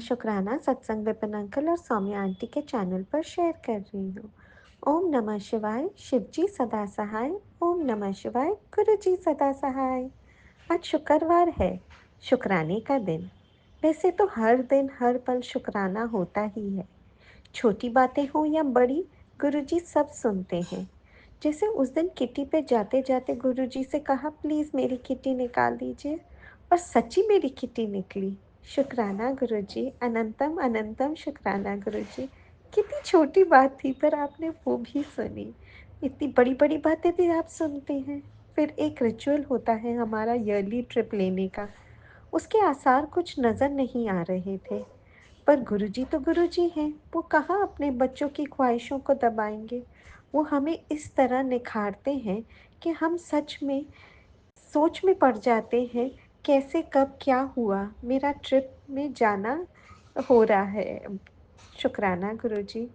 शुक्राना सत्संग विपिन अंकल और सौम्या आंटी के चैनल पर शेयर कर रही हूँ। ओम नमः शिवाय, शिव जी सदा सहाय। ओम नमः शिवाय, गुरु जी सदा सहाय। आज शुक्रवार है, शुक्राने का दिन। वैसे तो हर दिन हर पल शुक्राना होता ही है। छोटी बातें हो या बड़ी, गुरुजी सब सुनते हैं। जैसे उस दिन किटी पे जाते जाते गुरुजी से कहा, प्लीज मेरी किटी निकाल दीजिए, और सच्ची मेरी किटी निकली। शुक्राना गुरुजी, अनंतम अनंतम शुक्राना गुरुजी। कितनी छोटी बात थी पर आपने वो भी सुनी। इतनी बड़ी बड़ी बातें भी आप सुनते हैं। फिर एक रिचुअल होता है हमारा ईयरली ट्रिप लेने का। उसके आसार कुछ नजर नहीं आ रहे थे, पर गुरुजी तो गुरुजी हैं। वो कहाँ अपने बच्चों की ख्वाहिशों को दबाएंगे। वो हमें इस तरह निखारते हैं कि हम सच में सोच में पड़ जाते हैं, कैसे कब क्या हुआ। मेरा ट्रिप में जाना हो रहा है। शुक्राना गुरुजी।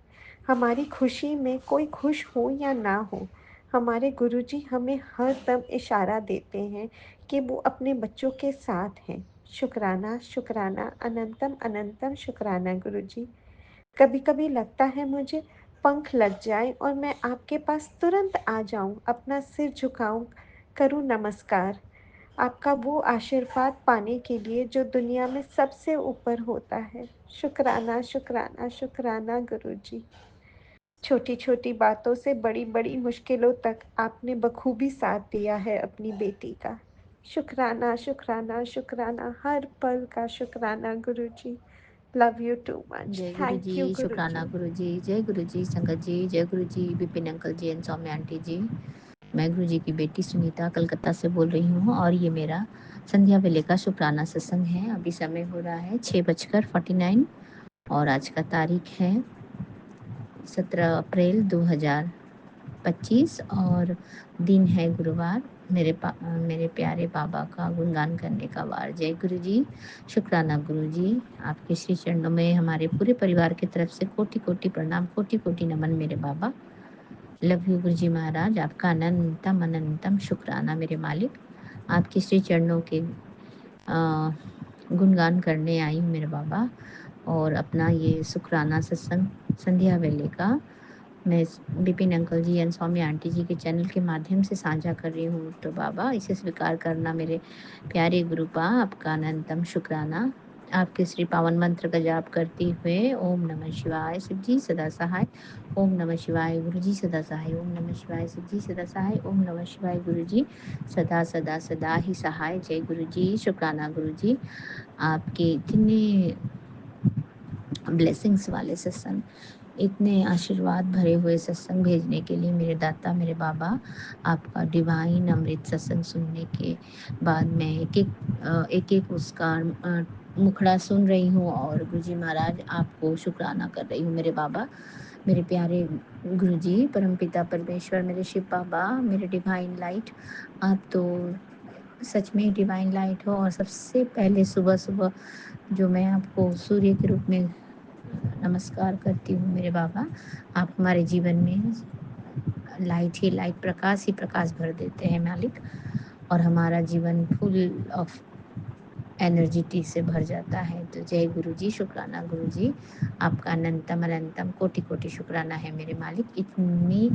हमारी खुशी में कोई खुश हो या ना हो, हमारे गुरुजी हमें हर दम इशारा देते हैं कि वो अपने बच्चों के साथ हैं। शुक्राना शुक्राना अनंतम अनंतम शुक्राना गुरुजी। कभी कभी लगता है मुझे पंख लग जाए और मैं आपके पास तुरंत आ जाऊं, अपना सिर झुकाऊं, करूं नमस्कार, आपका वो आशीर्वाद पाने के लिए जो दुनिया में सबसे ऊपर होता है। शुक्राना शुक्राना शुक्राना गुरुजी। छोटी छोटी बातों से बड़ी बड़ी मुश्किलों तक आपने बखूबी साथ दिया है अपनी बेटी का। शुक्राना शुक्राना शुक्राना, हर पल का शुक्राना Guruji. Love you too much. जय गुरु जी, थैंक यू शुक्राना गुरुजी। गुरु जी, जय गुरु जी, संगत जी, जय Guru ji, Vipin uncle ji and Saumya auntie ji. मैं गुरु जी की बेटी सुनीता कलकत्ता से बोल रही हूँ और ये मेरा संध्या वेले का शुक्राना सत्संग है। अभी समय हो रहा है 6:49 और आज का तारीख है 17 अप्रैल 2025 और दिन है गुरुवार। मेरे प्यारे बाबा का गुणगान करने का वार। जय गुरु जी, शुक्राना गुरु जी। आपके श्री चरणों में हमारे पूरे परिवार की तरफ से कोटि कोटि प्रणाम, कोटि कोटि नमन मेरे बाबा। लव यू गुरु जी महाराज। आपका अनंतम अनंतम शुक्राना मेरे मालिक। आपके श्री चरणों के गुणगान करने आई हूँ मेरे बाबा, और अपना ये शुक्राना सत्संग संध्या वेले का मैं Vipin uncle ji and Saumya auntie ji के चैनल के माध्यम से साझा कर रही हूँ। तो बाबा इसे स्वीकार करना मेरे प्यारे गुरुपा, आपका अनंतम शुक्राना। आपके श्री पावन मंत्र का जाप करते हुए ओम नमः शिवाय, शिव जी सदा सहाय। ओम नमः शिवाय, गुरु जी सदा सहाय। ओम नमः शिवाय, शिव जी सदा सहाय। ओम नमः शिवाय, गुरु जी सदा सदा सदा ही सहाय। जय गुरु जी, शुक्राना गुरु जी। आपके इतने ब्लेसिंग्स वाले सत्संग, इतने आशीर्वाद भरे हुए सत्संग भेजने के लिए मेरे दाता मेरे बाबा, आपका डिवाइन अमृत सत्संग सुनने के बाद मैं एक एक उसका मुखड़ा सुन रही हूँ और गुरुजी महाराज आपको शुक्राना कर रही हूँ मेरे बाबा, मेरे प्यारे गुरुजी, परमपिता परमेश्वर, मेरे शिव बाबा, मेरे डिवाइन लाइट। आप तो सच में डिवाइन लाइट हो। और सबसे पहले सुबह सुबह जो मैं आपको सूर्य के रूप में नमस्कार करती हूँ मेरे बाबा। आप हमारे जीवन में लाइट ही लाइट, प्रकाश ही प्रकाश भर देते हैं मालिक, और हमारा जीवन फुल ऑफ एनर्जिटी से भर जाता है। तो जय गुरु जी, शुक्राना गुरु जी। आपका अनंतम अनंतम कोटि कोटि शुक्राना है मेरे मालिक, इतनी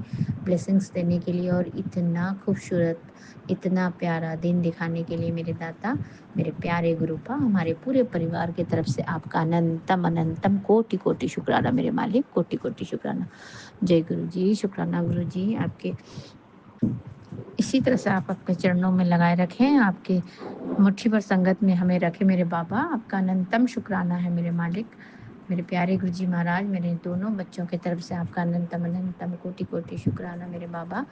ब्लेसिंग्स देने के लिए और इतना खूबसूरत, इतना प्यारा दिन दिखाने के लिए मेरे दाता, मेरे प्यारे गुरुपा, हमारे पूरे परिवार की तरफ से आपका अनंतम अनंतम कोटि कोटि शुक्राना मेरे मालिक, कोटि कोटि शुक्राना। जय गुरु जी, शुक्राना गुरु जी। आपके इसी तरह से आप अपने चरणों में लगाए रखें, आपके मुट्ठी भर संगत में हमें रखे मेरे बाबा। आपका अनंतम शुक्राना है मेरे मालिक, मेरे प्यारे गुरुजी महाराज। मेरे दोनों बच्चों की तरफ से आपका अनंतम अनंतम कोटि कोटि शुक्राना मेरे बाबा।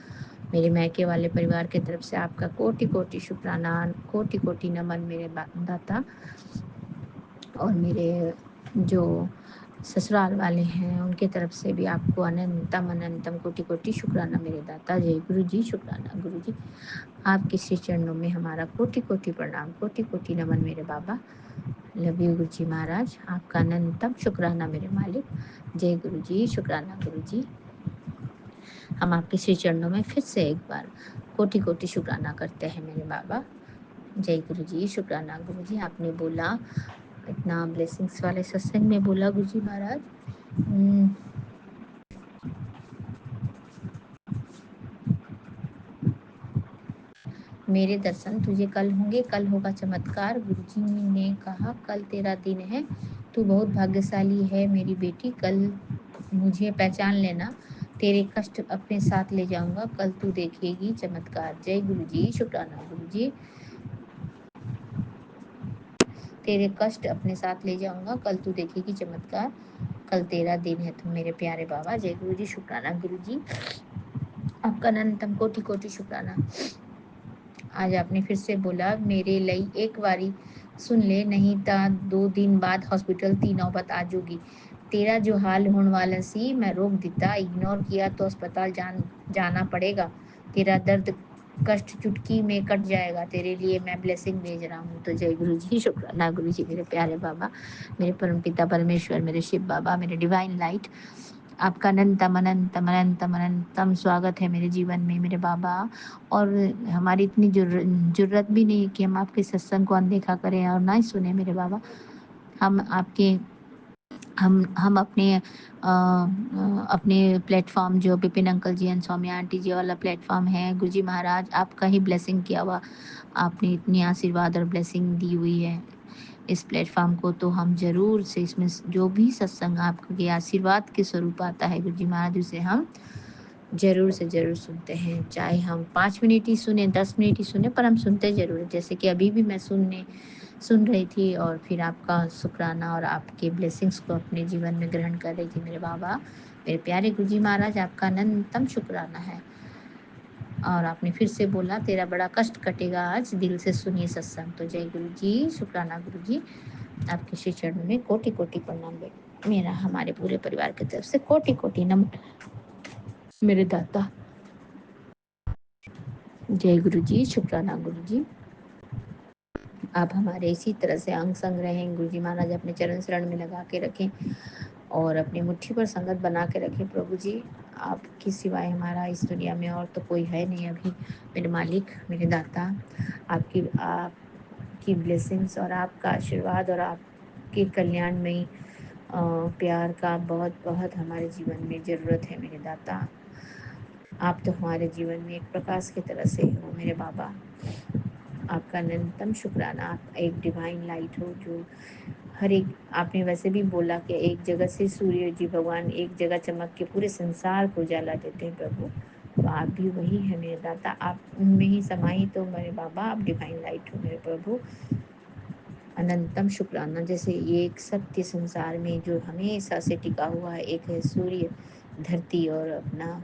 मेरे मैके वाले परिवार की तरफ से आपका कोटि कोटि शुक्राना, कोटि कोटि नमन मेरे दाता। और मेरे जो ससुराल वाले हैं उनके तरफ से भी आपको अनंतम अनंतम कोटि कोटि शुक्राना मेरे दाता। जय गुरु जी, शुक्राना गुरु जी। आपके श्री चरणों में हमारा कोटि कोटि प्रणाम, कोटि कोटि नमन मेरे बाबा। लव यू गुरु जी महाराज। आपका अनंतम शुक्राना मेरे मालिक। जय गुरु जी, शुक्राना गुरु जी। हम आपके श्री चरणों में फिर से एक बार कोटि कोटि शुक्राना करते हैं मेरे बाबा। जय गुरु जी, शुक्राना गुरु जी। आपने बोला इतना ब्लेसिंग्स वाले सत्संग में बोला गुरु जी महाराज। हम्म, मेरे दर्शन तुझे कल होंगे, कल होगा चमत्कार। गुरुजी ने कहा कल तेरा दिन है, तू बहुत भाग्यशाली है मेरी बेटी, कल मुझे पहचान लेना, तेरे कष्ट अपने साथ ले जाऊंगा, कल तू देखेगी चमत्कार। जय गुरुजी, शुक्राना गुरुजी। तेरे कष्ट अपने साथ ले जाऊंगा, कल तू देखेगी चमत्कार, कल तेरा दिन है तुम मेरे प्यारे बाबा। जय गुरुजी, शुक्राना गुरुजी, आपका अनंतम कोटि कोटि शुक्राना। आज आपने फिर से बोला मेरे ਲਈ एक बारी सुन ले, नहीं ता 2 दिन बाद हॉस्पिटल ती नौबत आ जूगी। तेरा जो हाल होने वाला सी मैं रोक दिता, इग्नोर किया तो अस्पताल जाना पड़ेगा। तेरा दर्द कष्ट चुटकी में कट जाएगा, तेरे लिए मैं ब्लेसिंग भेज रहा हूँ। तो जय गुरु जी, शुक्राना गुरु जी, मेरे प्यारे बाबा, मेरे परम पिता परमेश्वर, मेरे शिव बाबा, मेरे डिवाइन लाइट, आपका अनंतम अनंतम अनंतम अनंतम स्वागत है मेरे जीवन में मेरे बाबा। और हमारी इतनी जरूरत भी नहीं कि हम आपके सत्संग को अनदेखा करें और ना ही सुने मेरे बाबा। हम आपके हम अपने प्लेटफॉर्म जो Bipin uncle ji and Saumya auntie ji वाला प्लेटफॉर्म है, गुरुजी महाराज आपका ही ब्लेसिंग किया हुआ, आपने इतनी आशीर्वाद और ब्लेसिंग दी हुई है इस प्लेटफॉर्म को, तो हम जरूर से इसमें जो भी सत्संग आपके आशीर्वाद के स्वरूप आता है गुरुजी महाराज, उसे हम जरूर से जरूर सुनते हैं। चाहे हम 5 मिनट ही सुने, 10 मिनट ही सुने, पर हम सुनते जरूर हैं। जैसे कि अभी भी मैं सुन रही थी और फिर आपका शुक्राना और आपके ब्लेसिंग्स को अपने जीवन में ग्रहण कर रही थी मेरे बाबा। मेरे प्यारे गुरुजी महाराज आपका अनंतम शुक्राना है। और आपने फिर से बोला तेरा बड़ा कष्ट कटेगा आज, दिल से सुनिए सत्संग। तो जय गुरु जी, शुक्राना गुरु जी, आपके श्री चरणों में कोटि कोटि प्रणाम मेरा हमारे पूरे परिवार की तरफ से कोटि कोटि नमन मेरे दाता। जय गुरु जी, शुक्राना गुरु जी, आप हमारे इसी तरह से अंग संग रहें। गुरु जी महाराज अपने चरण शरण में लगा के रखें और अपनी मुट्ठी पर संगत बना के रखें। प्रभु जी आपकी सिवाय हमारा इस दुनिया में और तो कोई है नहीं अभी, मेरे मालिक, मेरे दाता। आपकी ब्लेसिंग्स और आपका आशीर्वाद और आपके कल्याण में प्यार का बहुत बहुत हमारे जीवन में ज़रूरत है मेरे दाता। आप तो हमारे जीवन में एक प्रकाश की तरह से हो मेरे बाबा। आपका अनंतम शुक्राना। आप एक डिवाइन लाइट हो जो हर एक, आपने वैसे भी बोला कि एक जगह से सूर्य जी भगवान एक जगह चमक के पूरे संसार को उजाला देते हैं प्रभु। तो आप भी वही है मेरे दाता, आप उनमें ही समाई तो मेरे बाबा, आप डिवाइन लाइट हो मेरे प्रभु। अनंतम शुक्राना। जैसे ये एक सत्य संसार में जो हमेशा से टिका हुआ है, एक है सूर्य, धरती और अपना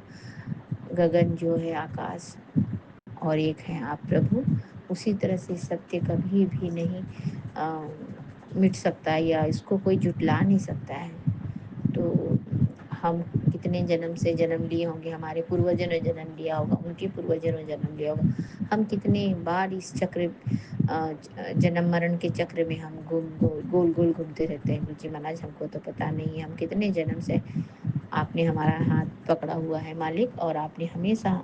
गगन जो है आकाश, और एक है आप प्रभु। उसी तरह से सत्य कभी भी नहीं मिट सकता या इसको कोई जुटला नहीं सकता है। तो हम कितने जन्म से जन्म लिए होंगे, हमारे पूर्वजों ने जन्म लिया होगा, उनके पूर्वजों ने जन्म लिया होगा, हम कितने बार इस चक्र जन्म मरण के चक्र में हम गोल गोल घूमते रहते हैं। गुरु जी महाराज हमको तो पता नहीं है हम कितने जन्म से आपने हमारा हाथ पकड़ा हुआ है मालिक, और आपने हमेशा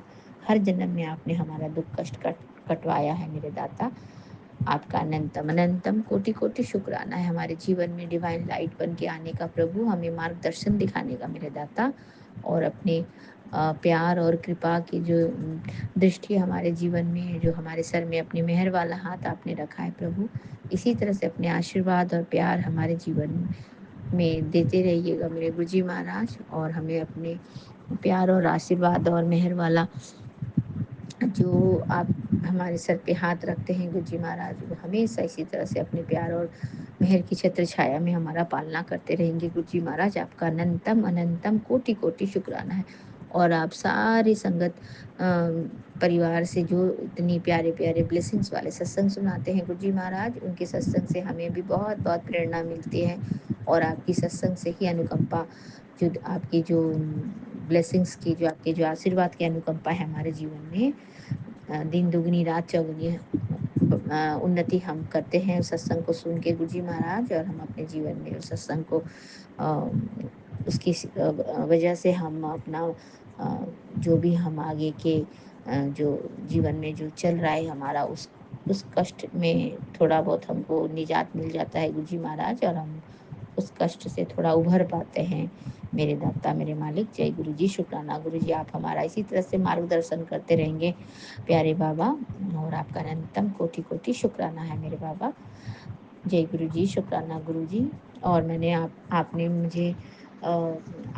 हर जन्म में आपने हमारा दुख कष्ट कटवाया है मेरे दाता। आपका अनंतम अनंतम कोटि कोटि शुक्राना है हमारे जीवन में डिवाइन लाइट बन के आने का प्रभु, हमें मार्गदर्शन दिखाने का मेरे दाता, और अपने प्यार और कृपा की जो दृष्टि हमारे जीवन में, जो हमारे सर में अपनी मेहर वाला हाथ आपने रखा है प्रभु, इसी तरह से अपने आशीर्वाद और प्यार हमारे जीवन में देते रहिएगा मेरे गुरुजी महाराज। और हमें अपने प्यार और आशीर्वाद और मेहर वाला जो आप हमारे सर पे हाथ रखते हैं गुरुजी महाराज, वो हमेशा इसी तरह से अपने प्यार और मेहर की छत्र छाया में हमारा पालना करते रहेंगे गुरुजी महाराज। आपका अनंतम अनंतम कोटि कोटि शुक्राना है। और आप सारी संगत परिवार से जो इतनी प्यारे प्यारे ब्लेसिंग्स वाले सत्संग सुनाते हैं गुरुजी महाराज, उनके सत्संग से हमें भी बहुत बहुत प्रेरणा मिलती है। और आपकी सत्संग से ही अनुकंपा, जो आपकी जो ब्लेसिंग्स की, जो आपके जो आशीर्वाद की अनुकंपा है हमारे जीवन में, दिन दुगनी रात चौगुनी उन्नति हम करते हैं उस सत्संग को सुन के गुरुजी महाराज। और हम अपने जीवन में उस सत्संग को उसकी वजह से हम अपना जो भी हम आगे के जो जीवन में जो चल रहा है हमारा, उस कष्ट में थोड़ा बहुत हमको निजात मिल जाता है गुरुजी महाराज, और हम उस कष्ट से थोड़ा उभर पाते हैं। मेरे दाता मेरे मालिक, जय गुरु जी, शुक्राना गुरु जी, आप हमारा इसी तरह से मार्गदर्शन करते रहेंगे प्यारे बाबा, और आपका अनंतम कोटि कोटि शुक्राना है मेरे बाबा। जय गुरु जी, शुक्राना गुरु जी। और मैंने आपने मुझे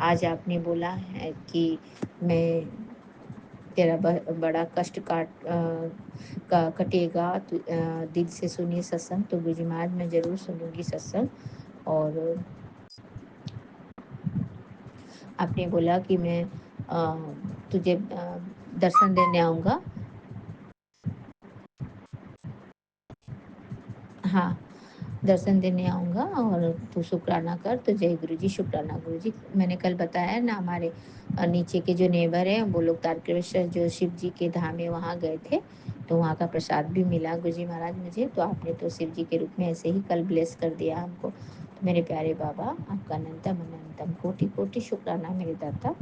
आज आपने बोला है कि मैं तेरा बड़ा कष्ट का कटेगा, दिल से सुनिए सत्संग। तो गुरुजी महाराज मैं ज़रूर सुनूंगी सत्संग। और आपने बोला कि मैं तुझे दर्शन देने आऊँगा। हाँ, दर्शन देने आऊँगा और तू शुक्राना कर। तो जय गुरु जी, शुक्राना गुरु जी। मैंने कल बताया ना, हमारे नीचे के जो नेबर हैं वो लोग तारकेश्वर जो शिव जी के धाम है वहाँ गए थे, तो वहाँ का प्रसाद भी मिला गुरु जी महाराज मुझे। तो आपने तो शिव जी के रूप में ऐसे ही कल ब्लेस कर दिया हमको। तो मेरे प्यारे बाबा, आपका अनंतम अनंतम कोटि कोटि शुक्राना मेरे दाता।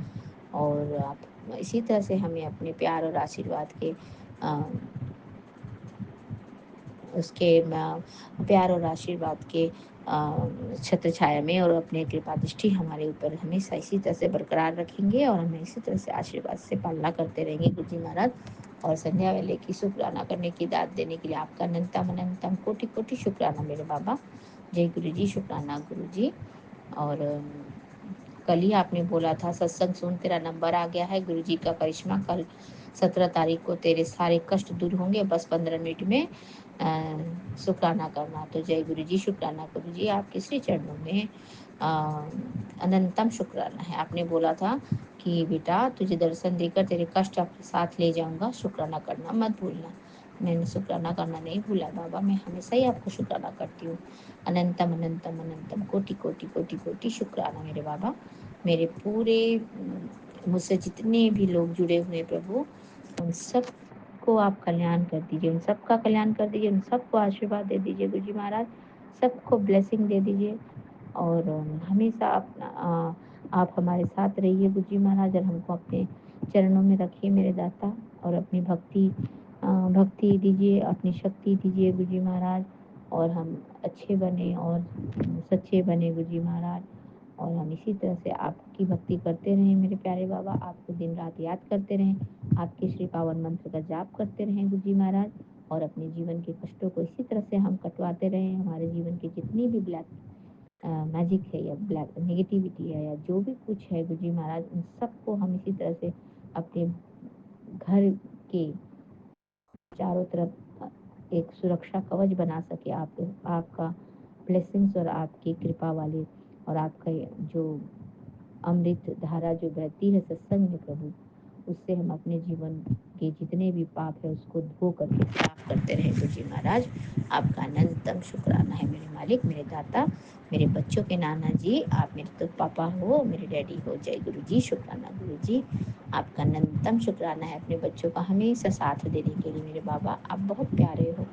और आप इसी तरह से हमें अपने प्यार और आशीर्वाद के अ, उसके प्यार और आशीर्वाद के छत्र छाया में और अपने कृपा दृष्टि हमारे ऊपर हमेशा इसी तरह से बरकरार रखेंगे, और हमें इसी तरह से आशीर्वाद से पालना करते रहेंगे गुरु जी महाराज। और संध्या वेले की शुक्राना करने की दात देने के लिए आपका अनंतम अनंतम कोटि कोटि शुक्राना मेरे बाबा। जय गुरु जी, शुक्राना गुरु जी। और कल ही आपने बोला था सत्संग सुन तेरा नंबर आ गया है, गुरु जी का करिश्मा। कल 17 तारीख को तेरे सारे कष्ट दूर होंगे, बस 15 मिनट में शुक्राना करना। तो जय गुरु जी, शुक्राना गुरु जी, आपके श्री चरणों में अनंतम शुक्राना है। आपने बोला था कि बेटा तुझे दर्शन देकर तेरे कष्ट अपने साथ ले जाऊंगा, शुक्राना करना मत भूलना। मैंने शुक्राना करना नहीं भूला बाबा, मैं हमेशा ही आपको शुक्राना करती हूँ। अनंतम अनंतम अनंतम कोटि कोटि कोटि कोटि शुक्राना मेरे बाबा। मेरे पूरे मुझसे जितने भी लोग जुड़े हुए हैं प्रभु, उन सब को आप कल्याण कर दीजिए, उन सबका कल्याण कर दीजिए, उन सबको आशीर्वाद दे दीजिए गुरु जी महाराज, सबको ब्लेसिंग दे दीजिए। और हमेशा आप हमारे साथ रहिए गुरु जी महाराज, और हमको अपने चरणों में रखिए मेरे दाता। और अपनी भक्ति दीजिए, अपनी शक्ति दीजिए गुरु जी महाराज, और हम अच्छे बने और सच्चे बने गुरु जी महाराज। और हम इसी तरह से आपकी भक्ति करते रहें मेरे प्यारे बाबा, आपको दिन रात याद करते रहें, आपके श्री पावन मंत्र का जाप करते रहें गुरु जी महाराज। और अपने जीवन के कष्टों को इसी तरह से हम कटवाते रहें। हमारे जीवन की जितनी भी ब्लैक मैजिक है या ब्लैक नेगेटिविटी है या जो भी कुछ है गुरु जी महाराज, उन सबको हम इसी तरह से अपने घर के चारों तरफ एक सुरक्षा कवच बना सके। आपका ब्लेसिंग्स और आपकी कृपा वाले, और आपका जो अमृत धारा जो बहती है सत्संग में प्रभु, उससे हम अपने जीवन के जितने भी पाप है उसको धो करके साफ करते रहे गुरु जी महाराज। आपका अनंतम शुक्राना है मेरे मालिक, मेरे दाता, मेरे बच्चों के नाना जी। आप मेरे तो पापा हो, मेरे डैडी हो। जय गुरु जी, शुक्राना गुरु जी। आपका अनंतम शुक्राना है अपने बच्चों का हमेशा साथ देने के लिए मेरे बाबा। आप बहुत प्यारे हो,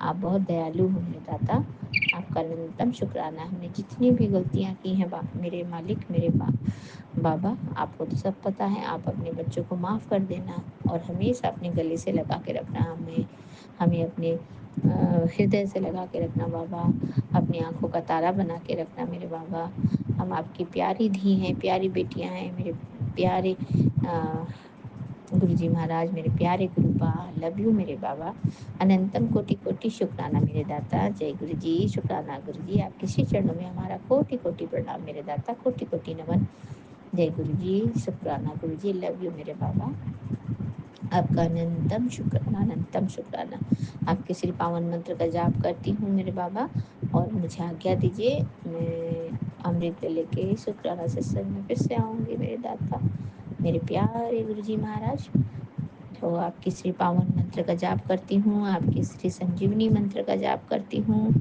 आप बहुत दयालु हो मेरे दाता। आपका अनंतम शुक्राना। हमने जितनी भी गलतियाँ की हैं मेरे मालिक, मेरे बाबा, आपको तो सब पता है। आप अपने बच्चों को माफ़ कर देना, और हमेशा अपने गले से लगा के रखना हमें, हमें अपने हृदय से लगा के रखना बाबा। अपनी आँखों का तारा बना के रखना मेरे बाबा। हम आपकी प्यारी धी हैं, प्यारी बेटियाँ हैं मेरे प्यारे गुरु जी महाराज, मेरे प्यारे गुरुपा। लव यू मेरे बाबा। अनंतम कोटि कोटि शुक्राना मेरे दाता। जय गुरु जी, शुक्राना गुरु जी। आपके श्री चरणों में हमारा कोटि कोटि प्रणाम मेरे दाता, कोटि कोटि नमन। जय गुरु जी, शुक्राना गुरु जी। लव यू मेरे बाबा। आपका अनंतम शुक्राना, अनंतम शुक्राना। आपके श्री पावन मंत्र का जाप करती हूँ मेरे बाबा, और मुझे आज्ञा दीजिए, मैं अमृत वेले के शुक्राना सत्संग में फिर से आऊँगी मेरे दाता, मेरे प्यारे गुरु जी महाराज। तो आपके श्री पावन मंत्र का जाप करती हूँ, आपके श्री संजीवनी मंत्र का जाप करती हूँ।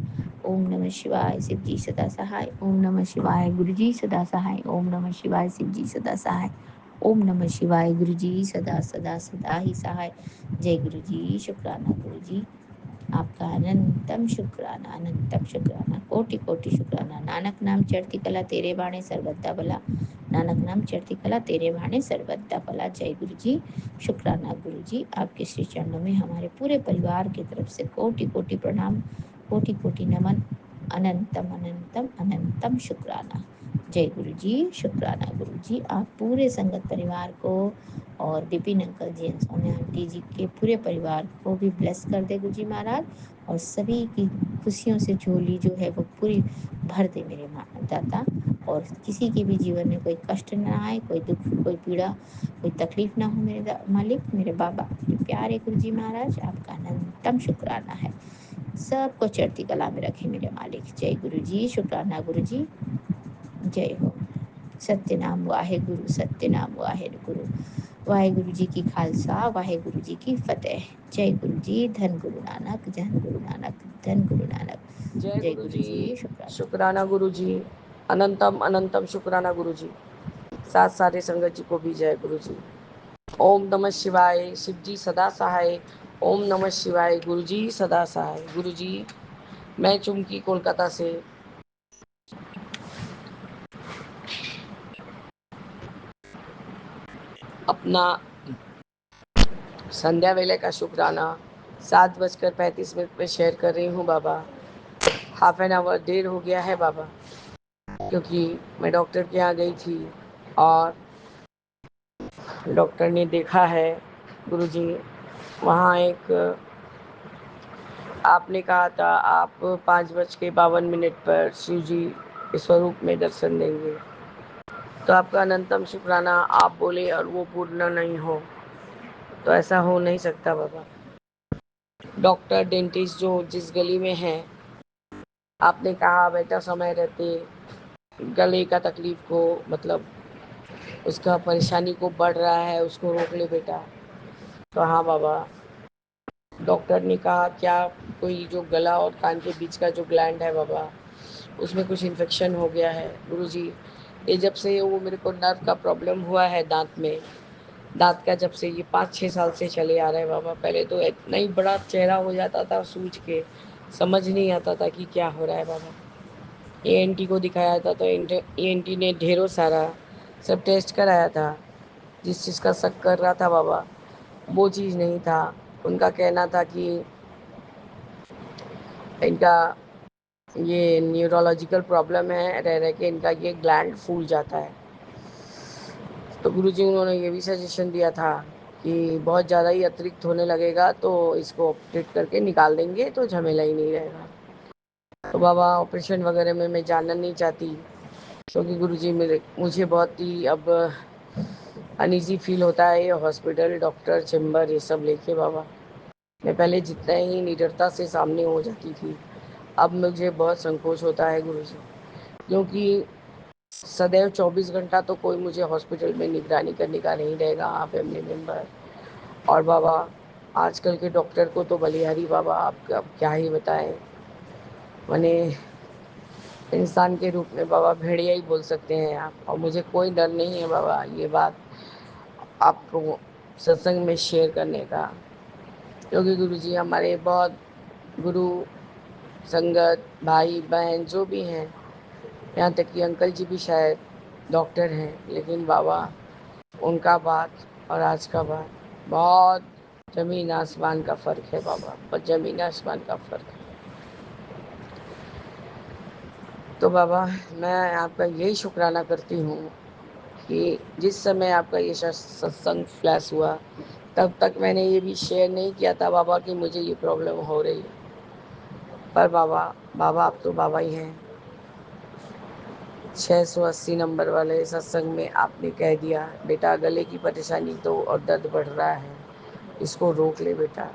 ओम नमः शिवाय, शिव जी सदा सहाय। ओम नमः शिवाय, गुरु जी सदा सहाय। ओम नमः शिवाय, शिव जी सदा सहाय। ओम नमः शिवाय, गुरु जी सदा सदा सदा ही सहाय। जय गुरु जी, शुक्राना गुरु जी। आपका अनंतम शुक्राना, अनंतम शुक्राना, कोटि कोटि शुक्राना। नानक नाम चढ़ती कला, तेरे बाणे सर्वदा भला। नानक नाम चढ़ती कला, तेरे भाने सर्वदा फला। जय गुरु जी, शुक्राना गुरु जी। आपके श्री चरणों में हमारे पूरे परिवार की तरफ से कोटि कोटि प्रणाम, कोटि कोटि नमन, अनंतम अनंतम अनंतम शुक्राना। जय गुरु जी, शुक्राना गुरु जी। आप पूरे संगत परिवार को और विपिन अंकल जी, सौम्या आंटी जी के पूरे परिवार को भी ब्लेस कर दे गुरु जी महाराज, और सभी की खुशियों से झोली जो है वो पूरी भर दे मेरे दाता। और किसी के भी जीवन में कोई कष्ट ना आए, कोई दुख, कोई पीड़ा, कोई तकलीफ ना हो मेरे मालिक, मेरे बाबा, मेरे प्यारे गुरु जी महाराज। आपका अनंतम शुक्राना है। सबको चढ़ती कला में रखे मेरे मालिक। जय गुरु जी, शुक्राना गुरु जी। जय हो। सत्यनाम वाहे गुरु, सत्यनाम वाहे गुरु। वाहे गुरु जी की खालसा, वाहे गुरु जी की फतेह। जय गुरु जी, धन गुरु नानक, धन गुरु नानक, धन गुरु नानक। जय जय गुरु गुरु जी, जी, शुक्राना गुरु शुक्राना जी। गुरु जी, अनंतम अनंतम शुक्राना गुरु जी। साथ सारे संगत जी को भी जय गुरु जी। ओम नमः शिवाय, शिव जी सदा सहाय। ओम नमः शिवाय, गुरु जी सदा सहाय। गुरु जी, मैं चुमकी कोलकाता से अपना संध्या वेले का शुक्राना 7:35 में शेयर कर रही हूँ बाबा। हाफ एन आवर देर हो गया है बाबा, क्योंकि मैं डॉक्टर के यहाँ गई थी और डॉक्टर ने देखा है गुरुजी, वहाँ एक आपने कहा था आप 5:52 पर शिव जी के स्वरूप में दर्शन देंगे, तो आपका अनंतम शुक्राना आप बोले और वो पूर्ण नहीं हो तो ऐसा हो नहीं सकता बाबा। डॉक्टर डेंटिस्ट जो जिस गली में है, आपने कहा बेटा समय रहते गले का तकलीफ को, मतलब उसका परेशानी को बढ़ रहा है, उसको रोक ले बेटा। तो हाँ बाबा, डॉक्टर ने कहा क्या कोई जो गला और कान के बीच का जो ग्लैंड है बाबा, उसमें कुछ इन्फेक्शन हो गया है गुरुजी। ये जब से वो मेरे को नर्व का प्रॉब्लम हुआ है दांत में, दांत का जब से ये 5-6 साल से चले आ रहे हैं बाबा। पहले तो इतना ही बड़ा चेहरा हो जाता था सूज के, समझ नहीं आता था कि क्या हो रहा है बाबा। एएनटी को दिखाया था तो एएनटी ने ढेरों सारा सब टेस्ट कराया था, जिस चीज़ का शक कर रहा था बाबा वो चीज़ नहीं था। उनका कहना था कि इनका ये न्यूरोलॉजिकल प्रॉब्लम है, रह रह के इनका ये ग्लैंड फूल जाता है। तो गुरुजी उन्होंने ये भी सजेशन दिया था कि बहुत ज़्यादा ही अतिरिक्त होने लगेगा तो इसको ऑपरेट करके निकाल देंगे तो झमेला ही नहीं रहेगा। तो बाबा ऑपरेशन वगैरह में मैं जानना नहीं चाहती, क्योंकि गुरुजी मुझे बहुत ही अब अनईजी फील होता है ये हॉस्पिटल, डॉक्टर, चैम्बर, ये सब लेके बाबा। मैं पहले जितना ही निडरता से सामने हो जाती थी, अब मुझे बहुत संकोच होता है गुरुजी, क्योंकि सदैव 24 घंटा तो कोई मुझे हॉस्पिटल में निगरानी करने का नहीं रहेगा, फैमिली मेम्बर। और बाबा आजकल के डॉक्टर को तो बलिहारी बाबा, आप क्या ही बताएं, मैंने इंसान के रूप में बाबा भेड़िया ही बोल सकते हैं आप। और मुझे कोई डर नहीं है बाबा ये बात आपको सत्संग में शेयर करने का, क्योंकि गुरुजी हमारे बहुत गुरु संगत भाई बहन जो भी हैं, यहाँ तक कि अंकल जी भी शायद डॉक्टर हैं, लेकिन बाबा उनका बात और आज का बात बहुत ज़मीन आसमान का फ़र्क है बाबा, बहुत ज़मीन आसमान का फ़र्क है। तो बाबा मैं आपका यही शुक्राना करती हूँ कि जिस समय आपका ये सत्संग फ्लैश हुआ, तब तक मैंने ये भी शेयर नहीं किया था बाबा कि मुझे ये प्रॉब्लम हो रही है। पर बाबा, बाबा आप तो बाबा ही हैं। 680 नंबर वाले सत्संग में आपने कह दिया बेटा गले की परेशानी तो और दर्द बढ़ रहा है, इसको रोक ले बेटा।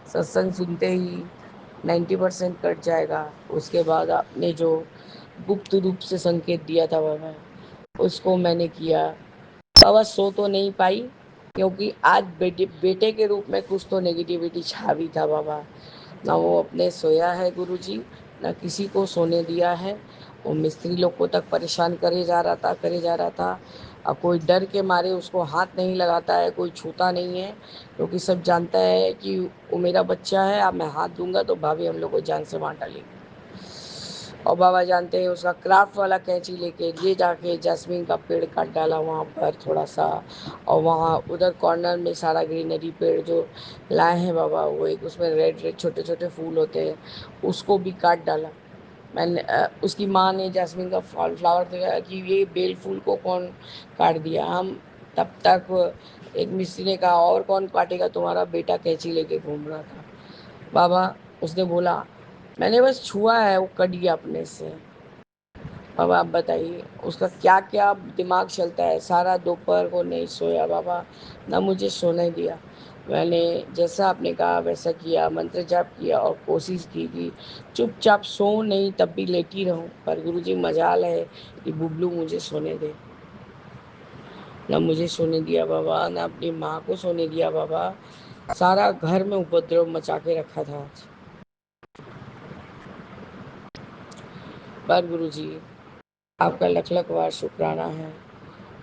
सत्संग सुनते ही 90% कट जाएगा। उसके बाद आपने जो गुप्त रूप से संकेत दिया था बाबा, उसको मैंने किया। बाबा सो तो नहीं पाई, क्योंकि आज बेटे के रूप में कुछ तो नेगेटिविटी छा भी था बाबा। ना वो अपने सोया है गुरुजी, ना किसी को सोने दिया है। वो मिस्त्री लोग को तक परेशान करे जा रहा था, करे जा रहा था। अब कोई डर के मारे उसको हाथ नहीं लगाता है, कोई छूता नहीं है, क्योंकि सब जानता है कि वो मेरा बच्चा है, अब मैं हाथ दूंगा तो भाभी हम लोग को जान से मार डालेगी। और बाबा जानते हैं उसका क्राफ्ट वाला कैंची लेके ये जाके जैस्मिन का पेड़ काट डाला वहाँ पर थोड़ा सा, और वहाँ उधर कॉर्नर में सारा ग्रीनरी पेड़ जो लाए हैं बाबा, वो एक उसमें रेड रेड छोटे छोटे फूल होते हैं, उसको भी काट डाला। मैंने उसकी माँ ने जैस्मिन का फ्लावर देखा कि ये बेल फूल को कौन काट दिया। हम तब तक एक मिस्त्री ने कहा और कौन काटेगा, तुम्हारा बेटा कैंची लेके घूम रहा था। बाबा उसने बोला मैंने बस छुआ है, वो कट गया अपने से। बाबा आप बताइए उसका क्या क्या दिमाग चलता है। सारा दोपहर को नहीं सोया बाबा, ना मुझे सोने दिया। मैंने जैसा आपने कहा वैसा किया, मंत्र जाप किया और कोशिश की कि चुपचाप सोऊं नहीं, तब भी लेटी रहूं, पर गुरुजी मजाल है कि बुबलू मुझे सोने दे। ना मुझे सोने दिया बाबा, ना अपनी माँ को सोने दिया बाबा। सारा घर में उपद्रव मचा के रखा था आज। पर गुरुजी आपका लख लख बार शुक्राना है।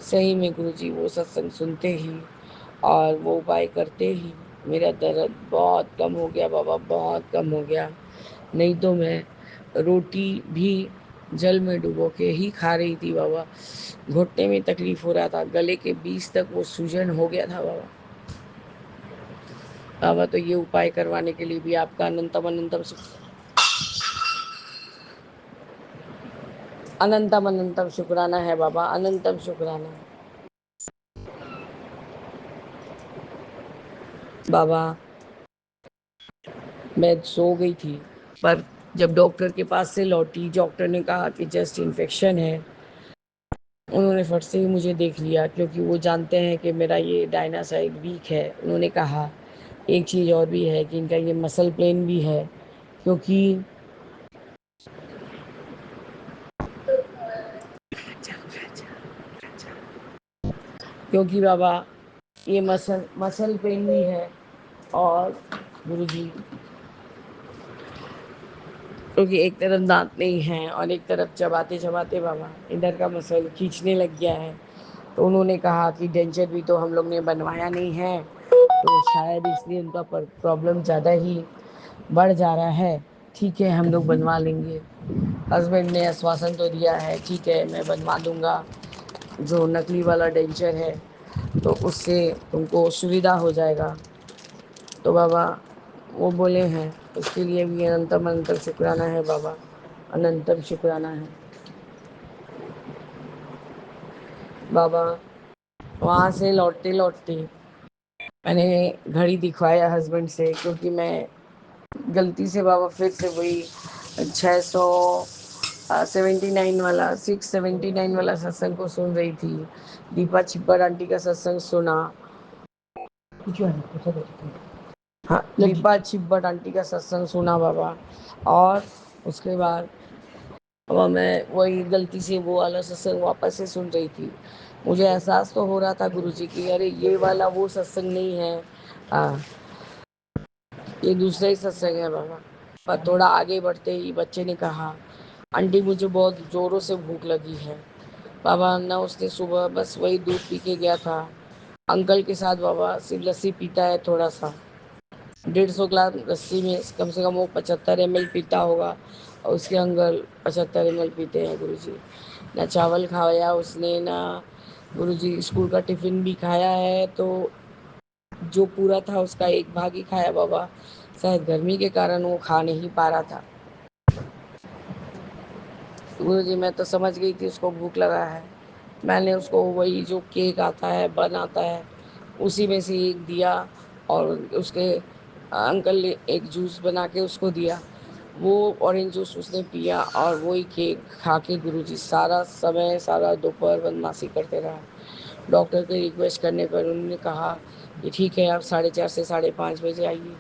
सही में गुरुजी वो सत्संग सुनते ही और वो उपाय करते ही मेरा दर्द बहुत कम हो गया बाबा, बहुत कम हो गया। नहीं तो मैं रोटी भी जल में डुबो के ही खा रही थी बाबा। घुटने में तकलीफ हो रहा था, गले के बीच तक वो सूजन हो गया था बाबा। बाबा तो ये उपाय करवाने के लिए भी आपका अनंतम अनंतम अनंतम अनंतम शुक्राना है बाबा, अनंतम शुक्राना है बाबा। मैं सो गई थी, पर जब डॉक्टर के पास से लौटी, डॉक्टर ने कहा कि जस्ट इन्फेक्शन है। उन्होंने फट से ही मुझे देख लिया, क्योंकि वो जानते हैं कि मेरा ये डायनासाइड वीक है। उन्होंने कहा एक चीज़ और भी है कि इनका ये मसल पेन भी है, क्योंकि क्योंकि बाबा ये मसल पेन भी है। और गुरुजी क्योंकि एक तरफ दांत नहीं है और एक तरफ चबाते चबाते बाबा इधर का मसल खींचने लग गया है। तो उन्होंने कहा कि डेंचर भी तो हम लोग ने बनवाया नहीं है, तो शायद इसलिए उनका प्रॉब्लम ज़्यादा ही बढ़ जा रहा है। ठीक है हम लोग बनवा लेंगे। हस्बैंड ने आश्वासन तो दिया है, ठीक है मैं बनवा दूंगा जो नकली वाला डेंचर है, तो उससे तुमको सुविधा हो जाएगा। तो बाबा वो बोले हैं, उसके लिए भी अनंतम अनंतम शुक्राना है बाबा, अनंतम शुक्राना है बाबा। वहाँ से लौटते लौटते मैंने घड़ी दिखवाया हस्बैंड से, क्योंकि मैं गलती से बाबा फिर से वही 679 वाला 679 वाला सत्संग को सुन रही थी। दीपा छिब्बर आंटी का सत्संग सुना। हाँ दीपा छिब्बर आंटी का सत्संग सुना बाबा। और उसके बाद अब मैं वही गलती से वो वाला सत्संग वापस से सुन रही थी। मुझे एहसास तो हो रहा था गुरुजी की अरे ये वाला वो सत्संग नहीं है, आ, ये दूसरा ही सत्संग है बाबा। पर थोड़ा आगे बढ़ते ही बच्चे ने कहा आंटी मुझे बहुत ज़ोरों से भूख लगी है। बाबा ना उसने सुबह बस वही दूध पी के गया था अंकल के साथ। बाबा सिर्फ लस्सी पीता है थोड़ा सा, 150 ग्लास लस्सी में कम से कम वो 75 ml पीता होगा, और उसके अंकल 75 ml पीते हैं गुरुजी। ना चावल खाया उसने, ना गुरुजी स्कूल का टिफ़िन भी खाया है, तो जो पूरा था उसका एक भाग ही खाया बाबा। शायद गर्मी के कारण वो खा नहीं पा रहा था। गुरुजी मैं तो समझ गई थी उसको भूख लगा है। मैंने उसको वही जो केक आता है बन आता है उसी में से एक दिया, और उसके अंकल ने एक जूस बना के उसको दिया, वो ऑरेंज जूस उसने पिया और वही केक खा के गुरुजी सारा समय सारा दोपहर बदमाशी करते रहा। डॉक्टर के रिक्वेस्ट करने पर उन्होंने कहा कि ठीक है आप 4:30 से 5:30 बजे आइए।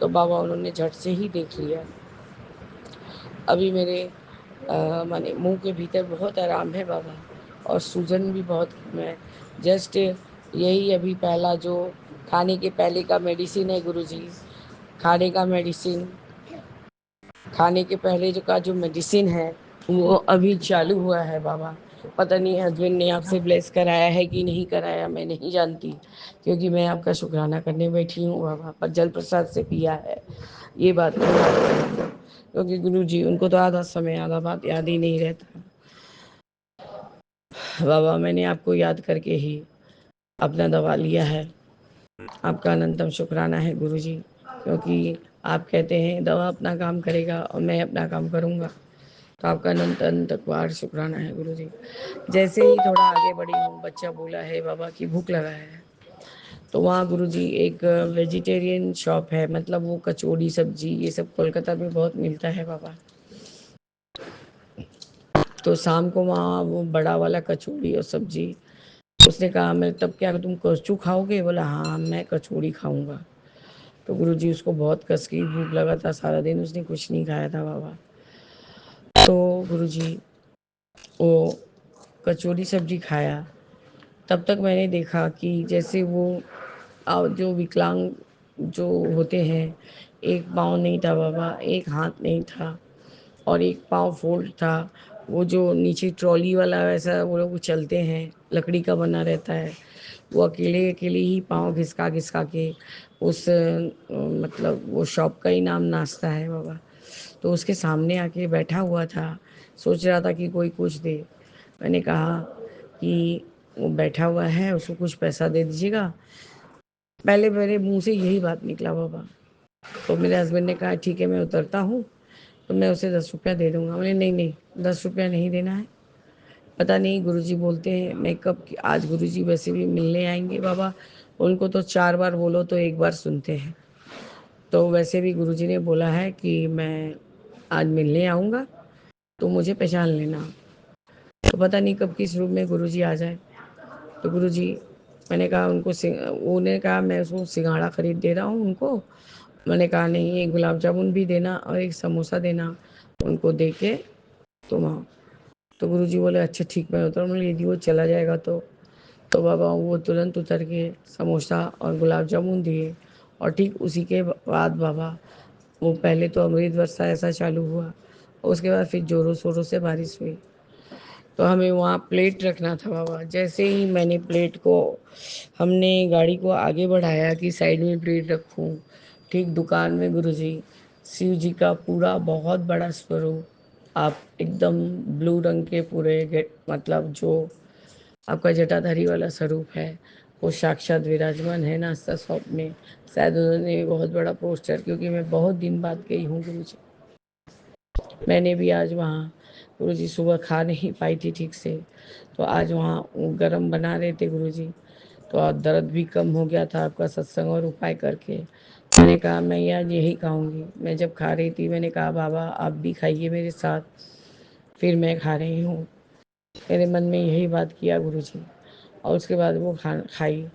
तो बाबा उन्होंने झट से ही देख लिया। अभी मेरे माने मुंह के भीतर बहुत आराम है बाबा, और सूजन भी बहुत कम है। जस्ट यही अभी पहला जो खाने के पहले का मेडिसिन है गुरुजी, खाने का मेडिसिन, खाने के पहले जो मेडिसिन है वो अभी चालू हुआ है बाबा। पता नहीं हस्बैंड ने आपसे ब्लेस कराया है कि नहीं कराया, मैं नहीं जानती, क्योंकि मैं आपका शुक्राना करने बैठी हूँ बाबा, पर जल प्रसाद से पिया है ये बात नहीं आपको। क्योंकि गुरुजी उनको तो आधा समय आधा बात याद ही नहीं रहता। बाबा मैंने आपको याद करके ही अपना दवा लिया है। आपका अनंतम शुक्राना है गुरुजी, क्योंकि आप कहते हैं दवा अपना काम करेगा और मैं अपना काम करूँगा, तो आपका अनंत अनंत बार शुक्राना है गुरुजी। जैसे ही थोड़ा आगे बढ़ी हूँ, बच्चा बोला है बाबा की भूख लगा है, तो वहाँ गुरुजी एक वेजिटेरियन शॉप है, मतलब वो कचौड़ी सब्जी ये सब कोलकाता में बहुत मिलता है बाबा। तो शाम को वहाँ वो बड़ा वाला कचौड़ी और सब्जी, उसने कहा मैं तब क्या तुम कचू खाओगे? बोला हाँ मैं कचौड़ी खाऊंगा। तो गुरुजी उसको बहुत कस की भूख लगा था, सारा दिन उसने कुछ नहीं खाया था बाबा। तो गुरुजी वो कचौड़ी सब्जी खाया, तब तक मैंने देखा कि जैसे वो जो विकलांग जो होते हैं, एक पाँव नहीं था बाबा, एक हाथ नहीं था और एक पाँव फोल्ड था। वो जो नीचे ट्रॉली वाला वैसा वो लोग चलते हैं, लकड़ी का बना रहता है, वो अकेले अकेले ही पाँव घिसका घिसका के उस मतलब वो शॉप का ही नाम नाश्ता है बाबा। तो उसके सामने आके बैठा हुआ था, सोच रहा था कि कोई कुछ दे। मैंने कहा कि वो बैठा हुआ है, उसको कुछ पैसा दे दीजिएगा। पहले मेरे मुंह से यही बात निकला बाबा। तो मेरे हस्बैंड ने कहा ठीक है मैं उतरता हूँ तो मैं उसे 10 रुपया दे दूँगा। बोले नहीं नहीं 10 रुपया नहीं देना है। पता नहीं गुरुजी बोलते हैं मैं कब आज गुरुजी वैसे भी मिलने आएंगे बाबा, उनको तो 4 बार बोलो तो 1 बार सुनते हैं। तो वैसे भी गुरुजी ने बोला है कि मैं आज मिलने आऊँगा तो मुझे पहचान लेना। तो पता नहीं कब किस रूप में गुरुजी आ जाए। तो गुरुजी मैंने कहा उनको उन्होंने कहा मैं उसको सिंघाड़ा खरीद दे रहा हूँ उनको। मैंने कहा नहीं एक गुलाब जामुन भी देना और एक समोसा देना, उनको दे के तुम आओ। तो गुरुजी बोले अच्छा ठीक मैं उतर। बोले यदि वो चला जाएगा तो बाबा वो तुरंत उतर के समोसा और गुलाब जामुन दिए। और ठीक उसी के बाद बाबा वो पहले तो अमृत वर्षा ऐसा चालू हुआ और उसके बाद फिर ज़ोरों शोरों से बारिश हुई। तो हमें वहाँ प्लेट रखना था बाबा। जैसे ही मैंने प्लेट को हमने गाड़ी को आगे बढ़ाया कि साइड में प्लेट रखूँ, ठीक दुकान में गुरुजी शिव जी का पूरा बहुत बड़ा स्वरूप, आप एकदम ब्लू रंग के पूरे गेट मतलब जो आपका जटाधारी वाला स्वरूप है वो साक्षात विराजमान है नाश्ता शॉप में। शायद उन्होंने बहुत बड़ा पोस्टर, क्योंकि मैं बहुत दिन बाद गई हूँ गुरुजी। मैंने भी आज वहाँ गुरुजी सुबह खा नहीं पाई थी ठीक से, तो आज वहाँ वो गरम बना रहे थे गुरुजी। तो आज दर्द भी कम हो गया था आपका सत्संग और उपाय करके। मैंने कहा मैं आज यही खाऊंगी। मैं जब खा रही थी मैंने कहा बाबा आप भी खाइए मेरे साथ। फिर मैं खा रही हूँ, मेरे मन में यही बात किया गुरुजी। और उसके बाद वो खाई।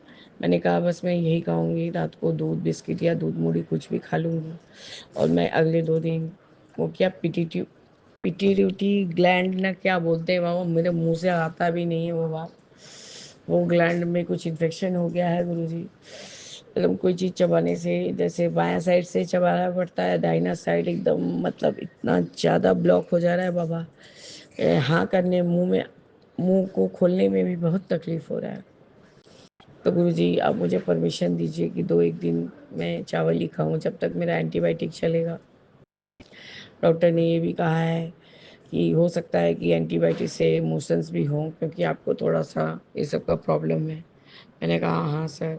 मैंने कहा बस मैं यही खाऊंगी, रात को दूध बिस्किट या दूध मूढ़ी कुछ भी खा लूँगी। और मैं अगले 2 दिन वो क्या पिट्यूटरी ग्लैंड ना क्या बोलते हैं बाबा, मेरे मुंह से आता भी नहीं है वो बात। वो ग्लैंड में कुछ इन्फेक्शन हो गया है गुरुजी। मतलब कोई चीज़ चबाने से जैसे बायां साइड से चबाना पड़ता है, दाहिना साइड एकदम मतलब इतना ज़्यादा ब्लॉक हो जा रहा है बाबा। हाँ करने मुंह को खोलने में भी बहुत तकलीफ हो रहा है। तो गुरुजी आप मुझे परमिशन दीजिए कि 2 एक दिन मैं चावल ही खाऊं जब तक मेरा एंटीबायोटिक चलेगा। डॉक्टर ने ये भी कहा है कि हो सकता है कि एंटीबायोटिक से मोशंस भी हों, क्योंकि आपको थोड़ा सा ये सब का प्रॉब्लम है। मैंने कहा हाँ सर,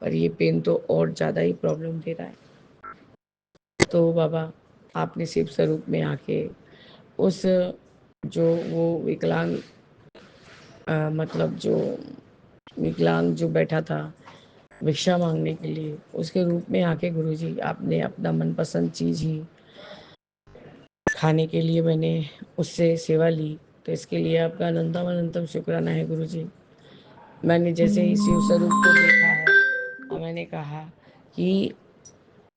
पर ये पेन तो और ज़्यादा ही प्रॉब्लम दे रहा है। तो बाबा आपने शिव स्वरूप में आके उस जो वो विकलांग मतलब जो विकलांग जो बैठा था भिक्षा मांगने के लिए, उसके रूप में आके गुरुजी आपने अपना मनपसंद चीज़ ही खाने के लिए मैंने उससे सेवा ली। तो इसके लिए आपका अनंतम अनंतम शुक्राना है गुरुजी। मैंने जैसे ही शिव स्वरूप को देखा है और मैंने कहा कि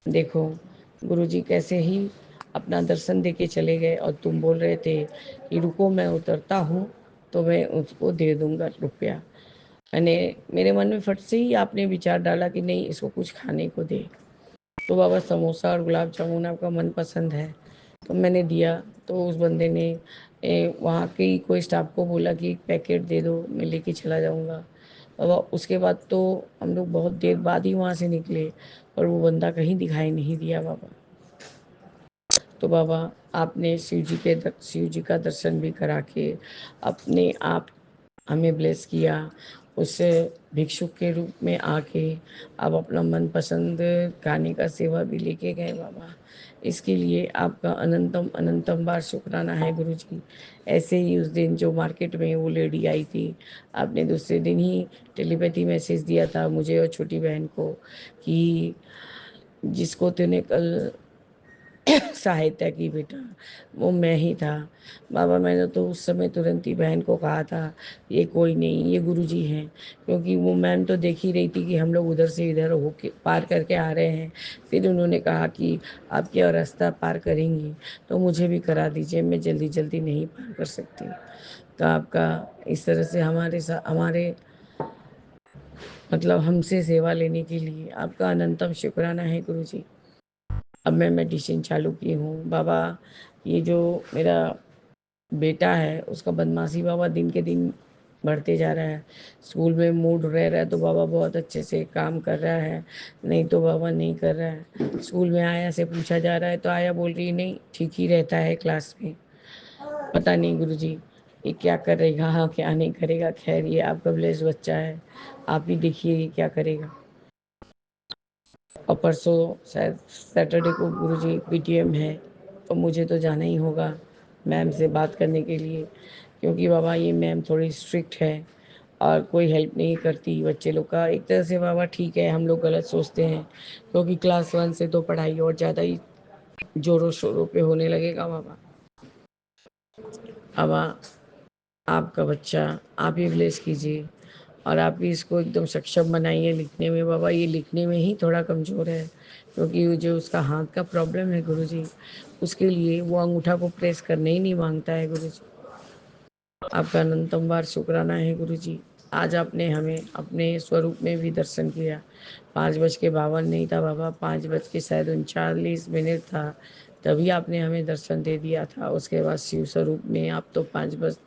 देखो गुरुजी कैसे ही अपना दर्शन देके चले गए और तुम बोल रहे थे कि रुको मैं उतरता हूँ तो मैं उसको दे दूँगा रुपया। मैंने मेरे मन में फट से ही आपने विचार डाला कि नहीं इसको कुछ खाने को दे। तो बाबा समोसा और गुलाब जामुन आपका मन पसंद है, तो मैंने दिया। तो उस बंदे ने वहाँ के कोई स्टाफ को बोला कि एक पैकेट दे दो मैं लेके चला जाऊँगा। बाबा उसके बाद तो हम लोग बहुत देर बाद ही वहाँ से निकले और वो बंदा कहीं दिखाई नहीं दिया बाबा। तो बाबा आपने शिव जी का दर्शन भी करा के अपने आप हमें ब्लेस किया। उससे भिक्षुक के रूप में आके आप अपना मनपसंद गाने का सेवा भी लेके गए बाबा। इसके लिए आपका अनंतम अनंतम बार शुक्राना है गुरुजी। ऐसे ही उस दिन जो मार्केट में वो लेडी आई थी, आपने दूसरे दिन ही टेलीपैथी मैसेज दिया था मुझे और छोटी बहन को कि जिसको तूने कल सहायता की बेटा, वो मैं ही था। बाबा मैंने तो उस समय तुरंत ही बहन को कहा था ये कोई नहीं, ये गुरुजी हैं। क्योंकि वो मैम तो देख ही रही थी कि हम लोग उधर से इधर होके पार करके आ रहे हैं। फिर उन्होंने कहा कि आप क्या रास्ता पार करेंगी तो मुझे भी करा दीजिए, मैं जल्दी जल्दी नहीं पार कर सकती। तो आपका इस तरह से हमारे मतलब हमसे सेवा लेने के लिए आपका अनंतम शुक्राना है गुरुजी। अब मैं मेडिसिन चालू की हूँ बाबा। ये जो मेरा बेटा है उसका बदमाशी बाबा दिन के दिन बढ़ते जा रहा है। स्कूल में मूड रह रहा है तो बाबा बहुत अच्छे से काम कर रहा है, नहीं तो बाबा नहीं कर रहा है। स्कूल में आया से पूछा जा रहा है तो आया बोल रही नहीं ठीक ही रहता है क्लास में। पता नहीं गुरुजी ये क्या करेगा, हाँ क्या नहीं करेगा। खैर ये आपका ब्लेस बच्चा है, आप ही देखिए ये क्या करेगा। और परसों शायद सैटरडे को गुरुजी पीटीएम है तो मुझे तो जाना ही होगा मैम से बात करने के लिए। क्योंकि बाबा ये मैम थोड़ी स्ट्रिक्ट है और कोई हेल्प नहीं करती बच्चे लोग का। एक तरह से बाबा ठीक है, हम लोग गलत सोचते हैं क्योंकि क्लास 1 से तो पढ़ाई और ज़्यादा ही जोरों शोरों पे होने लगेगा बाबा। बाबा आपका बच्चा आप ही ब्लेस कीजिए और आप ही इसको एकदम सक्षम बनाइए लिखने में। बाबा ये लिखने में ही थोड़ा कमज़ोर है क्योंकि वो जो उसका हाथ का प्रॉब्लम है गुरुजी, उसके लिए वो अंगूठा को प्रेस करने ही नहीं मांगता है गुरुजी। आपका अनंतम बार शुक्राना है गुरुजी। आज आपने हमें अपने स्वरूप में भी दर्शन किया। 5:52 नहीं था बाबा, 5 बज के शायद 39 मिनट था, तभी आपने हमें दर्शन दे दिया था। उसके बाद शिव स्वरूप में आप तो 5 बज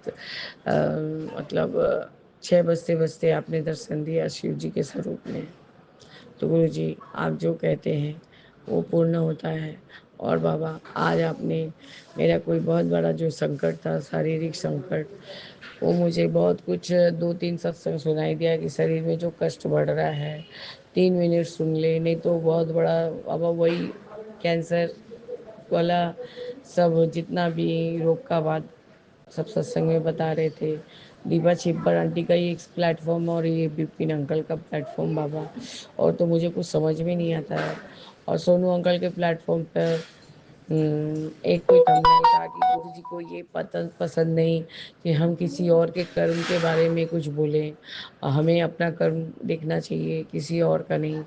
मतलब 6 बजते बजते आपने दर्शन दिया शिव जी के स्वरूप में। तो गुरु जी आप जो कहते हैं वो पूर्ण होता है। और बाबा आज आपने मेरा कोई बहुत बड़ा जो संकट था, शारीरिक संकट, वो मुझे बहुत कुछ 2-3 सत्संग सुनाई दिया कि शरीर में जो कष्ट बढ़ रहा है 3 मिनट सुन ले, नहीं तो बहुत बड़ा बाबा वही कैंसर वाला सब जितना भी रोग का बात सब सत्संग में बता रहे थे। दीपा छिब्बर आंटी का ही एक प्लेटफॉर्म और ये बिपिन अंकल का प्लेटफॉर्म बाबा, और तो मुझे कुछ समझ में नहीं आता है। और सोनू अंकल के प्लेटफॉर्म पर एक कोई थंबनेल था कि गुरु जी को ये पसंद नहीं कि हम किसी और के कर्म के बारे में कुछ बोलें, हमें अपना कर्म देखना चाहिए किसी और का नहीं।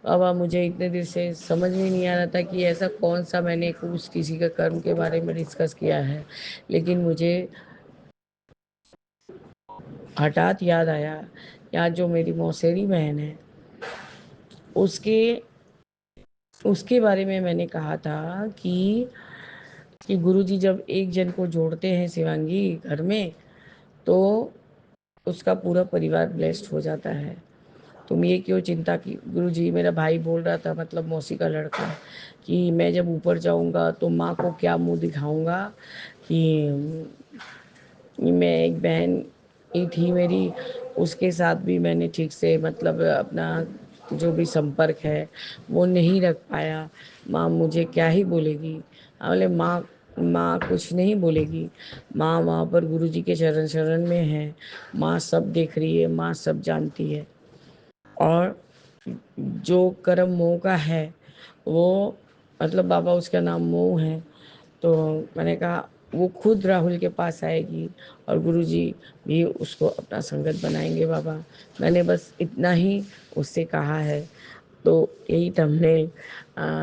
बाबा मुझे इतने देर से समझ में नहीं आ रहा था कि ऐसा कौन सा मैंने कुछ किसी के कर्म के बारे में डिस्कस किया है, लेकिन मुझे हठात याद आया यार जो मेरी मौसेरी बहन है उसके उसके बारे में मैंने कहा था कि गुरुजी जब एक जन को जोड़ते हैं शिवांगी घर में तो उसका पूरा परिवार ब्लेस्ड हो जाता है। तुम ये क्यों चिंता की। गुरुजी मेरा भाई बोल रहा था, मतलब मौसी का लड़का, कि मैं जब ऊपर जाऊंगा तो माँ को क्या मुंह दिखाऊंगा कि मैं एक बहन ही थी मेरी, उसके साथ भी मैंने ठीक से मतलब अपना जो भी संपर्क है वो नहीं रख पाया। माँ मुझे क्या ही बोलेगी। बोले माँ माँ कुछ नहीं बोलेगी, माँ वहाँ पर गुरुजी के चरण शरण में है, माँ सब देख रही है, माँ सब जानती है। और जो कर्म मोह का है वो मतलब बाबा उसका नाम मोह है। तो मैंने कहा वो खुद राहुल के पास आएगी और गुरुजी भी उसको अपना संगत बनाएंगे बाबा। मैंने बस इतना ही उससे कहा है। तो यही थंबनेल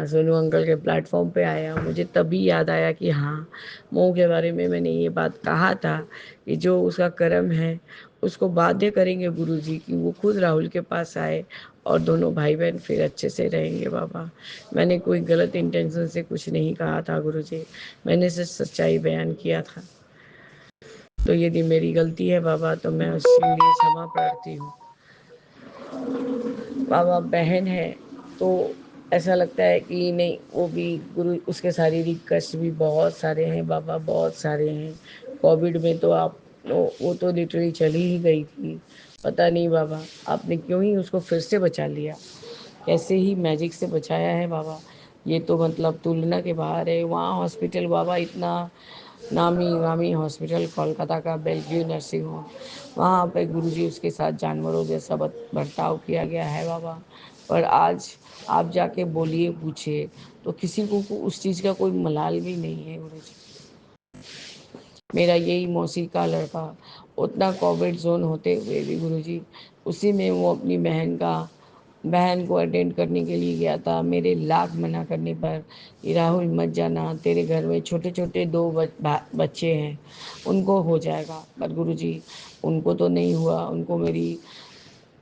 सोनू अंकल के प्लेटफॉर्म पे आया, मुझे तभी याद आया कि हाँ मोह के बारे में मैंने ये बात कहा था कि जो उसका कर्म है उसको बाध्य करेंगे गुरुजी कि वो खुद राहुल के पास आए और दोनों भाई बहन फिर अच्छे से रहेंगे बाबा। मैंने कोई गलत इंटेंशन से कुछ नहीं कहा था गुरुजी, मैंने सिर्फ सच्चाई बयान किया था। तो यदि मेरी गलती है बाबा तो मैं उसके लिए क्षमा प्रार्थी हूँ। बाबा बहन है तो ऐसा लगता है कि नहीं, वो भी गुरु, उसके शारीरिक कष्ट भी बहुत सारे हैं बाबा, बहुत सारे हैं। कोविड में तो आप वो तो लिटरली चली ही गई थी। पता नहीं बाबा आपने क्यों ही उसको फिर से बचा लिया, कैसे ही मैजिक से बचाया है बाबा। ये तो मतलब तुलना के बाहर है। वहाँ हॉस्पिटल बाबा इतना नामी गामी हॉस्पिटल, कोलकाता का बेलव्यू नर्सिंग होम, वहाँ पे गुरुजी उसके साथ जानवरों जैसा बर्ताव किया गया है बाबा। पर आज आप जाके बोलिए, पूछिए तो किसी को उस चीज़ का कोई मलाल भी नहीं है गुरुजी। मेरा यही मौसी का लड़का उतना कोविड जोन होते हुए भी गुरुजी, उसी में वो अपनी बहन को अटेंड करने के लिए गया था। मेरे लाख मना करने पर कि राहुल मत जाना, तेरे घर में छोटे छोटे दो बच्चे हैं, उनको हो जाएगा। पर गुरुजी उनको तो नहीं हुआ। उनको मेरी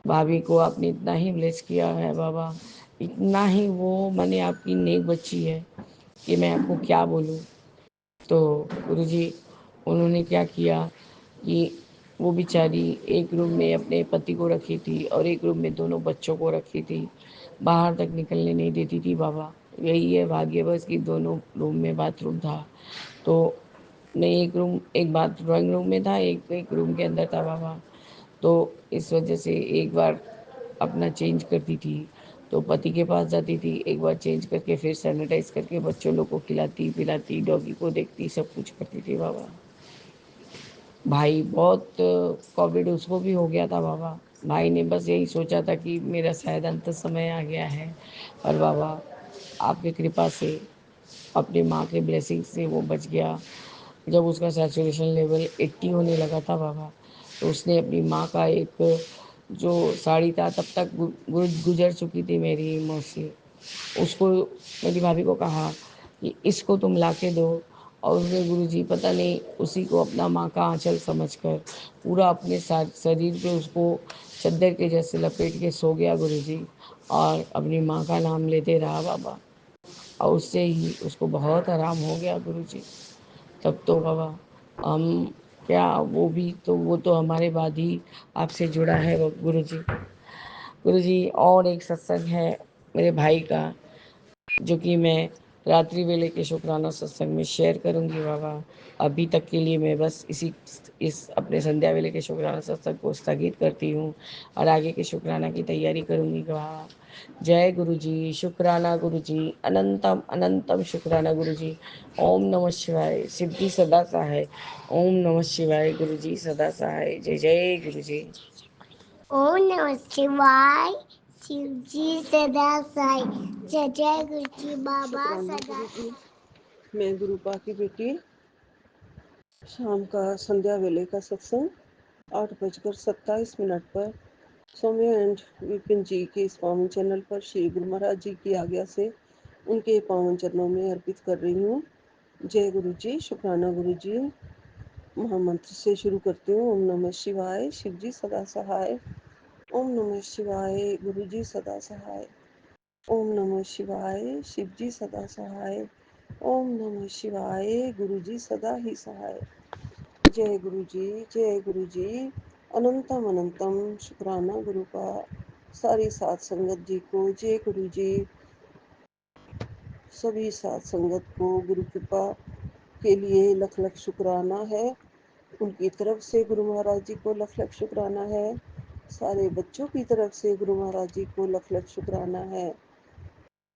भाभी को आपने इतना ही ब्लेस किया है बाबा, इतना ही वो मैंने आपकी नेक बच्ची है कि मैं आपको क्या बोलूँ। तो गुरुजी उन्होंने क्या किया कि वो बेचारी एक रूम में अपने पति को रखी थी और एक रूम में दोनों बच्चों को रखी थी, बाहर तक निकलने नहीं देती थी बाबा। यही है भाग्य बस कि दोनों रूम में बाथरूम था। तो नहीं, एक बात ड्राइंग रूम में था, एक एक रूम के अंदर था बाबा। तो इस वजह से एक बार अपना चेंज करती थी तो पति के पास जाती थी, एक बार चेंज करके फिर सैनिटाइज करके बच्चों लोग को खिलाती पिलाती, डॉगी को देखती, सब कुछ करती थी बाबा। भाई बहुत कोविड उसको भी हो गया था बाबा। भाई ने बस यही सोचा था कि मेरा शायद अंत समय आ गया है, पर बाबा आपकी कृपा से, अपनी माँ के ब्लेसिंग से वो बच गया। जब उसका सैचुरेशन लेवल 80 होने लगा था बाबा, तो उसने अपनी माँ का एक जो साड़ी था, तब तक गुजर चुकी थी मेरी मौसी, उसको, मेरी भाभी को कहा कि इसको तुम ला के दो। और उसने गुरुजी पता नहीं उसी को अपना माँ का आंचल समझकर पूरा अपने शरीर पे उसको चद्दर के जैसे लपेट के सो गया गुरुजी, और अपनी माँ का नाम लेते रहा बाबा। और उससे ही उसको बहुत आराम हो गया गुरुजी। तब तो बाबा हम क्या, वो तो हमारे बाद ही आपसे जुड़ा है वो गुरुजी। गुरुजी और एक सत्संग है मेरे भाई का, जो कि मैं रात्रि वेले के शुक्राना सत्संग में शेयर करूंगी बाबा। अभी तक के लिए मैं बस इस अपने संध्या वेले के शुक्राना सत्संग को स्थगित करती हूँ और आगे के शुक्राना की तैयारी करूंगी बाबा। जय गुरु जी, शुक्राना गुरु जी, अनंतम अनंतम शुक्राना गुरु जी। ओम नमः शिवाय, शिव जी सदा सहाय। ओम नमः शिवाय, गुरु जी सदा सहाय। जय जय गुरु जी। ओम नमः शिवाय, शिव जी सदा सहाय। जय जय गुरु जी बाबा सदा। मैं गुरुपा की बेटी। शाम का संध्या वेले का सत्संग 8:27 पर सौम्य एंड विपिन जी के इस पावन चैनल पर श्री गुरु महाराज जी की आज्ञा से उनके पावन चरणों में अर्पित कर रही हूँ। जय गुरु जी, शुक्राना गुरु जी। महामंत्र से शुरू करती हूँ। ओम नमः शिवाय, शिव जी सदा सहाय। ओम नमः शिवाय, गुरु जी सदा सहाय। ओम नमः शिवाय, शिव जी सदा सहाय। ओम नमः शिवाय, गुरु जी सदा ही सहाय। जय गुरु जी, जय गुरु जी। अनंतम अनंतम शुक्राना गुरु का। सारी साध संगत जी को जय गुरु जी। सभी साध संगत को गुरु कृपा के लिए लख लख शुक्राना है। उनकी तरफ से गुरु महाराज जी को लख लख शुक्राना है। सारे बच्चों की तरफ से गुरु महाराज जी को लख लख शुक्राना है।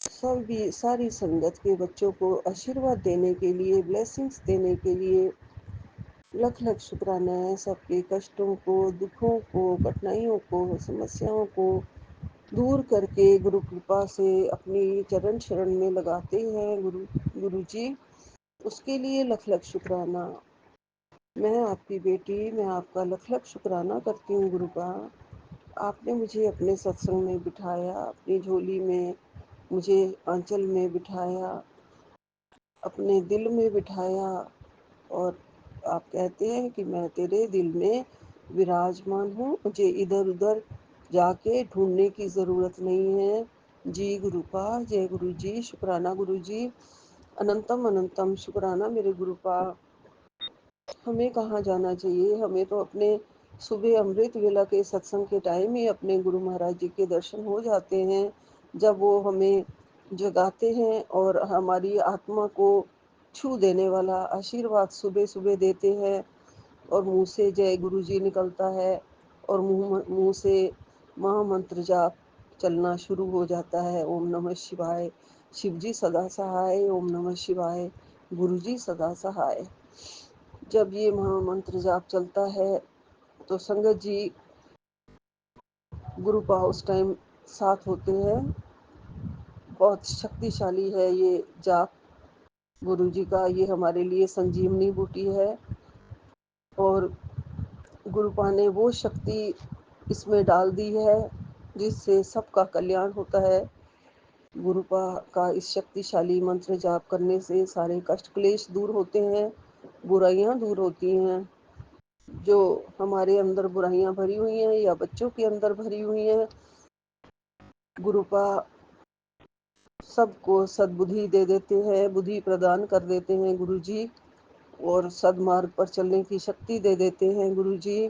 सभी सारी संगत के बच्चों को आशीर्वाद देने के लिए, ब्लेसिंग्स देने के लिए लख लख शुक्राना है। सबके कष्टों को, दुखों को, कठिनाइयों को, समस्याओं को दूर करके गुरु कृपा से अपनी चरण शरण में लगाते हैं गुरु जी, उसके लिए लख लख शुक्राना। मैं आपकी बेटी, मैं आपका लख लख शुक्राना करती हूँ गुरु का। आपने मुझे अपने सत्संग में बिठाया, अपनी झोली में मुझे आंचल में बिठाया, अपने दिल में बिठाया, और आप कहते हैं कि मैं तेरे दिल में विराजमान हूँ, मुझे इधर उधर जाके ढूंढने की ज़रूरत नहीं है। जी गुरुपा, जय गुरु जी, शुक्राना गुरु जी। अनंतम अनंतम शुक्राना मेरे गुरुपा। हमें कहाँ जाना चाहिए, हमें तो अपने सुबह अमृत वेला के सत्संग के टाइम ही अपने गुरु महाराज जी के दर्शन हो जाते हैं, जब वो हमें जगाते हैं और हमारी आत्मा को छू देने वाला आशीर्वाद सुबह-सुबह देते हैं और मुँह से जय गुरुजी निकलता है और मुँह से महामंत्र जाप चलना शुरू हो जाता है। ओम नमः शिवाय, शिवजी सदा सहाय, ओम नमः शिवाय, गुरुजी सदा सहाय। जब ये महामंत्र जाप चलता है तो संगत जी गुरुपा उस टाइम साथ होते हैं। बहुत शक्तिशाली है ये जाप गुरुजी का, ये हमारे लिए संजीवनी बूटी है और गुरुपा ने वो शक्ति इसमें डाल दी है जिससे सबका कल्याण होता है। गुरुपा का इस शक्तिशाली मंत्र जाप करने से सारे कष्ट क्लेश दूर होते हैं, बुराइयां दूर होती हैं। जो हमारे अंदर बुराइयां भरी हुई हैं या बच्चों के अंदर भरी हुई हैं, गुरुपा सबको सद्बुद्धि दे देते हैं, बुद्धि प्रदान कर देते हैं गुरुजी, और सदमार्ग पर चलने की शक्ति दे देते हैं गुरुजी।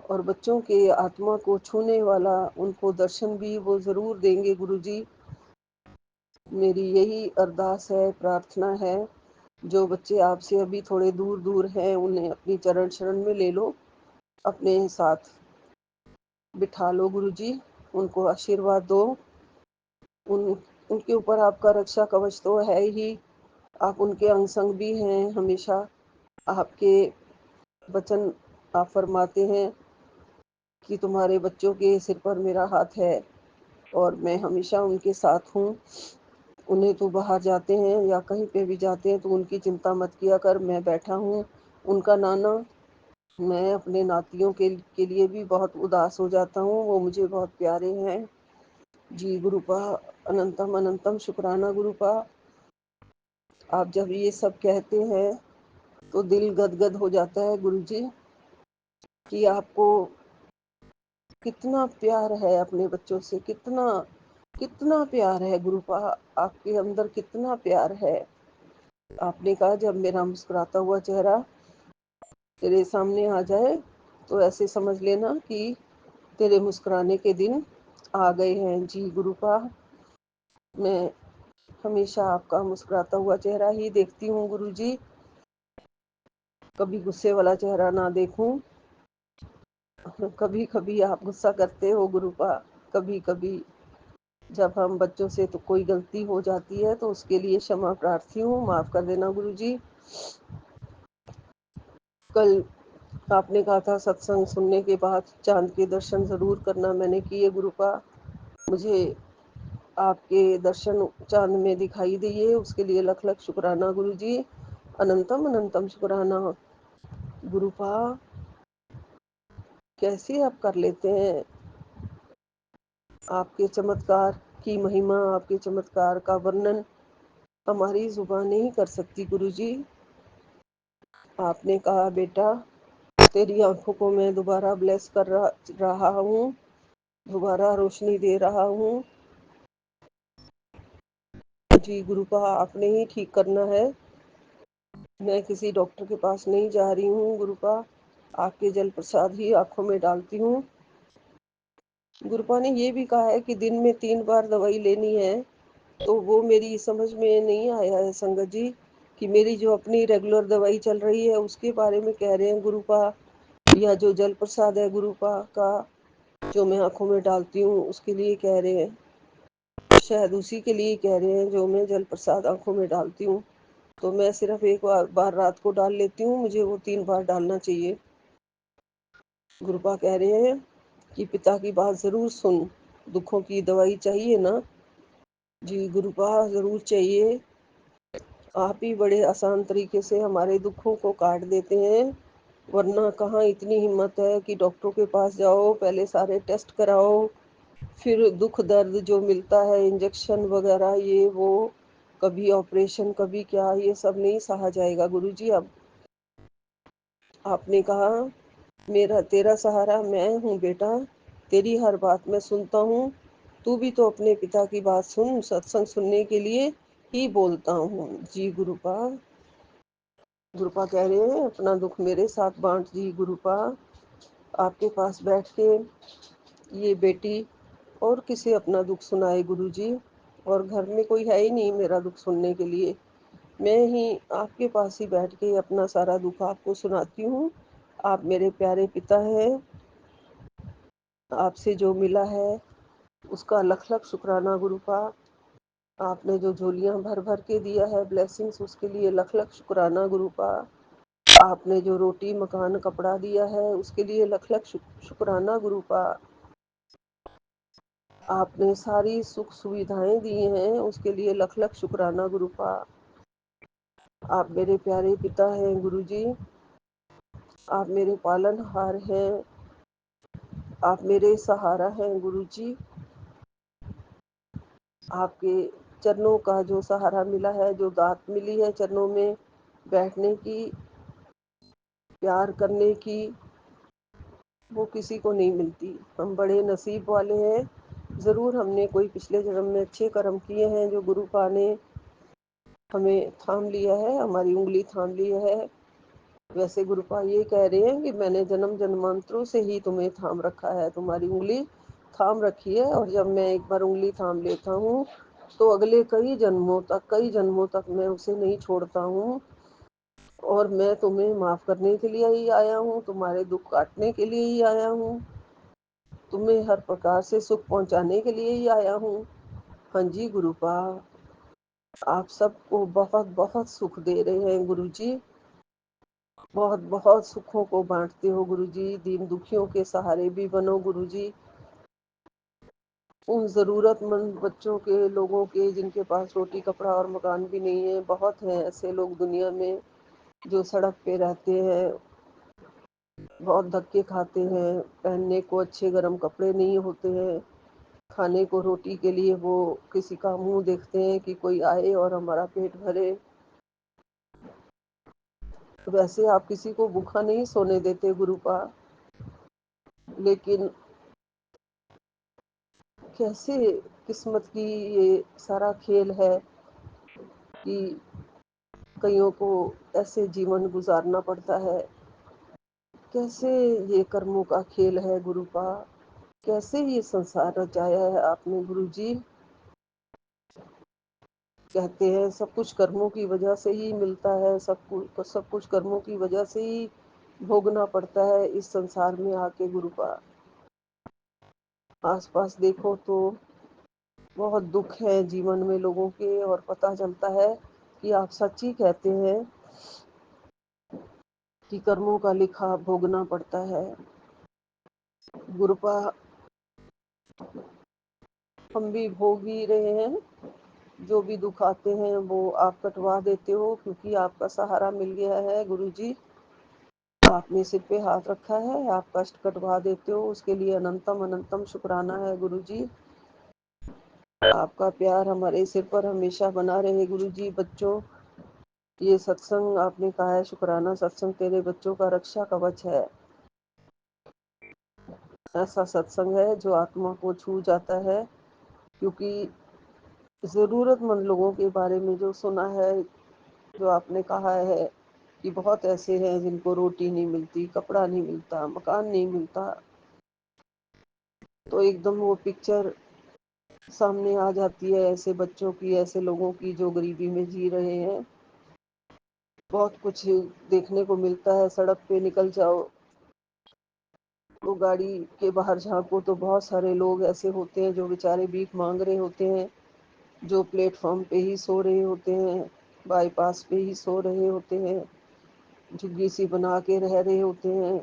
और बच्चों के आत्मा को छूने वाला उनको दर्शन भी वो ज़रूर देंगे गुरुजी। मेरी यही अरदास है, प्रार्थना है। जो बच्चे आपसे अभी थोड़े दूर दूर हैं उन्हें अपनी चरण शरण में ले लो, अपने साथ बिठा लो गुरुजी, उनको आशीर्वाद दो। उनके ऊपर आपका रक्षा कवच तो है ही, आप उनके अंग संग भी हैं हमेशा। आपके वचन आप फरमाते हैं कि तुम्हारे बच्चों के सिर पर मेरा हाथ है और मैं हमेशा उनके साथ हूँ। उन्हें तो बाहर जाते हैं या कहीं पे भी जाते हैं तो उनकी चिंता मत किया कर, मैं बैठा हूँ उनका नाना। मैं अपने नातियों के लिए भी बहुत उदास हो जाता हूँ, वो मुझे बहुत प्यारे हैं। जी गुरुपा, अनंतम अनंतम शुक्राना गुरुपा। आप जब ये सब कहते हैं तो दिल गदगद हो जाता है गुरुजी, कि आपको कितना प्यार है अपने बच्चों से, कितना कितना प्यार है गुरुपा, आपके अंदर कितना प्यार है। आपने कहा जब मेरा मुस्कुराता हुआ चेहरा तेरे सामने आ जाए तो ऐसे समझ लेना कि तेरे मुस्कुराने के दिन आ गए हैं। जी गुरुपा, मैं हमेशा आपका मुस्कुराता हुआ चेहरा ही देखती हूँ गुरुजी, कभी गुस्से वाला चेहरा ना देखूं। कभी कभी आप गुस्सा करते हो गुरुपा, कभी कभी जब हम बच्चों से तो कोई गलती हो जाती है तो उसके लिए क्षमा प्रार्थी हूँ, माफ कर देना गुरुजी। कल आपने कहा था सत्संग सुनने के बाद चांद के दर्शन जरूर करना, मैंने किए गुरुपा। मुझे आपके दर्शन चांद में दिखाई दिए, उसके लिए लख लख शुक्राना गुरुजी, अनंतम अनंतम शुक्राना गुरुपा। कैसे आप कर लेते हैं, आपके चमत्कार की महिमा, आपके चमत्कार का वर्णन हमारी जुबान नहीं कर सकती गुरुजी। आपने कहा बेटा तेरी आंखों को मैं दोबारा ब्लेस कर रहा हूँ, दोबारा रोशनी दे रहा हूँ। जी गुरुपा, आपने ही ठीक करना है, मैं किसी डॉक्टर के पास नहीं जा रही हूँ गुरुपा, आपके जल प्रसाद ही आंखों में डालती हूँ। गुरुपा ने ये भी कहा है कि दिन में 3 बार दवाई लेनी है, तो वो मेरी समझ में नहीं आया है संगत जी, कि मेरी जो अपनी रेगुलर दवाई चल रही है उसके बारे में कह रहे हैं गुरुपा, या जो जल प्रसाद है गुरुपा का जो मैं आंखों में डालती हूँ उसके लिए कह रहे हैं। शायद उसी के लिए कह रहे हैं जो मैं जल प्रसाद आंखों में डालती हूँ, तो मैं सिर्फ एक बार रात को डाल लेती हूँ, मुझे वो 3 बार डालना चाहिए। गुरुपा कह रहे हैं कि पिता की बात जरूर सुन, दुखों की दवाई चाहिए ना। जी गुरुपा, जरूर चाहिए। आप ही बड़े आसान तरीके से हमारे दुखों को काट देते हैं, वरना कहाँ इतनी हिम्मत है कि डॉक्टरों के पास जाओ, पहले सारे टेस्ट कराओ, फिर दुख दर्द जो मिलता है इंजेक्शन वगैरह ये वो, कभी ऑपरेशन कभी क्या, ये सब नहीं सहा जाएगा गुरुजी। अब आपने कहा मेरा तेरा सहारा मैं हूँ बेटा, तेरी हर बात मैं सुनता हूँ, तू भी तो अपने पिता की बात सुन, सत्संग सुनने के लिए ही बोलता हूँ। जी गुरुपा, गुरुपा कह रहे हैं अपना दुख मेरे साथ बांट। जी गुरुपा, आपके पास बैठ के ये बेटी और किसे अपना दुख सुनाए गुरुजी, और घर में कोई है ही नहीं मेरा दुख सुनने के लिए। मैं ही आपके पास ही बैठ के अपना सारा दुख आपको सुनाती हूँ। आप मेरे प्यारे पिता हैं। आपसे जो मिला है उसका लख लख शुक्राना गुरुपा। आपने जो झोलियाँ भर भर के दिया है ब्लेसिंग्स, उसके लिए लख लख शुक्राना गुरुपा। आपने जो रोटी मकान कपड़ा दिया है उसके लिए लख लख शुक्राना गुरुपा। आपने सारी सुख सुविधाएं दी हैं उसके लिए लख लख शुक्राना गुरुपा। आप मेरे प्यारे पिता हैं गुरुजी। आप मेरे पालनहार हैं। आप मेरे सहारा हैं गुरुजी। आपके चरणों का जो सहारा मिला है, जो दात मिली है चरणों में बैठने की, प्यार करने की, वो किसी को नहीं मिलती। हम बड़े नसीब वाले हैं। ज़रूर हमने कोई पिछले जन्म में अच्छे कर्म किए हैं जो गुरुपा ने हमें थाम लिया है, हमारी उंगली थाम ली है। वैसे गुरुपा ये कह रहे हैं कि मैंने जन्म जन्मांतरों से ही तुम्हें थाम रखा है, तुम्हारी उंगली थाम रखी है। और जब मैं एक बार उंगली थाम लेता हूँ तो अगले कई जन्मों तक मैं उसे नहीं छोड़ता हूँ। और मैं तुम्हें माफ़ करने के लिए ही आया हूँ, तुम्हारे दुख काटने के लिए ही आया हूँ, तुम्हें हर प्रकार से सुख पहुँचाने के लिए ही आया हूँ। हाँ जी गुरुपा, आप सबको बहुत बहुत सुख दे रहे हैं गुरुजी। बहुत बहुत सुखों को बांटते हो गुरुजी। दीन दुखियों के सहारे भी बनो गुरुजी। उन ज़रूरतमंद बच्चों के, लोगों के, जिनके पास रोटी कपड़ा और मकान भी नहीं है, बहुत हैं ऐसे लोग दुनिया में जो सड़क पे रहते हैं, बहुत धक्के खाते हैं, पहनने को अच्छे गर्म कपड़े नहीं होते हैं, खाने को रोटी के लिए वो किसी का मुंह देखते हैं कि कोई आए और हमारा पेट भरे। वैसे आप किसी को भूखा नहीं सोने देते गुरुपा, लेकिन कैसे किस्मत की ये सारा खेल है कि कईयों को ऐसे जीवन गुजारना पड़ता है। कैसे ये कर्मों का खेल है गुरुपा, कैसे ये संसार रचाया है आपने गुरुजी। कहते हैं सब कुछ कर्मों की वजह से ही मिलता है, सब कुछ कर्मों की वजह से ही भोगना पड़ता है इस संसार में आके गुरुपा। आसपास देखो तो बहुत दुख है जीवन में लोगों के, और पता चलता है कि आप सच ही कहते हैं कि कर्मों का लिखा भोगना पड़ता है गुरुपा। हम भी भोग ही रहे हैं, जो भी दुख आते हैं वो आप कटवा देते हो, क्योंकि आपका सहारा मिल गया है गुरुजी। आपने सिर पे हाथ रखा है, आप कष्ट कटवा देते हो, उसके लिए अनंतम अनंतम शुक्राना है गुरुजी। आपका प्यार हमारे सिर पर हमेशा बना रहे गुरुजी। बच्चों, ये सत्संग आपने कहा है शुक्राना सत्संग तेरे बच्चों का रक्षा कवच है। ऐसा सत्संग है जो आत्मा को छू जाता है, क्योंकि ज़रूरतमंद लोगों के बारे में जो सुना है, जो आपने कहा है कि बहुत ऐसे हैं जिनको रोटी नहीं मिलती, कपड़ा नहीं मिलता, मकान नहीं मिलता, तो एकदम वो पिक्चर सामने आ जाती है ऐसे बच्चों की, ऐसे लोगों की जो गरीबी में जी रहे हैं। बहुत कुछ देखने को मिलता है। सड़क पे निकल जाओ तो गाड़ी के बाहर झांको तो बहुत सारे लोग ऐसे होते हैं जो बेचारे भीख मांग रहे होते हैं, जो प्लेटफॉर्म पे ही सो रहे होते हैं, बाईपास पे ही सो रहे होते हैं, झुग्गी सी बना के रह रहे होते हैं।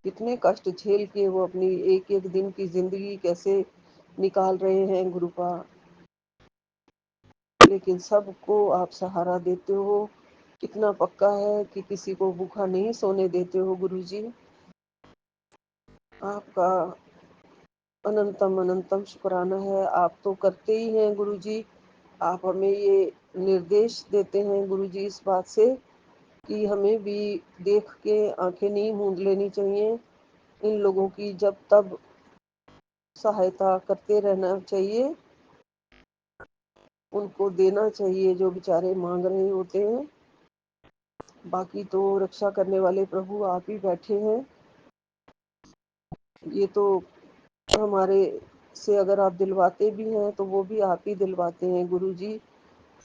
कितने कष्ट झेल के वो अपनी एक एक दिन की जिंदगी कैसे निकाल रहे हैं गुरुपा। लेकिन सबको आप सहारा देते हो। इतना पक्का है कि किसी को भूखा नहीं सोने देते हो गुरुजी। आपका अनंतम अनंतम शुक्राना है। आप तो करते ही हैं गुरुजी। आप हमें ये निर्देश देते हैं गुरुजी इस बात से कि हमें भी देख के आंखें नहीं मूंद लेनी चाहिए। इन लोगों की जब तब सहायता करते रहना चाहिए, उनको देना चाहिए जो बेचारे मांग रहे होते हैं। बाकी तो रक्षा करने वाले प्रभु आप ही बैठे हैं। ये तो हमारे से अगर आप दिलवाते भी हैं तो वो भी आप ही दिलवाते हैं गुरुजी।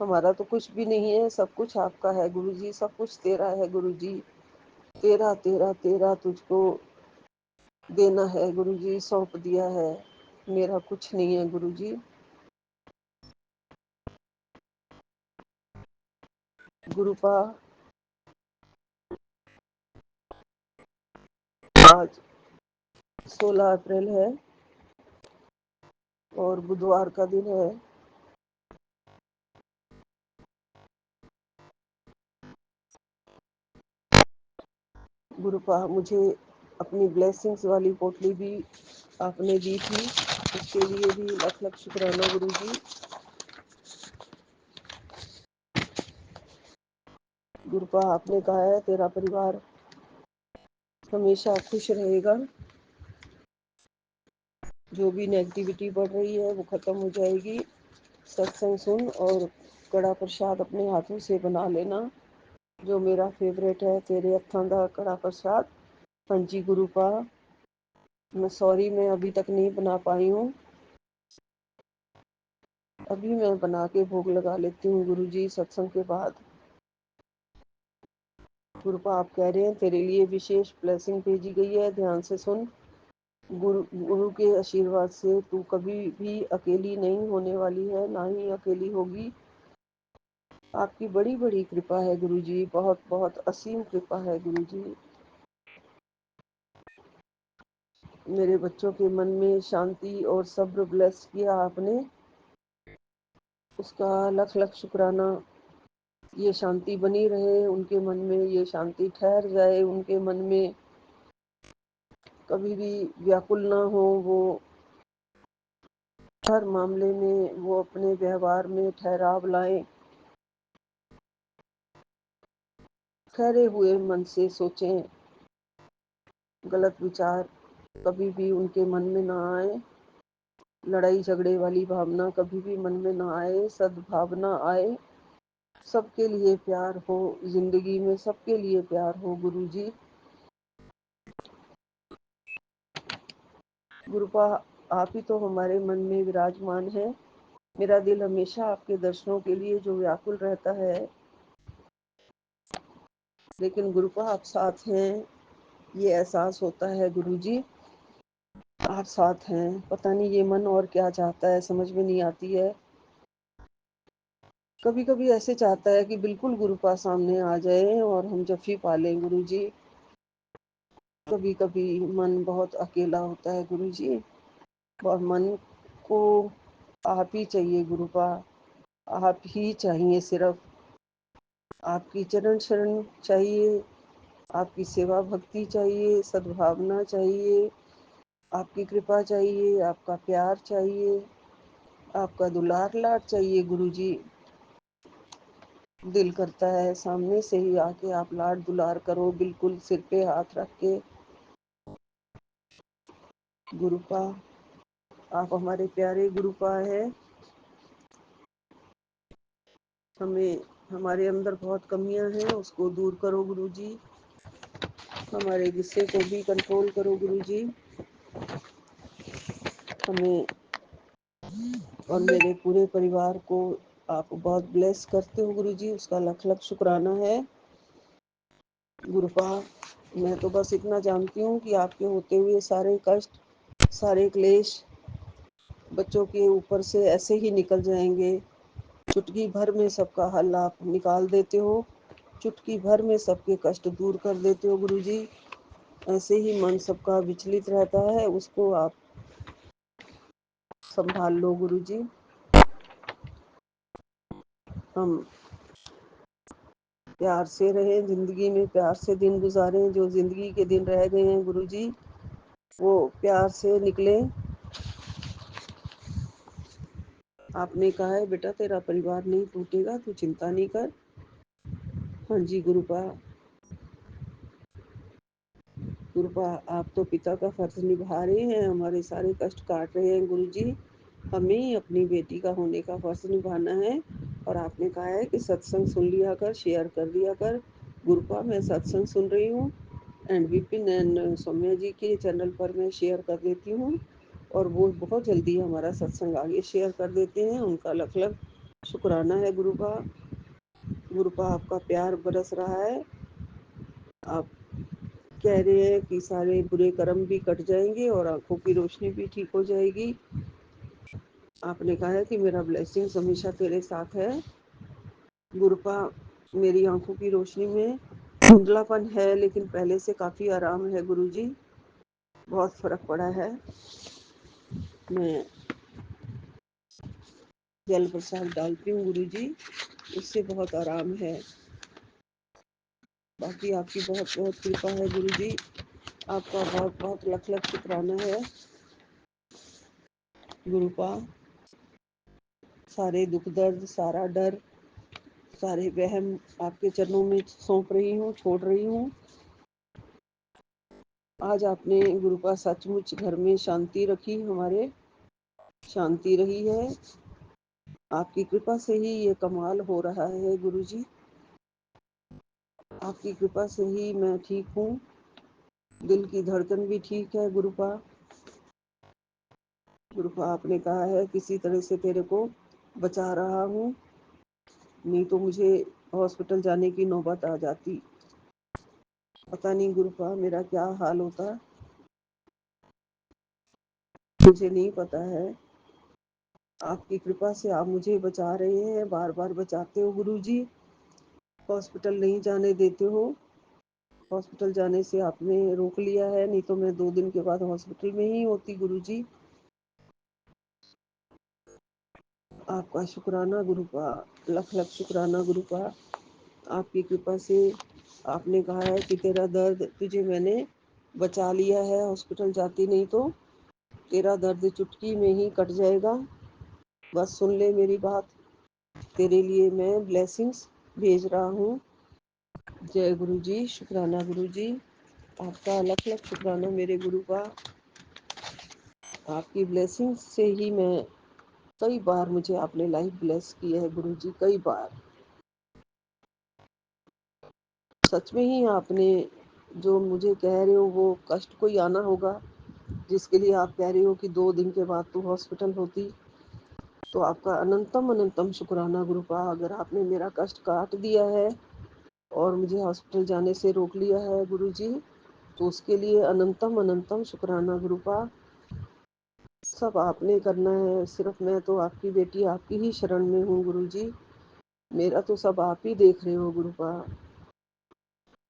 हमारा तो कुछ भी नहीं है, सब कुछ आपका है गुरुजी, सब कुछ तेरा है गुरुजी। तेरा तेरा तेरा तुझको देना है गुरुजी, सौंप दिया है, मेरा कुछ नहीं है गुरुजी। गुरुपा आज 16 अप्रैल है और बुधवार का दिन है। गुरुपा मुझे अपनी ब्लेसिंग्स वाली पोटली भी आपने दी थी, उसके लिए भी लख लख शुक्राना गुरुजी। गुरुपा आपने कहा है तेरा परिवार हमेशा खुश रहेगा, जो भी नेगेटिविटी बढ़ रही है वो खत्म हो जाएगी। सत्संग सुन और कड़ा प्रसाद अपने हाथों से बना लेना, जो मेरा फेवरेट है, तेरे हत्थां दा कड़ा प्रसाद। हाँ जी गुरुपा, मैं सॉरी मैं अभी तक नहीं बना पाई हूँ, अभी मैं बना के भोग लगा लेती हूँ गुरुजी सत्संग के बाद। गुरुपा आप कह रहे हैं तेरे लिए विशेष ब्लेसिंग भेजी गई है, ध्यान से सुन। गुरु के आशीर्वाद से तू कभी भी अकेली नहीं होने वाली है, ना ही अकेली होगी। आपकी बड़ी बड़ी कृपा है गुरुजी, बहुत बहुत असीम कृपा है गुरुजी। मेरे बच्चों के मन में शांति और सब्र ब्लेस किया आपने, उसका लख लख शुक्राना। ये शांति बनी रहे उनके मन में, ये शांति ठहर जाए उनके मन में, कभी भी व्याकुल ना हो वो, हर मामले में वो अपने व्यवहार में ठहराव लाएं, ठहरे हुए मन से सोचें, गलत विचार कभी भी उनके मन में ना आए, लड़ाई झगड़े वाली भावना कभी भी मन में ना आए, सद्भावना आए, सबके लिए प्यार हो, जिंदगी में सबके लिए प्यार हो गुरुजी। गुरुपा आप ही तो हमारे मन में विराजमान है, मेरा दिल हमेशा आपके दर्शनों के लिए जो व्याकुल रहता है, लेकिन गुरुपा आप साथ हैं ये एहसास होता है गुरुजी, आप साथ हैं। पता नहीं ये मन और क्या चाहता है, समझ में नहीं आती है। कभी कभी ऐसे चाहता है कि बिल्कुल गुरुपा सामने आ जाए और हम जफ्फी पा लें गुरुजी। कभी कभी मन बहुत अकेला होता है गुरुजी, और मन को आप ही चाहिए गुरुपा, आप ही चाहिए, सिर्फ आपकी चरण शरण चाहिए, आपकी सेवा भक्ति चाहिए, सद्भावना चाहिए, आपकी कृपा चाहिए, आपका प्यार चाहिए, आपका दुलार लाड चाहिए गुरुजी। दिल करता है सामने से ही आके आप लाड दुलार करो, बिल्कुल सिर पे हाथ रख के। गुरुपा आप हमारे प्यारे गुरुपा है, हमें हमारे अंदर बहुत कमियां हैं उसको दूर करो गुरुजी, हमारे गुस्से को भी कंट्रोल करो गुरुजी, हमें और मेरे पूरे परिवार को आप बहुत ब्लेस करते हो गुरुजी, उसका लख लख शुक्राना है। गुरुपा मैं तो बस इतना जानती हूँ कि आपके होते हुए सारे कष्ट, सारे क्लेश बच्चों के ऊपर से ऐसे ही निकल जाएंगे। चुटकी भर में सबका हल आप निकाल देते हो, चुटकी भर में सबके कष्ट दूर कर देते हो गुरुजी। ऐसे ही मन सबका विचलित रहता है, उसको आप संभाल लो गुरुजी। हम प्यार से रहें, जिंदगी में प्यार से दिन गुजारें, जो जिंदगी के दिन रह गए हैं गुरुजी वो प्यार से निकले। आपने कहा है बेटा तेरा परिवार नहीं टूटेगा, तू चिंता नहीं कर। हाँ जी गुरुपा, गुरुपा आप तो पिता का फर्ज निभा रहे हैं, हमारे सारे कष्ट काट रहे हैं गुरुजी, हमें ही अपनी बेटी का होने का फर्ज निभाना है। और आपने कहा है कि सत्संग सुन लिया कर, शेयर कर दिया कर। गुरुपा मैं सत्संग सुन रही हूँ एंड विपिन एंड सौम्या जी के चैनल पर मैं शेयर कर देती हूँ, और वो बहुत जल्दी हमारा सत्संग आगे शेयर कर देते हैं। उनका लख लख शुक्राना है गुरुपा। गुरुपा आपका प्यार बरस रहा है। आप कह रहे हैं कि सारे बुरे कर्म भी कट जाएंगे और आंखों की रोशनी भी ठीक हो जाएगी। आपने कहा है कि मेरा ब्लेसिंग्स हमेशा तेरे साथ है। गुरुपा मेरी आंखों की रोशनी में धुंधलापन है, लेकिन पहले से काफ़ी आराम है गुरुजी। बहुत फर्क पड़ा है। मैं जल प्रसाद डालती हूँ गुरुजी, उससे बहुत आराम है। बाकी आपकी बहुत बहुत कृपा है गुरुजी। आपका बहुत बहुत लख लख शुक्राना है गुरुपा। सारे दुख दर्द, सारा डर, सारे वहम आपके चरणों में सौंप रही हूँ, छोड़ रही हूँ। आज आपने गुरुपा सचमुच घर में शांति रखी, हमारे शांति रही है। आपकी कृपा से ही ये कमाल हो रहा है गुरुजी। आपकी कृपा से ही मैं ठीक हूँ। दिल की धड़कन भी ठीक है गुरुपा। गुरुपा आपने कहा है किसी तरह से तेरे को बचा रहा हूँ, नहीं तो मुझे हॉस्पिटल जाने की नौबत आ जाती। पता नहीं गुरुपा मेरा क्या हाल होता, मुझे नहीं पता है। आपकी कृपा से आप मुझे बचा रहे हैं, बार बार बचाते हो गुरुजी। हॉस्पिटल नहीं जाने देते हो। हॉस्पिटल जाने से आपने रोक लिया है, नहीं तो मैं 2 दिन के बाद हॉस्पिटल में ही होती गुरुजी। आपका शुक्राना गुरुपा, लख लख शुक्राना गुरुपा। आपकी कृपा से आपने कहा है कि तेरा दर्द तुझे मैंने बचा लिया है, हॉस्पिटल जाती नहीं तो तेरा दर्द चुटकी में ही कट जाएगा। बस सुन ले मेरी बात, तेरे लिए मैं ब्लेसिंग्स भेज रहा हूँ। जय गुरु जी, शुक्राना गुरु जी। आपका लख लख शुक्राना मेरे गुरु का। आपकी ब्लेसिंग्स से ही मैं कई बार मुझे आपने लाइफ ब्लेस की है गुरु जी, कई बार। सच में ही आपने जो मुझे कह रहे हो वो कष्ट कोई आना होगा, जिसके लिए आप कह रहे हो कि 2 दिन के बाद तू हॉस्पिटल होती, तो आपका अनंतम अनंतम शुक्राना गुरुपा। अगर आपने मेरा कष्ट काट दिया है और मुझे हॉस्पिटल जाने से रोक लिया है गुरुजी, तो उसके लिए अनंतम अनंतम शुक्राना गुरुपा। सब आपने करना है, सिर्फ मैं तो आपकी बेटी आपकी ही शरण में हूँ गुरुजी। मेरा तो सब आप ही देख रहे हो गुरुपा,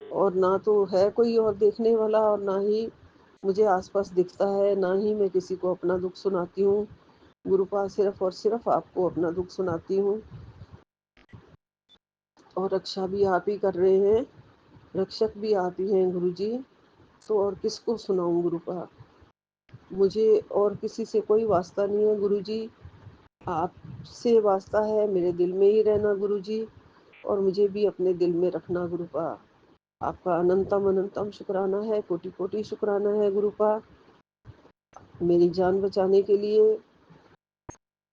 और ना तो है कोई और देखने वाला, और ना ही मुझे आसपास दिखता है, ना ही मैं किसी को अपना दुख सुनाती हूँ गुरुपा। सिर्फ और सिर्फ आपको अपना दुख सुनाती हूँ, और रक्षा भी आप ही कर रहे हैं, रक्षक भी आप ही हैं गुरुजी। तो और किसको सुनाऊं गुरुपा, मुझे और किसी से कोई वास्ता नहीं है गुरुजी। आपसे वास्ता है, मेरे दिल में ही रहना गुरुजी, और मुझे भी अपने दिल में रखना गुरुपा। आपका अनंतम अनंतम शुक्राना है, कोटि कोटि शुक्राना है गुरुपा। मेरी जान बचाने के लिए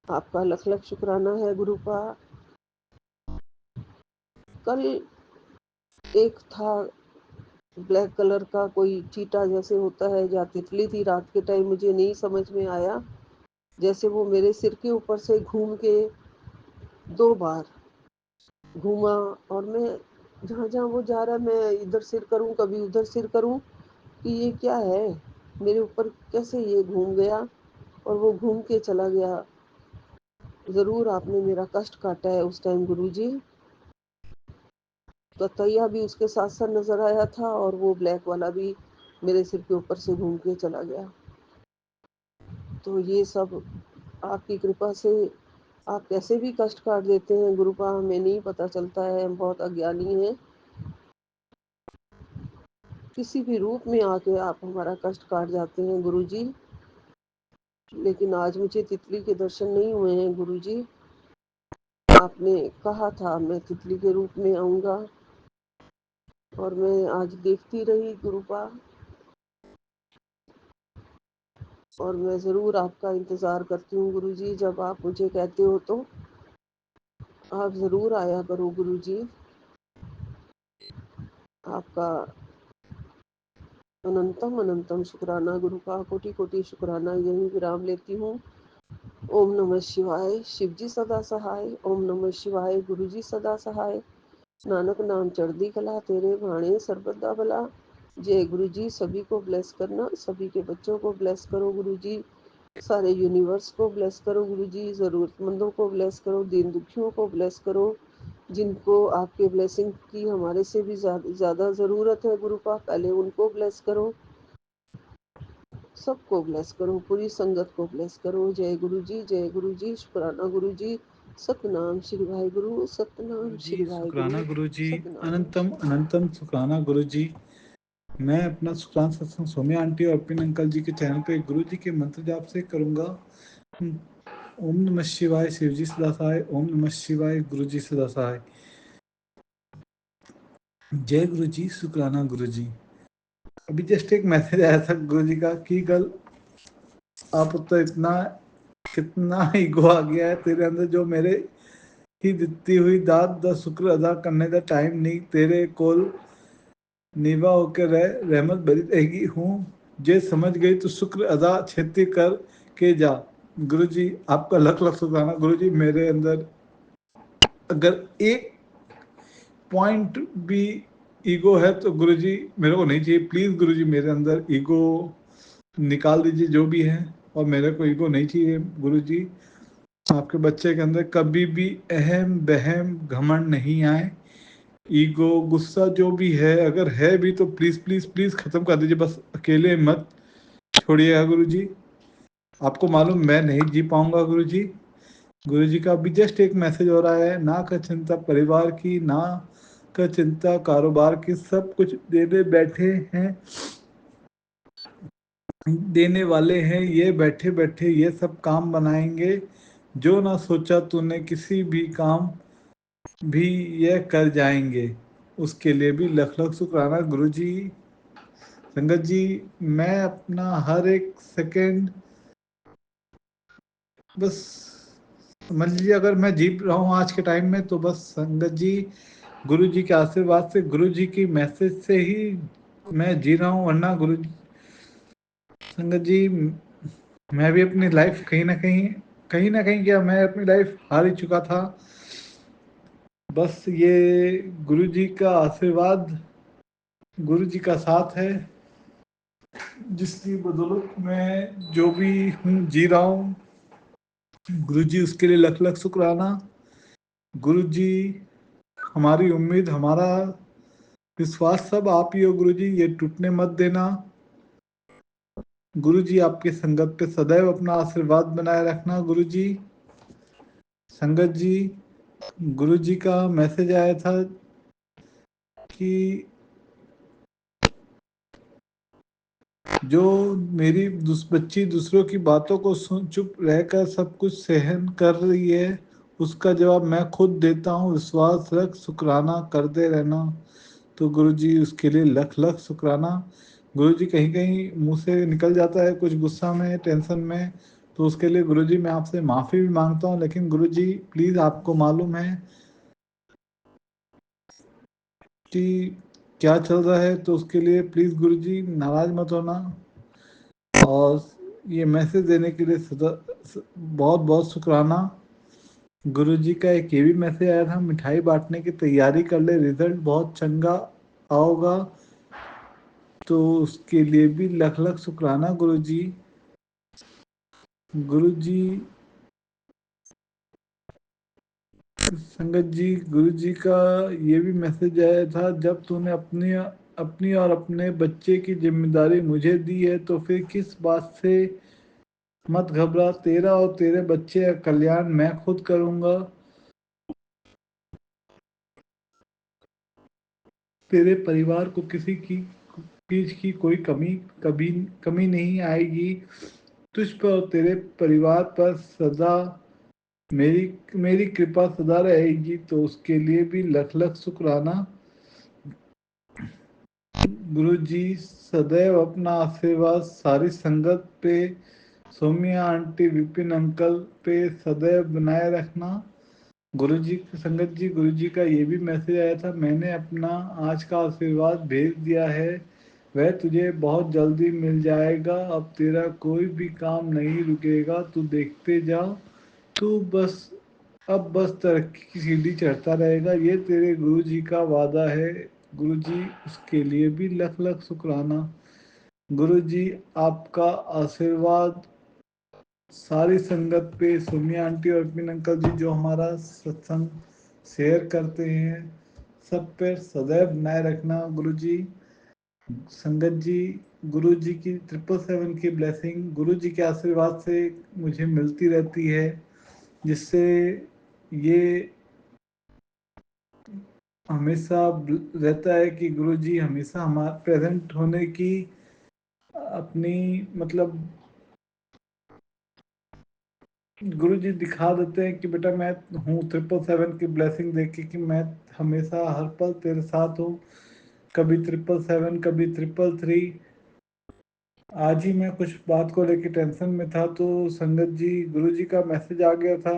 आपका लख लख शुक्राना है गुरुपा। कल एक था ब्लैक कलर का, कोई चीटा जैसे होता है, या तितली थी, रात के टाइम मुझे नहीं समझ में आया, जैसे वो मेरे सिर के ऊपर से घूम के 2 बार घूमा, और मैं जहाँ जहाँ वो जा रहा है मैं इधर सिर करूँ कभी उधर सिर करूँ कि ये क्या है, मेरे ऊपर कैसे ये घूम गया, और वो घूम के चला गया। ज़रूर आपने मेरा कष्ट काटा है उस टाइम गुरुजी। ततैया भी उसके साथ साथ नजर आया था, और वो ब्लैक वाला भी मेरे सिर के ऊपर से घूम के चला गया। तो ये सब आपकी कृपा से आप कैसे भी कष्ट काट देते हैं गुरुपा, हमें नहीं पता चलता है, हम बहुत अज्ञानी हैं। किसी भी रूप में आके आप हमारा कष्ट काट जाते हैं गुरुजी। लेकिन आज मुझे तितली के दर्शन नहीं हुए हैं गुरुजी। आपने कहा था मैं तितली के रूप में आऊँगा, और मैं आज देखती रही गुरुपा, और मैं ज़रूर आपका इंतज़ार करती हूँ गुरुजी। जब आप मुझे कहते हो तो आप ज़रूर आया करो गुरुजी। आपका अनंतम अनंतम शुक्राना, गुरु का कोटि कोटि शुक्राना। यही विराम लेती हूँ। ओम नमः शिवाय, शिव जी सदा सहाय। ओम नमः शिवाय, गुरु जी सदा सहाय। नानक नाम चढ़दी कला, तेरे भाणे सर्वदा भला। जय गुरु जी। सभी को ब्लेस करना, सभी के बच्चों को ब्लेस करो गुरु जी, सारे यूनिवर्स को ब्लेस करो गुरु जी, ज़रूरतमंदों को ब्लेस करो, दीन दुखियों को ब्लेस करो, जिनको आपके ब्लेसिंग की हमारे से भी ज़्यादा ज़रूरत है गुरु का, पहले उनको ब्लेस करो, सबको ब्लेस करो, पूरी संगत को ब्लेस करो। जय गुरु जी, जय गुरु जी। शुक्राना गुरु जी। सतनाम श्री वाहे गुरु, सतनाम जी श्री वाहे शुक्राना गुरु जी, सतनाम। अनंतम अनंतम शुक्राना गुरु जी। मैं अपना शुक्राना सत्संग सौम्या आंटी और पिन अंकल जी के चैनल पे गुरु जी के मंत्र जाप से करूंगा। ओम नमः शिवाय, शिव जी सदा सहाय। ओम नमः शिवाय, गुरु जी सदा सहाय। जय गुरु जी, शुक्राना गुरु जी। अभी जस्ट एक मैसेज आया था गुरु जी का कि कल आप तो इतना कितना ईगो आ गया है तेरे अंदर, जो मेरे ही ਦਿੱਤੀ हुई दात दा शुक्र अदा करने का टाइम नहीं, तेरे कोल नीवा होकर रहमत भरी रहेगी हूँ, जे समझ गई तो शुक्र अदा छेती कर के जा। गुरु जी आपका लख लख शुक्राना गुरु जी। मेरे अंदर अगर एक पॉइंट भी ईगो है तो गुरु जी मेरे को नहीं चाहिए। प्लीज गुरु जी मेरे अंदर ईगो निकाल दीजिए जो भी है, और मेरे को ईगो नहीं चाहिए गुरु जी। आपके बच्चे के अंदर कभी भी अहम बहम घमंड नहीं आए। ईगो गुस्सा जो भी है, अगर है भी तो प्लीज प्लीज प्लीज खत्म कर दीजिए, बस अकेले मत छोड़िएगा गुरु जी। आपको मालूम मैं नहीं जी पाऊंगा गुरु जी। गुरु जी का अभी जस्ट एक मैसेज हो रहा है, ना का चिंता परिवार की, ना का चिंता कारोबार की, सब कुछ देने बैठे हैं, देने वाले हैं ये बैठे बैठे, ये सब काम बनाएंगे। जो ना सोचा तूने किसी भी काम भी ये कर जाएंगे। उसके लिए भी लख लख शुक्राना गुरु जी। संगत जी मैं अपना हर एक सेकंड बस समझ लीजिए, अगर मैं जी रहा हूँ आज के टाइम में तो बस संगत जी गुरु जी के आशीर्वाद से, गुरु जी की मैसेज से ही मैं जी रहा हूँ। वरना गुरु संगत जी मैं भी अपनी लाइफ कहीं ना कहीं क्या, मैं अपनी लाइफ हार ही चुका था। बस ये गुरु जी का आशीर्वाद, गुरु जी का साथ है, जिसकी बदौलत मैं जो भी हूँ जी रहा हूँ। गुरु जी उसके लिए लख लख शुक्राना गुरु जी। हमारी उम्मीद, हमारा विश्वास सब आप ही हो गुरु जी, ये टूटने मत देना गुरु जी। आपकी संगत पे सदैव अपना आशीर्वाद बनाए रखना गुरु जी। संगत जी गुरु जी का मैसेज आया था कि जो मेरी बच्ची दूसरों की बातों को सुन चुप रहकर सब कुछ सहन कर रही है, उसका जवाब मैं खुद देता हूँ, विश्वास रख, शुक्राना करते रहना। तो गुरु जी उसके लिए लख लख शुक्राना गुरु जी। कहीं कहीं मुंह से निकल जाता है कुछ गुस्सा में, टेंशन में, तो उसके लिए गुरु जी मैं आपसे माफ़ी भी मांगता हूँ। लेकिन गुरु जी प्लीज़, आपको मालूम है कि क्या चल रहा है, तो उसके लिए प्लीज़ गुरु जी नाराज़ मत होना। और ये मैसेज देने के लिए बहुत बहुत शुक्राना गुरु जी का। एक ये भी मैसेज आया था, मिठाई बांटने की तैयारी कर ले, रिजल्ट बहुत चंगा आओगा। तो उसके लिए भी लख लख शुक्राना गुरु जी। गुरु जी संगत जी गुरु जी का ये भी मैसेज आया था, जब तूने अपनी अपनी और अपने बच्चे की जिम्मेदारी मुझे दी है तो फिर किस बात से मत घबरा, तेरा और तेरे बच्चे का कल्याण मैं खुद करूंगा। तेरे परिवार को किसी की चीज की कोई कमी नहीं आएगी। तुझ पर और तेरे परिवार पर सदा मेरी मेरी कृपा सदा रहेगी। तो उसके लिए भी लख लख शुक्राना गुरु जी। सदैव अपना आशीर्वाद सारी संगत पे, सौम्या आंटी, विपिन अंकल पे सदैव बनाए रखना गुरु जी। संगत जी गुरु जी का ये भी मैसेज आया था, मैंने अपना आज का आशीर्वाद भेज दिया है, वह तुझे बहुत जल्दी मिल जाएगा। अब तेरा कोई भी काम नहीं रुकेगा, तू देखते जा। तू बस अब बस तरक्की की सीढ़ी चढ़ता रहेगा, ये तेरे गुरु जी का वादा है। गुरु जी, उसके लिए भी लख लख शुक्राना। गुरु जी, आपका आशीर्वाद सारी संगत पे, सोनिया आंटी और विपिन अंकल जी जो हमारा सत्संग शेयर करते हैं, सब पे सदैव बनाए रखना गुरु जी। संगत जी, गुरु जी की 777 की ब्लेसिंग, गुरु जी के आशीर्वाद से मुझे मिलती रहती है, जिससे ये हमेशा रहता है कि गुरु जी हमेशा हमारे प्रेजेंट होने की अपनी मतलब गुरु जी दिखा देते हैं कि बेटा मैं हूँ। 777 की ब्लेसिंग देके कि मैं हमेशा हर पल तेरे साथ हूँ। कभी 777, कभी 333। आज ही मैं कुछ बात को लेके टेंशन में था, तो संगत जी गुरु जी का मैसेज आ गया था,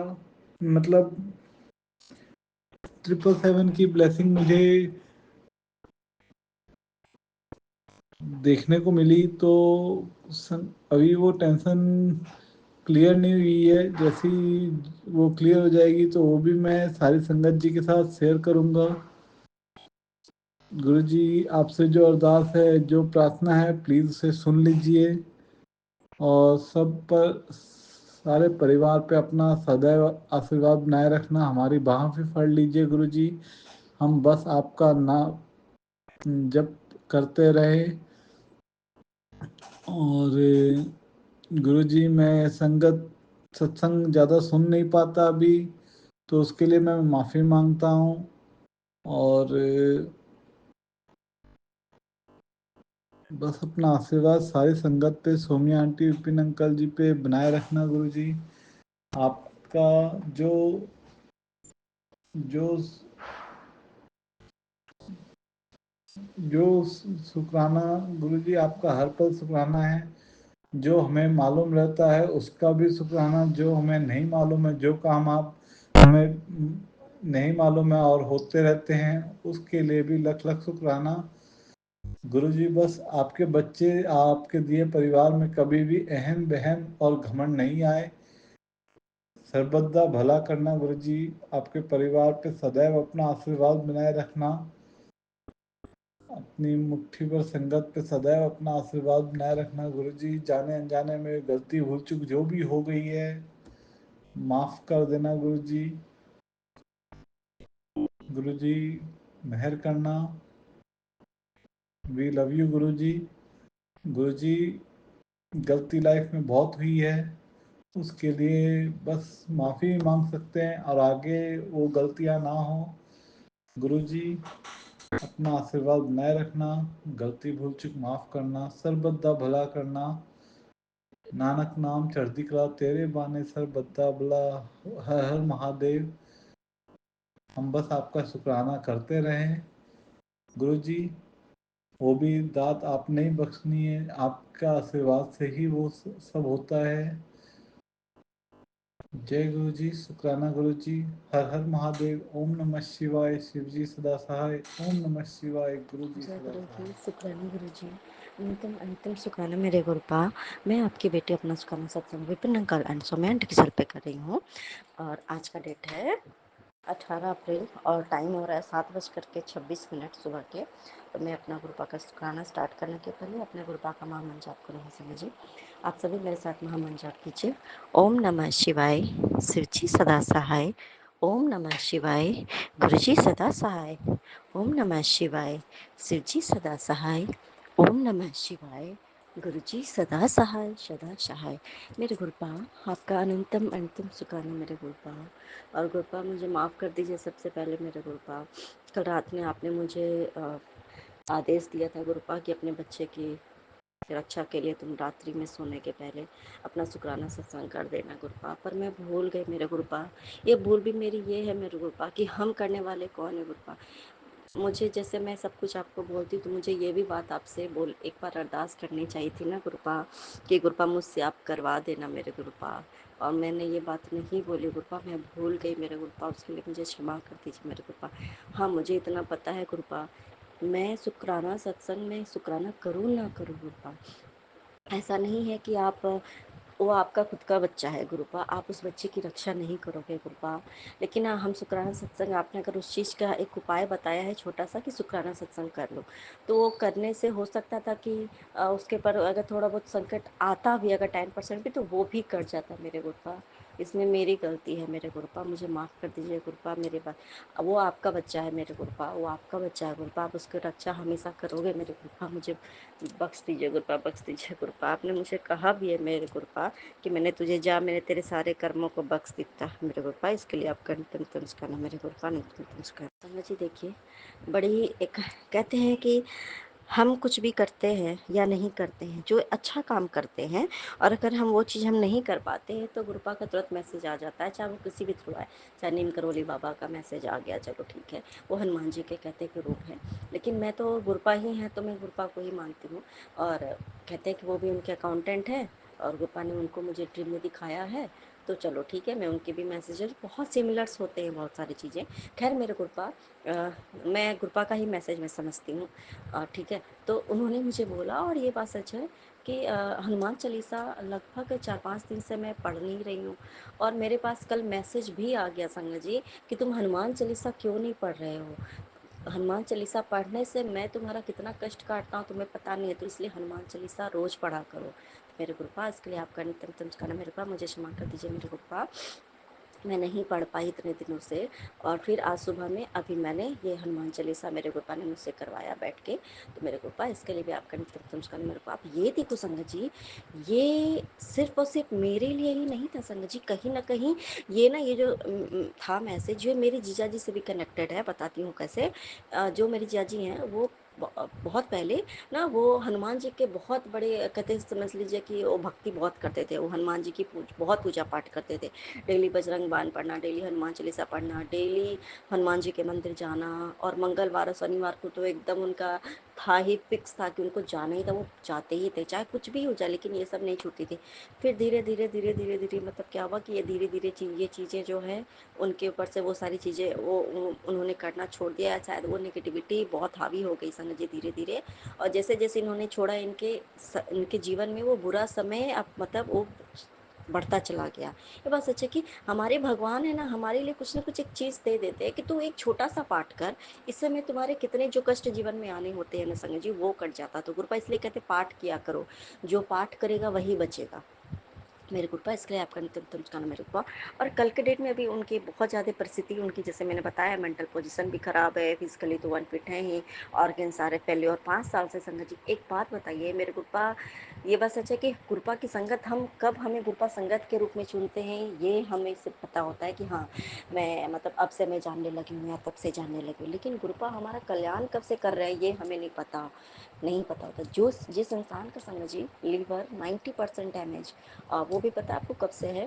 मतलब 777 की ब्लेसिंग मुझे देखने को मिली। तो अभी वो टेंशन क्लियर नहीं हुई है, जैसी वो क्लियर हो जाएगी तो वो भी मैं सारी संगत जी के साथ शेयर करूँगा। गुरु जी, आपसे जो अरदास है, जो प्रार्थना है, प्लीज़ उसे सुन लीजिए और सब पर, सारे परिवार पे अपना सदैव आशीर्वाद बनाए रखना। हमारी बाहों भी फड़ लीजिए गुरु जी। हम बस आपका नाम जप करते रहे। और गुरु जी, मैं संगत सत्संग ज़्यादा सुन नहीं पाता अभी, तो उसके लिए मैं माफ़ी मांगता हूँ। और बस अपना आशीर्वाद सारी संगत पे, सोमिया आंटी, विपिन अंकल जी पे बनाए रखना गुरु जी। आपका जो जो जो शुक्राना गुरु जी, आपका हर पल शुक्राना है। जो हमें मालूम रहता है उसका भी शुक्राना, जो हमें नहीं मालूम है, जो काम आप हमें नहीं मालूम है और होते रहते हैं, उसके लिए भी लख लख शुक्राना। गुरु जी, बस आपके बच्चे आपके दिए परिवार में कभी भी अहम वहम और घमंड नहीं आए। सर्वदा भला करना गुरु जी। आपके परिवार पे सदैव अपना आशीर्वाद बनाए रखना। अपनी मुट्ठी पर संगत पे सदैव अपना आशीर्वाद बनाए रखना गुरु जी। जाने अनजाने में गलती भूल चूक जो भी हो गई है, माफ कर देना गुरु जी। गुरु जी, मेहर करना। वी लव यू गुरु जी। गुरु जी, गलती लाइफ में बहुत हुई है, उसके लिए बस माफ़ी मांग सकते हैं और आगे वो गलतियां ना हो। गुरु जी, अपना आशीर्वाद बनाए रखना, गलती भूल चूक माफ़ करना, सरबद्दा भला करना। नानक नाम चढ़ती कला तेरे बाने सरबद्दा भला। हर हर महादेव। हम बस आपका शुक्राना करते रहें गुरु जी। वो भी दात आपने ही बख्शनी है, आपका आशीर्वाद से ही वो सब होता है। जय गुरु जी, शुक्राना गुरु जी। हर हर महादेव। ओम नमः शिवाय। शिव जी सदा सहाय। ओम नमः शिवाय। गुरु जी जय सदा गुरु सहाय। जी, शुक्राना गुरु जी। अंतिम अंतिम शुक्राना मेरे गुरुपा। मैं आपकी बेटी अपना शुक्राना सत्संग Vipin uncle and Saumya aunty के सर पे कर रही हूँ। और आज का डेट है 18 अप्रैल और टाइम हो रहा है 7:26 सुबह के। तो मैं अपना गुरुपा का शुक्राना स्टार्ट करने के पहले अपने गुरुपा का महामंत्र जाप करूँगी। समझिए, आप सभी मेरे साथ महामंत्र जाप कीजिए। ओम नमः शिवाय, शिवजी सदा सहाय। ओम नमः शिवाय, गुरुजी सदा सहाय। ओम नमः शिवाय, शिवजी सदा सहाय। ओम नमः शिवाय, गुरुजी सदा सहाय सदा सहाय। मेरे गुरुपा, आपका अनंतम अंतिम शुक्राना मेरे गुरुपा। और गुरुपा, मुझे माफ़ कर दीजिए सबसे पहले मेरे गुरुपा। कल रात में आपने मुझे आदेश दिया था गुरुपा कि अपने बच्चे की रक्षा के लिए तुम रात्रि में सोने के पहले अपना शुक्राना सत्संग कर देना गुरुपा। पर मैं भूल गई मेरे गुरुपा। ये भूल भी मेरी ये है मेरे गुरुपा कि हम करने वाले कौन है गुरुपा। मुझे जैसे मैं सब कुछ आपको बोलती तो मुझे ये भी बात आपसे बोल एक बार अरदास करनी चाहिए थी ना गुरुपा, कि गुरुपा मुझसे आप करवा देना मेरे गुरुपा। और मैंने ये बात नहीं बोली गुरुपा, मैं भूल गई मेरे गुरुपा। उसके लिए मुझे क्षमा कर दीजिए मेरे गुरुपा। हाँ, मुझे इतना पता है गुरुपा मैं शुक्राना सत्संग में शुक्राना करूँ ना करूँ गुरुपा, ऐसा नहीं है कि आप वो आपका खुद का बच्चा है गुरुपा, आप उस बच्चे की रक्षा नहीं करोगे गुरुपा। लेकिन हाँ, हम शुक्राना सत्संग, आपने अगर उस चीज़ का एक उपाय बताया है छोटा सा कि शुक्राना सत्संग कर लो, तो वो करने से हो सकता था कि उसके पर अगर थोड़ा बहुत संकट आता भी, अगर 10% भी, तो वो भी कट जाता मेरे गुरुपा। इसमें मेरी गलती है मेरे गुरुपा, मुझे माफ़ कर दीजिए गुरुपा। मेरे बात, वो आपका बच्चा है मेरे गुरुपा, वो आपका बच्चा है गुरुपा, आप उसकी रक्षा हमेशा करोगे मेरे गुरुपा। मुझे बख्श दीजिए गुरुपा, बख्श दीजिए गुरुपा। आपने मुझे कहा भी है मेरे गुरुपा कि मैंने तुझे जा, मैंने तेरे सारे कर्मों को बख्श देता मेरे गुरुपा। इसके लिए आपका नितन नमस्कार मेरे गुरुपा, नितन नमस्कार। संगत जी देखिए, बड़ी एक कहते हैं कि हम कुछ भी करते हैं या नहीं करते हैं, जो अच्छा काम करते हैं, और अगर हम वो चीज़ हम नहीं कर पाते हैं तो गुरुपा का तुरंत मैसेज आ जाता है, चाहे वो किसी भी थ्रू आए। चाहे नीम करोली बाबा का मैसेज आ गया, चलो ठीक है, वो हनुमान जी के कहते के रूप है, लेकिन मैं तो गुरुपा ही हैं तो मैं गुरुपा को ही मानती हूँ। और कहते हैं कि वो भी उनके अकाउंटेंट है और गुरुपा ने उनको मुझे ड्रीम में दिखाया है, तो चलो ठीक है, मैं उनके भी मैसेजेस, बहुत सिमिलर्स होते हैं बहुत सारी चीज़ें। खैर मेरे गुरुपा, मैं गुरुपा का ही मैसेज मैं समझती हूँ, ठीक है। तो उन्होंने मुझे बोला, और ये बात सच है कि हनुमान चालीसा लगभग 4-5 दिन से मैं पढ़ नहीं रही हूँ, और मेरे पास कल मैसेज भी आ गया संगत जी कि तुम हनुमान चालीसा क्यों नहीं पढ़ रहे हो। हनुमान चालीसा पढ़ने से मैं तुम्हारा कितना कष्ट काटता हूँ तुम्हें पता नहीं है, तो इसलिए हनुमान चालीसा रोज़ पढ़ा करो। तो मेरे गुरुपा, इसके लिए आपका नितम नमस्कार मेरे गुरुपा, मुझे क्षमा कर दीजिए मेरे गुरुपा, मैं नहीं पढ़ पाई इतने दिनों से। और फिर आज सुबह में अभी मैंने ये हनुमान चालीसा मेरे गुरुपा ने मुझसे करवाया बैठ के, तो मेरे गुरुपा इसके लिए भी आपका नितम नमस्कार मेरे को। आप ये देखो संगत जी, ये सिर्फ और सिर्फ मेरे लिए ही नहीं था संगत जी, कहीं ना कहीं ये ना, ये जो था मैसेज, ये मेरे जीजा जी से भी कनेक्टेड है। बताती हूँ कैसे। जो मेरे जीजा जी हैं वो बहुत पहले ना, वो हनुमान जी के बहुत बड़े कहते, समझ लीजिए कि वो भक्ति बहुत करते थे, वो हनुमान जी की बहुत पूजा पाठ करते थे। डेली बजरंग बाण पढ़ना, डेली हनुमान चालीसा पढ़ना, डेली हनुमान जी के मंदिर जाना, और मंगलवार और शनिवार को तो एकदम उनका था ही, फिक्स था कि उनको जाना ही था, वो जाते ही थे चाहे कुछ भी हो जाए, लेकिन ये सब नहीं छूटती थी। फिर धीरे धीरे धीरे धीरे धीरे मतलब क्या हुआ कि ये धीरे धीरे ये चीज़ें जो है उनके ऊपर से वो सारी चीज़ें वो उन्होंने करना छोड़ दिया, शायद वो नेगेटिविटी बहुत हावी हो गई संगत जी धीरे धीरे। और जैसे जैसे इन्होंने छोड़ा, इनके जीवन में वो बुरा समय अब मतलब वो बढ़ता चला गया। ये बात सच है कि हमारे भगवान है ना, हमारे लिए कुछ ना कुछ एक चीज़ दे देते हैं कि तू एक छोटा सा पाठ कर, इस समय तुम्हारे कितने जो कष्ट जीवन में आने होते हैं ना संगत जी, वो कट जाता। तो गुरुपा इसलिए कहते पाठ किया करो, जो पाठ करेगा वही बचेगा मेरे गुरुपा। इसके लिए आपका नित्य नमस्कार मेरे गुरुपा। और कल के डेट में अभी उनकी बहुत ज़्यादा परिस्थिति, उनकी जैसे मैंने बताया, मेंटल पोजीशन भी ख़राब है, फिजिकली तो अनफिट है ही, ऑर्गन सारे फैले, और 5 साल से संगत जी। एक बात बताइए मेरे गुरुपा, ये बात सच है कि गुरुपा की संगत हम कब, हमें गुरुपा संगत के रूप में चुनते हैं, ये हमें सिर्फ पता होता है कि हाँ मैं मतलब अब से मैं जानने लगी हूँ या तब से जानने लगी हूँ, लेकिन गुरुपा हमारा कल्याण कब से कर रहे हैं ये हमें नहीं पता होता। जो जिस इंसान का संगत जी लीवर 90% डैमेज, वो भी पता है आपको कब से है।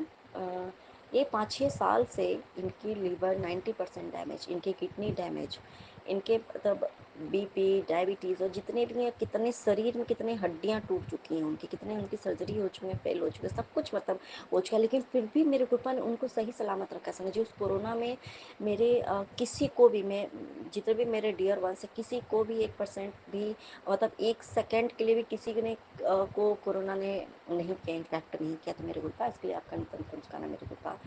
ये 5-6 साल से इनकी लीवर 90% डैमेज, इनकी किडनी डैमेज, इनके मतलब बीपी, डायबिटीज़, और जितने भी हैं, कितने शरीर में कितने हड्डियां टूट चुकी हैं उनकी, कितने उनकी सर्जरी हो चुकी है, फेल हो चुकी है, सब कुछ मतलब हो चुका है, लेकिन फिर भी मेरे कृपा ने उनको सही सलामत रखा। समझ जी उस कोरोना में मेरे किसी को भी, मैं जितने भी मेरे डियर वंस है, किसी को भी 1% भी मतलब 1 सेकंड के लिए भी किसी ने को कोरोना ने नहीं किया, इम्पैक्ट नहीं किया। तो मेरे गुरुपा इसके लिए आपका नितम नमस्कार मेरे गुरुपा।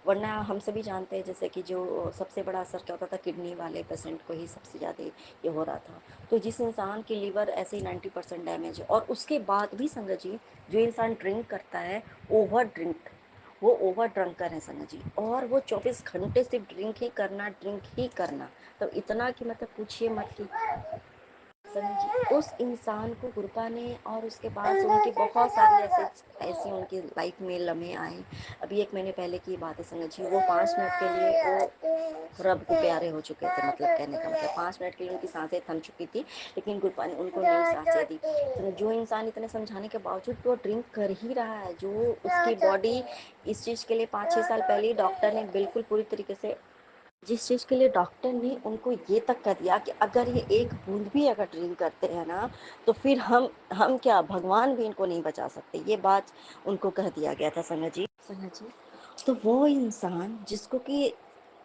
वरना हम सभी जानते हैं जैसे कि जो सबसे बड़ा असर क्या होता था, किडनी वाले पेशेंट को ही सबसे ज़्यादा ये हो रहा था। तो जिस इंसान की लीवर ऐसे ही 90% डैमेज है, और उसके बाद भी संगत जी जो इंसान ड्रिंक करता है, ओवर ड्रिंक, वो ओवर ड्रंकर है संगत जी, और वो 24 घंटे सिर्फ ड्रिंक ही करना, तो इतना कि मतलब पूछिए मत कि समझिए उस इंसान को गुरुपा ने, और उसके बाद से उनकी बहुत सारी ऐसी उनकी लाइफ में लम्हे आए। अभी 1 महीने पहले की बात है संगत जी, वो 5 मिनट के लिए वो रब को प्यारे हो चुके थे, मतलब कहने का मतलब 5 मिनट के लिए उनकी सांसें थम चुकी थी, लेकिन गुरुपा ने उनको नई सांसें दी। तो जो इंसान इतने समझाने के बावजूद वो ड्रिंक कर ही रहा है, जो उसकी बॉडी इस चीज़ के लिए 5-6 साल पहले ही डॉक्टर ने बिल्कुल पूरी तरीके से, जिस चीज़ के लिए डॉक्टर ने उनको ये तक कह दिया कि अगर ये एक बूंद भी अगर ड्रिंक करते हैं ना, तो फिर हम क्या, भगवान भी इनको नहीं बचा सकते, ये बात उनको कह दिया गया था संगत जी। तो वो इंसान जिसको कि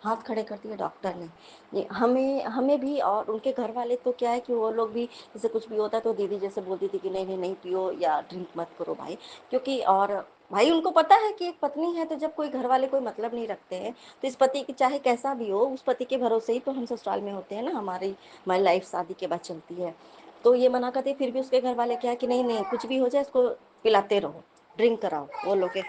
हाथ खड़े कर दिए डॉक्टर ने। ये हमें हमें भी और उनके घर वाले तो क्या है कि वो लोग भी जैसे कुछ भी होता है तो दीदी जैसे बोलती थी कि नहीं नहीं नहीं पियो या ड्रिंक मत करो भाई, क्योंकि और भाई उनको पता है कि एक पत्नी है तो जब कोई घर वाले कोई मतलब नहीं रखते हैं तो इस पति की चाहे कैसा भी हो उस पति के भरोसे ही तो हम ससुराल में होते हैं ना, हमारी लाइफ शादी के बाद चलती है। तो ये मना करती फिर भी उसके घर वाले क्या है कि नहीं नहीं कुछ भी हो जाए इसको पिलाते रहो, ड्रिंक कराओ वो लोग के।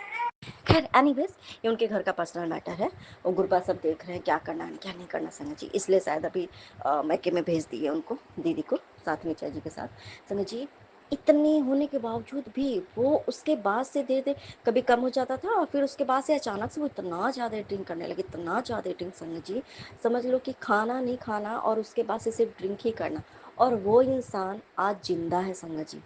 खैर एनीवेज ये उनके घर का पर्सनल मैटर है। वो गुरबा सब देख रहे हैं क्या करना है क्या नहीं करना संगत जी, इसलिए शायद अभी मैके में भेज दिए उनको, दीदी को साथ में चाची के साथ। संगत जी इतने होने के बावजूद भी वो उसके बाद से धीरे धीरे कभी कम हो जाता था और फिर उसके बाद से अचानक से वो इतना ज़्यादा ड्रिंक करने लगे, इतना ज़्यादा ड्रिंक संगत जी समझ लो कि खाना नहीं खाना और उसके बाद से सिर्फ ड्रिंक ही करना। और वो इंसान आज जिंदा है संगत जी,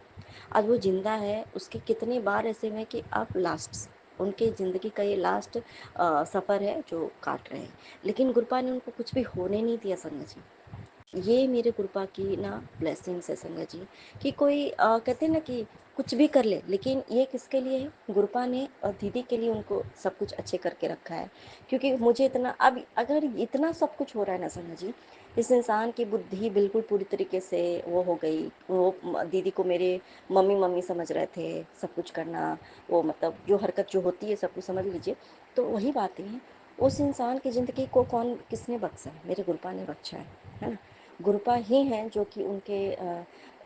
आज वो जिंदा है। उसके कितने बार ऐसे में कि अब लास्ट उनके ज़िंदगी का ये लास्ट सफ़र है जो काट रहे हैं, लेकिन गुरपा ने उनको कुछ भी होने नहीं दिया संगत जी। ये मेरे गुरपा की ना ब्लेसिंग्स है संगत जी कि कोई कहते हैं ना कि कुछ भी कर ले, लेकिन ये किसके लिए है, गुरपा ने और दीदी के लिए उनको सब कुछ अच्छे करके रखा है। क्योंकि मुझे इतना अब अगर इतना सब कुछ हो रहा है ना संगत जी, इस इंसान की बुद्धि बिल्कुल पूरी तरीके से वो हो गई। वो दीदी को मेरे मम्मी मम्मी समझ रहे थे, सब कुछ करना वो मतलब जो हरकत जो होती है सब कुछ समझ लीजिए। तो वही बातें हैं, उस इंसान की ज़िंदगी को कौन किसने बख्शा है, मेरे गुरपा ने बख्शा है ना। गुरपा ही हैं जो कि उनके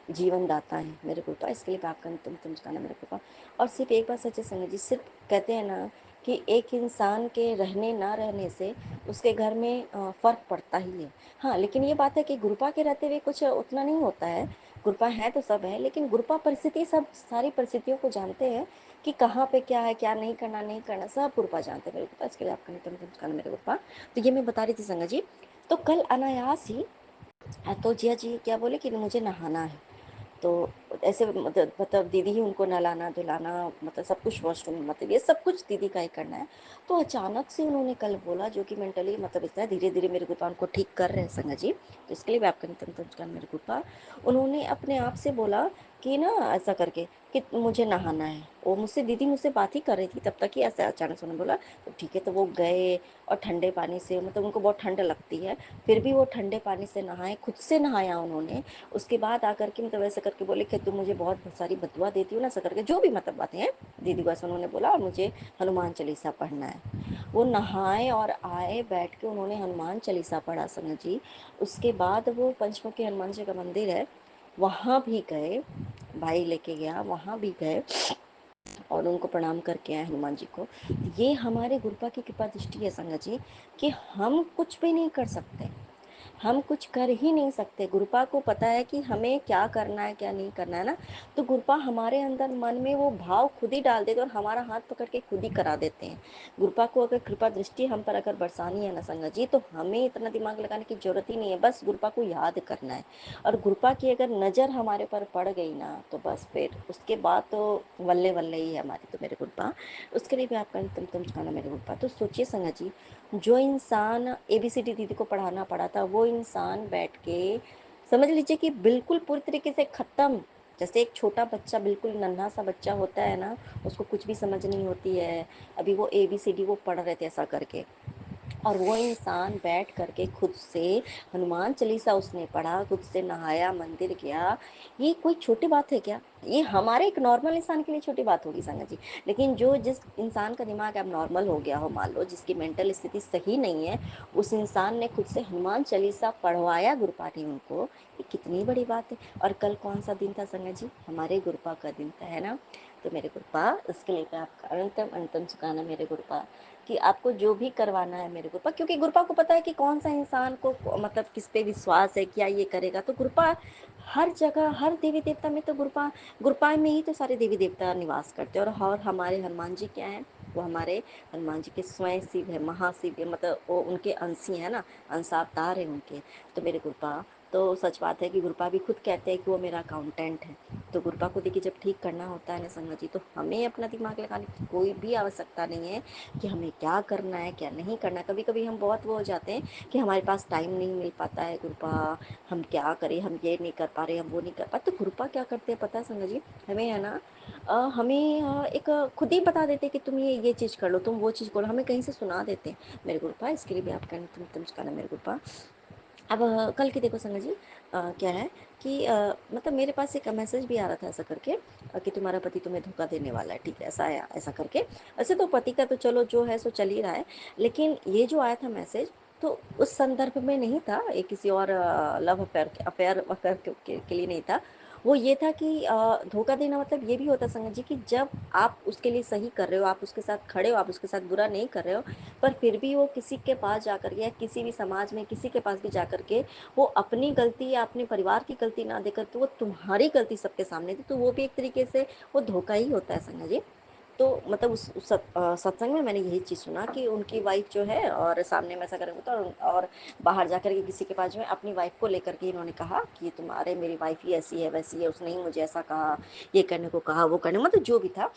जीवन दाता हैं मेरे गुरपा, इसके लिए बात करें तुम जाना मेरे गुरपा। और सिर्फ एक बात सच्चे संगत जी, सिर्फ कहते हैं ना कि एक इंसान के रहने ना रहने से उसके घर में फ़र्क पड़ता ही है। हाँ लेकिन ये बात है कि गुरपा के रहते हुए कुछ उतना नहीं होता है। गुरपा है तो सब है, लेकिन गुरपा परिस्थिति सब सारी परिस्थितियों को जानते हैं कि कहाँ पे क्या है क्या नहीं करना नहीं करना सब गुरपा जानते हैं मेरे गुरपा, इसके लिए आप कहीं तुम मेरे गुरपा। तो ये मैं बता रही थी संगत जी। तो कल अनायास ही तो जिया जी क्या बोले कि मुझे नहाना है, तो ऐसे मतलब दीदी ही उनको नहलाना धुलाना मतलब सब कुछ वॉशरूम मतलब ये सब कुछ दीदी का ही करना है। तो अचानक से उन्होंने कल बोला जो कि मेंटली मतलब इतना धीरे धीरे मेरे गुफा उनको ठीक कर रहे हैं संगत जी, तो इसके लिए भी आपका नितन मेरे गुफा। उन्होंने अपने आप से बोला कि ना ऐसा करके कि मुझे नहाना है। वो मुझसे दीदी मुझसे बात ही कर रही थी तब तक ही ऐसे अचानक से उन्होंने बोला तो ठीक है। तो वो गए और ठंडे पानी से मतलब उनको बहुत ठंड लगती है फिर भी वो ठंडे पानी से नहाए, खुद से नहाया उन्होंने। उसके बाद आकर के मतलब ऐसे करके बोले कि तुम मुझे बहुत सारी बदुआ देती हो ना, ऐसा करके जो भी मतलब बातें हैं दीदी को ऐसा उन्होंने बोला। और मुझे हनुमान चालीसा पढ़ना है। वो नहाए और आए बैठ के उन्होंने हनुमान चालीसा पढ़ा संगत जी। उसके बाद वो पंचमुखी हनुमान जी का मंदिर है वहाँ भी गए, भाई लेके गया वहाँ भी गए और उनको प्रणाम करके आए हनुमान जी को। ये हमारे गुरुपा की कृपा दृष्टि है संगत जी कि हम कुछ भी नहीं कर सकते, हम कुछ कर ही नहीं सकते। गुरुपा को पता है कि हमें क्या करना है क्या नहीं करना है ना, तो गुरुपा हमारे अंदर मन में वो भाव खुद ही डाल देते और हमारा हाथ पकड़ के खुद ही करा देते हैं। गुरुपा को अगर कृपा दृष्टि हम पर अगर बरसानी है ना संगत जी, तो हमें इतना दिमाग लगाने की जरूरत ही नहीं है, बस गुरुपा को याद करना है। और गुरुपा की अगर नज़र हमारे पर पड़ गई ना तो बस फिर उसके बाद तो वल्ले वल्ले ही है हमारी तो मेरे गुरुपा। उसके लिए भी आपका तुम चुकाना मेरे गुरुपा। तो सोचिए संगत जी, जो इंसान ABCD दीदी को पढ़ाना पड़ा था वो इंसान बैठ के समझ लीजिए कि बिल्कुल पूरी तरीके से ख़त्म। जैसे एक छोटा बच्चा बिल्कुल नन्हा सा बच्चा होता है ना, उसको कुछ भी समझ नहीं होती है, अभी वो ABCD वो पढ़ रहे थे ऐसा करके, और वो इंसान बैठ करके खुद से हनुमान चालीसा उसने पढ़ा, खुद से नहाया, मंदिर गया। ये कोई छोटी बात है क्या? ये हमारे एक नॉर्मल इंसान के लिए छोटी बात होगी संगत जी, लेकिन जो जिस इंसान का दिमाग अब नॉर्मल हो गया हो, मान लो जिसकी मेंटल स्थिति सही नहीं है, उस इंसान ने खुद से हनुमान चालीसा पढ़वाया गुरुपा ने उनको, ये कितनी बड़ी बात है। और कल कौन सा दिन था संगत जी? हमारे गुरुपा का दिन था, है ना। तो मेरे गुरुपा इसके लिए मैं आपका अनंतम अनंतम सुखाना मेरे गुरुपा कि आपको जो भी करवाना है मेरे गुरुपा, क्योंकि गुरुपा को पता है कि कौन सा इंसान को मतलब किस पे विश्वास है क्या ये करेगा। तो गुरुपा हर जगह हर देवी देवता में तो गुरुपा गुरुपा में ही तो सारे देवी देवता निवास करते हैं। और हमारे हनुमान जी क्या हैं, वो हमारे हनुमान जी के स्वयं शिव है, महाशिव है, मतलब वो उनके अंशी है ना, अंशावतार है उनके। तो मेरे गुरुपा तो सच बात है कि गुरपा भी खुद कहते हैं कि वो मेरा अकाउंटेंट है। तो गुरपा को देखिए जब ठीक करना होता है ना संगत जी, तो हमें अपना दिमाग लगाने की कोई भी आवश्यकता नहीं है कि हमें क्या करना है क्या नहीं करना है। कभी कभी हम बहुत वो हो जाते हैं कि हमारे पास टाइम नहीं मिल पाता है, गुरपा हम क्या करें, हम ये नहीं कर पा रहे, हम वो नहीं कर पा। तो गुरपा क्या करते हैं पता है संगत जी, हमें है ना हमें एक खुद ही बता देते कि तुम ये चीज़ कर लो, तुम वो चीज़ करो, हमें कहीं से सुना देते हैं मेरे गुरपा। इसके लिए भी आप कहना तुम सिखाना मेरे गुरपा। अब कल की देखो संगत जी, क्या है कि मतलब मेरे पास एक मैसेज भी आ रहा था ऐसा करके कि तुम्हारा पति तुम्हें धोखा देने वाला है, ठीक है, ऐसा आया ऐसा करके। वैसे तो पति का तो चलो जो है सो चल ही रहा है, लेकिन ये जो आया था मैसेज तो उस संदर्भ में नहीं था, ये किसी और लव अफेयर अफेयर अफेयर के लिए नहीं था। वो ये था कि धोखा देना मतलब ये भी होता है संगत जी कि जब आप उसके लिए सही कर रहे हो, आप उसके साथ खड़े हो, आप उसके साथ बुरा नहीं कर रहे हो, पर फिर भी वो किसी के पास जाकर के या किसी भी समाज में किसी के पास भी जाकर के वो अपनी गलती या अपने परिवार की गलती ना देकर के वो तुम्हारी गलती सबके सामने थी, तो वो भी एक तरीके से वो धोखा ही होता है संगत जी। तो मतलब उस सत्संग में मैंने यही चीज़ सुना कि उनकी वाइफ जो है और सामने में ऐसा करेंगे तो और बाहर जाकर के किसी के पास जो है अपनी वाइफ को लेकर के इन्होंने कहा कि तुम्हारे मेरी वाइफ ही ऐसी है वैसी है, उसने ही मुझे ऐसा कहा, ये करने को कहा, वो करने, मतलब जो भी था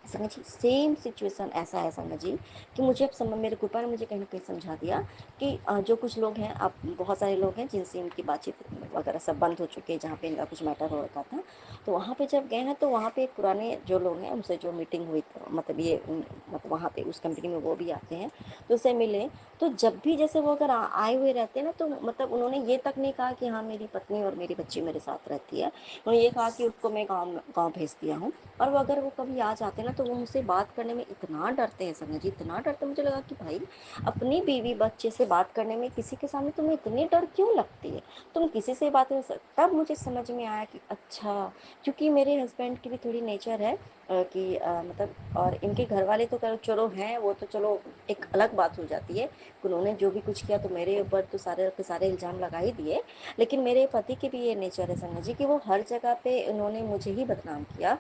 संगत जी सेम सिचुएशन ऐसा है संगत जी कि मुझे अब मेरे कृपा ने मुझे कहीं ना कहीं समझा दिया कि जो कुछ लोग हैं, अब बहुत सारे लोग हैं जिनसे इनकी बातचीत वगैरह सब बंद हो चुकी है, जहाँ पे इनका कुछ मैटर हो रखा था। तो वहाँ पे जब गए हैं तो वहाँ पे पुराने जो लोग हैं उनसे जो मीटिंग हुई मतलब ये मतलब वहाँ पे उस कंपनी में वो भी आते हैं, तो उससे मिले। तो जब भी जैसे वो अगर आए हुए रहते हैं ना, तो मतलब उन्होंने ये तक नहीं कहा कि हाँ मेरी पत्नी और मेरी बच्ची मेरे साथ रहती है, उन्होंने ये कहा कि उसको मैं गाँव भेज दिया हूँ। और वो अगर वो कभी आ जाते हैं ना तो वो मुझसे बात करने में इतना डरते हैं संजय जी, इतना डरते हैं। मुझे लगा कि भाई अपनी बीवी बच्चे से बात करने में किसी के सामने तुम्हें इतनी डर क्यों लगती है, तुम किसी से बात नहीं। तब मुझे समझ में आया कि अच्छा, क्योंकि मेरे हस्बैंड की भी थोड़ी नेचर है कि मतलब, और इनके घर वाले तो चलो हैं, वो तो चलो एक अलग बात हो जाती है, उन्होंने जो भी कुछ किया तो मेरे ऊपर तो सारे के सारे इल्ज़ाम लगा ही दिए। लेकिन मेरे पति की भी ये नेचर है संजय जी कि वो हर जगह पे उन्होंने मुझे ही बदनाम किया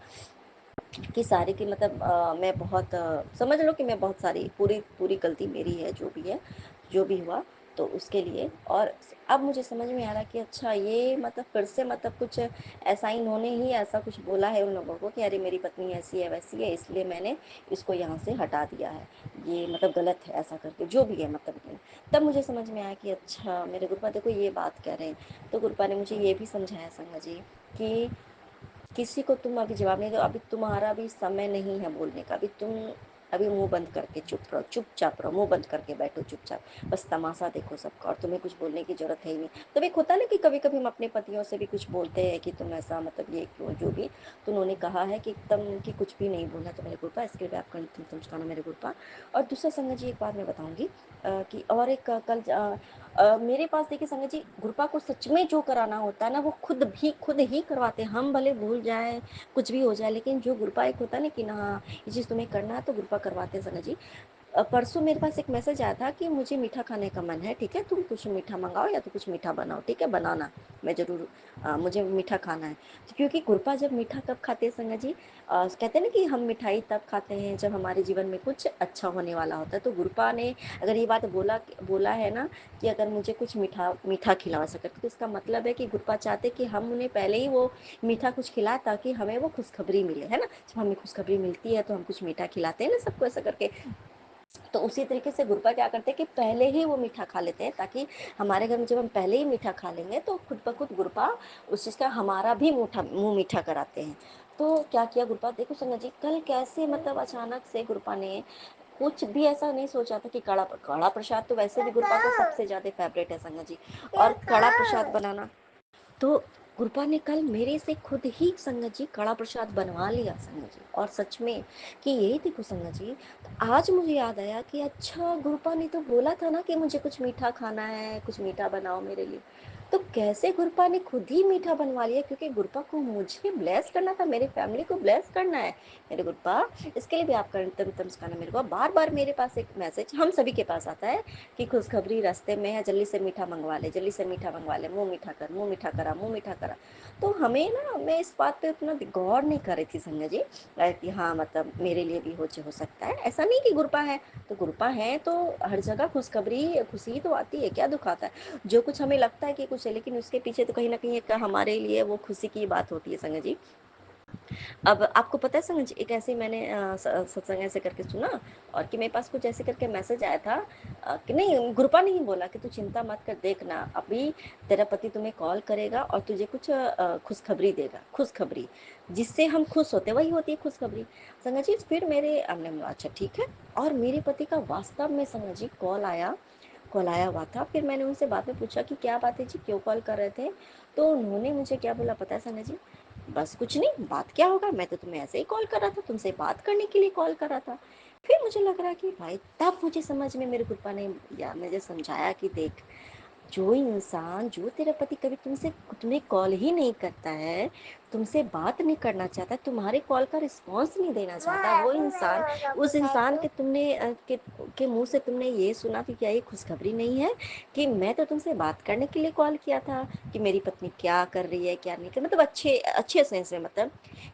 कि सारी की मतलब मैं बहुत समझ लो कि मैं बहुत सारी पूरी पूरी गलती मेरी है, जो भी है जो भी हुआ तो उसके लिए। और अब मुझे समझ में आ रहा कि अच्छा ये मतलब फिर से मतलब कुछ ऐसा इन्होंने ही ऐसा कुछ बोला है उन लोगों को कि अरे मेरी पत्नी ऐसी है वैसी है, इसलिए मैंने इसको यहाँ से हटा दिया है, ये मतलब गलत है ऐसा करके जो भी है मतलब। तब मुझे समझ में आया कि अच्छा मेरे गुरुपा देखो ये बात कह रहे हैं। तो गुरुपा ने मुझे ये भी समझाया संगा जी कि किसी को तुम अभी जवाब नहीं दो, अभी तुम्हारा भी समय नहीं है बोलने का, अभी तुम अभी मुंह बंद करके चुप रहो, चुपचाप रहो, मुंह बंद करके बैठो चुपचाप, बस तमाशा देखो सबका, और तुम्हें कुछ बोलने की जरूरत है ही नहीं। तब एक होता है ना कि कभी कभी हम अपने पतियों से भी कुछ बोलते हैं कि तुम ऐसा मतलब ये क्यों जो भी। तो उन्होंने कहा है कि एकदम कि कुछ भी नहीं बोलना तो मेरे गुरुपा, इसके लिए आपका तुम समझाना मेरे गुरुपा। और दूसरा संगत जी एक बात मैं बताऊंगी कि और एक कल मेरे पास देखिए संगत जी गुरपा को सच में जो कराना होता है ना वो खुद ही करवाते हैं। हम भले भूल जाए कुछ भी हो जाए, लेकिन जो गुरपा एक होता है ना कि ना ये चीज़ तुम्हें करना है तो गुरपा करवाते हैं संगत जी। परसों मेरे पास एक मैसेज आया था कि मुझे मीठा खाने का मन है, ठीक है तुम कुछ मीठा मंगाओ या तो कुछ मीठा बनाओ, ठीक है बनाना, मैं ज़रूर मुझे मीठा खाना है। तो क्योंकि गुरपा जब मीठा कब खाते हैं संगत जी, कहते हैं ना कि हम मिठाई तब खाते हैं जब हमारे जीवन में कुछ अच्छा होने वाला होता है। तो गुरपा ने अगर ये बात बोला बोला है ना कि अगर मुझे कुछ मीठा मीठा खिला सके, तो इसका मतलब है कि गुरपा चाहते कि हम उन्हें पहले ही वो मीठा कुछ खिलाए ताकि हमें वो खुशखबरी मिले, है ना, जब हमें खुशखबरी मिलती है तो हम कुछ मीठा खिलाते हैं ना सबको ऐसा करके। तो उसी तरीके से गुरपा क्या करते हैं कि पहले ही वो मीठा खा लेते हैं, ताकि हमारे घर में जब हम पहले ही मीठा खा लेंगे तो खुद ब खुद गुरपा उस चीज़ का हमारा भी मुंह मीठा कराते हैं। तो क्या किया गुरपा, देखो संगत जी कल कैसे मतलब अचानक से गुरपा ने कुछ भी ऐसा नहीं सोचा था कि कड़ा कड़ा प्रसाद तो वैसे भी गुरपा को सबसे ज़्यादा फेवरेट है संगत जी, और कड़ा प्रसाद बनाना तो गुरपा ने कल मेरे से खुद ही संगत जी कड़ा प्रसाद बनवा लिया संगत जी। और सच में कि यही देखो संगत जी, तो आज मुझे याद आया कि अच्छा गुरपा ने तो बोला था ना कि मुझे कुछ मीठा खाना है, कुछ मीठा बनाओ मेरे लिए, तो कैसे गुरपा ने खुद ही मीठा बनवा लिया, क्योंकि गुरपा को मुझे ब्लेस करना था, मेरी फैमिली को ब्लेस करना है मेरे गुरपा। इसके लिए भी आप तम सिखाना मेरे को। बार बार मेरे पास एक मैसेज हम सभी के पास आता है कि खुशखबरी रास्ते में है, जल्दी से मीठा मंगवा ले, जल्दी से मीठा मंगवा ले, मुंह मीठा कर, मुंह मीठा करा, मुंह मीठा करा। तो हमें ना मैं इस बात पे उतना गौर नहीं कर रही थी संजय जी कि हाँ मतलब मेरे लिए भी हो सकता है, ऐसा नहीं कि गुरपा है तो गुरपा है तो हर जगह खुशखबरी खुशी तो आती है, क्या दुख आता है। जो कुछ हमें लगता है कि कुछ कुछ है, लेकिन उसके पीछे तो कहीं न कहीं एक हमारे लिए वो खुशी की बात होती है संगत जी। अब आपको पता है संगत जी, एक ऐसे ही मैंने सत्संग ऐसे करके सुना, और कि मेरे पास कुछ ऐसे करके मैसेज आया था, कि नहीं, गुरुपा नहीं बोला कि तू चिंता मत कर, देखना अभी तेरा पति तुम्हें कॉल करेगा और तुझे कुछ खुशखबरी देगा, खुशखबरी जिससे हम खुश होते, वही होती है खुशखबरी संगत जी। फिर मेरे हमने बोला अच्छा ठीक है, और मेरे पति का वास्तव में संगत जी कॉल आया हुआ था। फिर मैंने उनसे बाद में पूछा कि क्या बात है जी, क्यों कॉल कर रहे थे? तो उन्होंने मुझे क्या बोला पता है संगत जी? बस कुछ नहीं, बात क्या होगा, मैं तो तुम्हें ऐसे ही कॉल कर रहा था, तुमसे बात करने के लिए कॉल कर रहा था। फिर मुझे लग रहा कि भाई, तब मुझे समझ में मेरे गुप्पा ने या मुझे समझाया कि देख, जो इंसान, जो तेरा पति कभी तुम्हें कॉल ही नहीं करता है, तुमसे बात नहीं करना चाहता, तुम्हारे कॉल का रिस्पॉन्स नहीं देना चाहता, वो इंसान, उस इंसान के के मुंह से तुमने ये सुना कि क्या ये खुशखबरी नहीं है कि मैं तो तुमसे बात करने के लिए कॉल किया था, कि मेरी पत्नी क्या कर रही है क्या नहीं कर, मतलब अच्छे अच्छे सेंस में, मतलब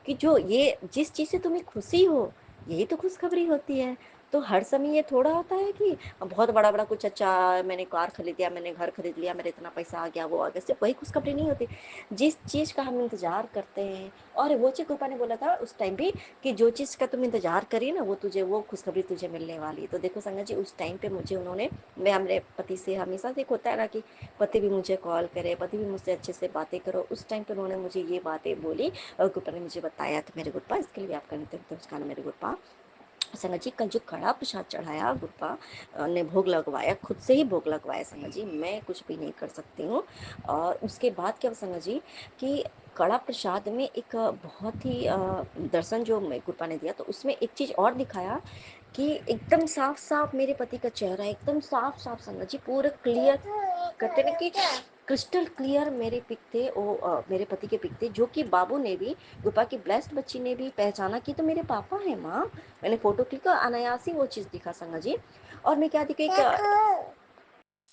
कि जो ये जिस चीज़ से तुम्हें खुशी हो, यही तो खुशखबरी होती है। तो हर समय ये थोड़ा होता है कि बहुत बड़ा बड़ा कुछ, अच्छा मैंने कार खरीद लिया, मैंने घर खरीद लिया, मेरे इतना पैसा आ गया, वो आ गया, सिर्फ वही खुशखबरी नहीं होती। जिस चीज़ का हम इंतजार करते हैं, और वो चीज़ कृपा ने बोला था उस टाइम भी कि जो चीज़ का तुम इंतजार करी ना, वो खुशखबरी तुझे मिलने वाली है। तो देखो संगत जी, उस टाइम पे मुझे उन्होंने, मैं मेरे पति से हमेशा से एक होता है ना कि पति भी मुझे कॉल करे, पति भी मुझसे अच्छे से बातें करो, उस टाइम पे उन्होंने मुझे ये बातें बोली और गुप्ता ने मुझे बताया। तो मेरे गुप्पा, इसके लिए आपका नित्य नमस्कार मेरे गुप्पा। संगत जी, कल जो कड़ा प्रसाद चढ़ाया गुप्पा ने, भोग लगवाया, खुद से ही भोग लगवाया संगत जी, मैं कुछ भी नहीं कर सकती हूँ। और उसके बाद क्या संगत जी कि कड़ा प्रसाद में एक बहुत ही दर्शन जो गुप्पा ने दिया, तो उसमें एक चीज़ और दिखाया कि एकदम साफ साफ मेरे पति का चेहरा, एकदम साफ साफ संगत जी, पूरा क्लियर, कहते ना कि क्रिस्टल क्लियर मेरे पिक थे, वो मेरे पति के पिक थे, जो कि बाबू ने भी, गोपा की ब्लेस्ड बच्ची ने भी पहचाना कि तो मेरे पापा है माँ। मैंने फोटो क्लिक कर, अनायास ही वो चीज़ दिखा संगत जी। और मैं क्या दिखा,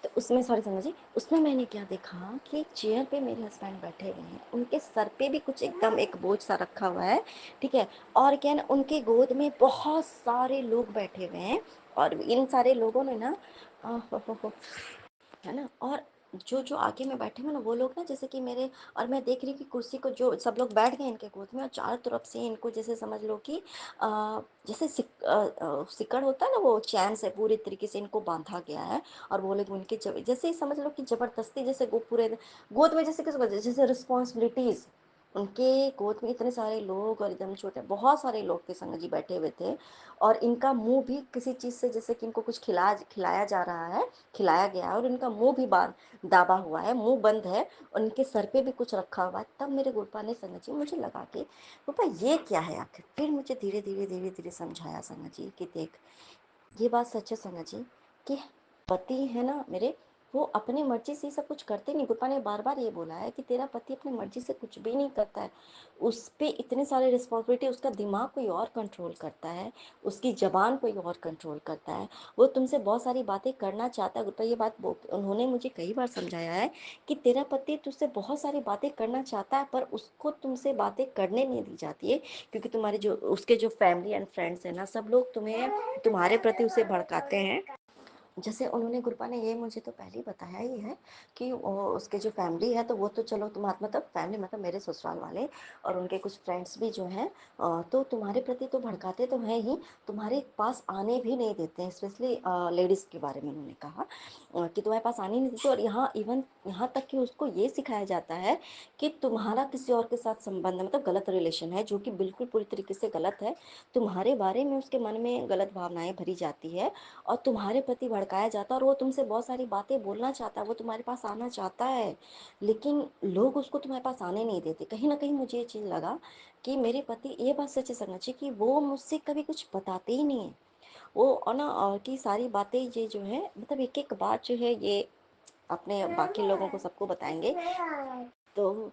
तो उसमें, सॉरी संगत जी, उसमें मैंने क्या देखा कि एक चेयर पे मेरे हस्बैंड बैठे हुए हैं, उनके सर पे भी कुछ एकदम एक बोझ सा रखा हुआ है, ठीक है। और क्या ना, उनके गोद में बहुत सारे लोग बैठे हुए हैं, और इन सारे लोगों ने ना है ना, और जो जो आगे में बैठे हुए ना, वो लोग ना जैसे कि मेरे, और मैं देख रही कि कुर्सी को जो सब लोग बैठ गए इनके गोद में, और चारों तरफ से इनको जैसे समझ लो कि जैसे सिकड़ होता है ना, वो चैन से पूरी तरीके से इनको बांधा गया है। और वो लोग उनके जैसे ही समझ लो कि जबरदस्ती, जैसे वो पूरे गोद में, जैसे किस जैसे रिस्पॉन्सिबिलिटीज, उनके गोद में इतने सारे लोग, और एकदम छोटे बहुत सारे लोग थे संगत जी बैठे हुए थे। और इनका मुंह भी किसी चीज़ से, जैसे कि इनको कुछ खिलाया जा रहा है, खिलाया गया है, और इनका मुंह भी दाबा हुआ है, मुंह बंद है, और इनके सर पे भी कुछ रखा हुआ है। तब मेरे गुरपा ने संगत जी मुझे लगा कि गुरपा ये क्या है आखिर। फिर मुझे धीरे धीरे धीरे धीरे समझाया संगत जी कि देख, ये बात सच है संगत जी कि पति है ना मेरे, वो अपनी मर्जी से सब कुछ करते नहीं। गुप्पा ने बार बार ये बोला है कि तेरा पति अपनी मर्जी से कुछ भी नहीं करता है, उस पे इतने सारे रिस्पॉन्सिबिलिटी, उसका दिमाग कोई और कंट्रोल करता है, उसकी जबान कोई और कंट्रोल करता है, वो तुमसे बहुत सारी बातें करना चाहता है। गुप्पा ये बात उन्होंने मुझे कई बार समझाया है कि तेरा पति तुझसे बहुत सारी बातें करना चाहता है, पर उसको तुमसे बातें करने नहीं दी जाती है, क्योंकि तुम्हारे जो उसके जो फैमिली एंड फ्रेंड्स हैं ना, सब लोग तुम्हारे प्रति उसे भड़काते हैं। जैसे उन्होंने गुरपा ने ये मुझे तो पहले ही बताया ही है कि उसके जो फैमिली है, तो वो तो चलो तुम्हारा मतलब फैमिली मतलब मेरे ससुराल वाले और उनके कुछ फ्रेंड्स भी जो हैं, तो तुम्हारे प्रति तो भड़काते तो हैं ही, तुम्हारे पास आने भी नहीं देते हैं। स्पेशली लेडीज़ के बारे में उन्होंने कहा कि तुम्हारे पास आने नहीं देते, और यहाँ इवन यहाँ तक कि उसको ये सिखाया जाता है कि तुम्हारा किसी और के साथ संबंध है, मतलब गलत रिलेशन है, जो कि बिल्कुल पूरी तरीके से गलत है। तुम्हारे बारे में उसके मन में गलत भावनाएं भरी जाती है, और तुम्हारे प्रति भड़काया जाता है, और वो तुमसे बहुत सारी बातें बोलना चाहता है, वो तुम्हारे पास आना चाहता है, लेकिन लोग उसको तुम्हारे पास आने नहीं देते। कहीं ना कहीं मुझे ये चीज़ लगा कि मेरे पति, ये बात सच समझ कि वो मुझसे कभी कुछ बताते ही नहीं है, वो और ना की सारी बातें ये जो है, मतलब एक एक बात जो है ये अपने बाकी लोगों को सबको बताएंगे। तो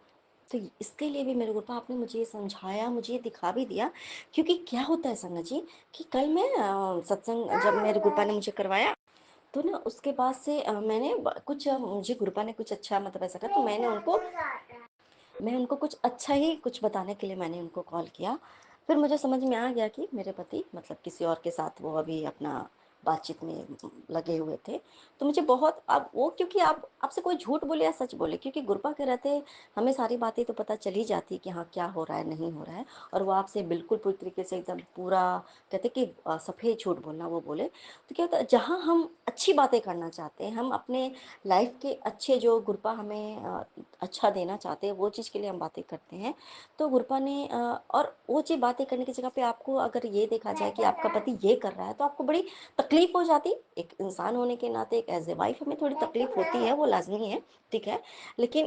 तो इसके लिए भी मेरे गुरु आपने मुझे ये समझाया, मुझे ये दिखा भी दिया, क्योंकि क्या होता है संगत जी कि कल मैं सत्संग जब मेरे गुरुपा ने मुझे करवाया, तो ना उसके बाद से मैंने कुछ मुझे गुरुपा ने कुछ अच्छा मतलब ऐसा कहा, तो मैं उनको कुछ अच्छा ही कुछ बताने के लिए मैंने उनको कॉल किया। फिर मुझे समझ में आ गया कि मेरे पति मतलब किसी और के साथ वो अभी अपना बातचीत में लगे हुए थे। तो मुझे बहुत, अब वो क्योंकि आप आपसे कोई झूठ बोले या सच बोले, क्योंकि गुरपा के रहते हमें सारी बातें तो पता चल ही जाती है कि हाँ क्या हो रहा है नहीं हो रहा है। और वो आपसे बिल्कुल पूरी तरीके से एकदम पूरा कहते कि सफ़ेद झूठ बोलना वो बोले। तो क्या होता है, जहाँ हम अच्छी बातें करना चाहते हैं, हम अपने लाइफ के अच्छे जो गुरपा हमें अच्छा देना चाहते हैं वो चीज़ के लिए हम बातें करते हैं। तो गुरपा ने और वो चीज़ बातें करने की जगह पे आपको अगर ये देखा जाए कि आपका पति ये कर रहा है तो आपको बड़ी तकलीफ हो जाती। एक इंसान होने के नाते, एक एज ए वाइफ हमें थोड़ी तकलीफ होती है, वो लाजमी है, ठीक है। लेकिन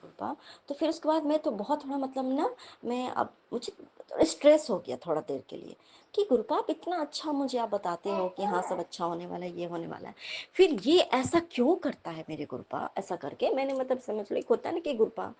गुरपा, तो फिर उसके बाद मैं तो बहुत थोड़ा मतलब ना, मैं अब मुझे थोड़ा स्ट्रेस हो गया थोड़ा देर के लिए कि गुरपा आप इतना अच्छा मुझे आप बताते हो कि हाँ सब अच्छा होने वाला है, ये होने वाला है, फिर ये ऐसा क्यों करता है मेरे गुरपा। ऐसा करके मैंने मतलब समझ लो, एक होता है ना कि गुरपा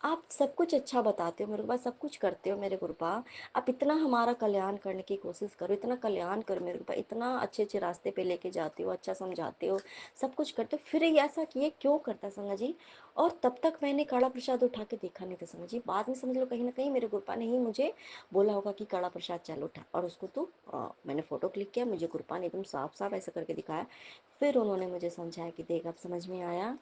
आप सब कुछ अच्छा बताते हो मेरे गुरपा, सब कुछ करते हो मेरे गुरपा, आप इतना हमारा कल्याण करने की कोशिश करो, इतना कल्याण करो मेरे गुरपा, इतना अच्छे अच्छे रास्ते पे लेके जाते हो, अच्छा समझाते हो, सब कुछ करते हो, फिर ये ऐसा किए क्यों करता है संगा जी। और तब तक मैंने कड़ा प्रसाद उठा के देखा नहीं था समझ जी। बाद में समझ लो कहीं ना कहीं मेरे गुरपा ने ही मुझे बोला होगा कि कड़ा प्रसाद चल उठा, और उसको तो मैंने फ़ोटो क्लिक किया, मुझे गुरपा ने एकदम साफ साफ ऐसा करके दिखाया। फिर उन्होंने मुझे समझाया कि देख अब समझ में आया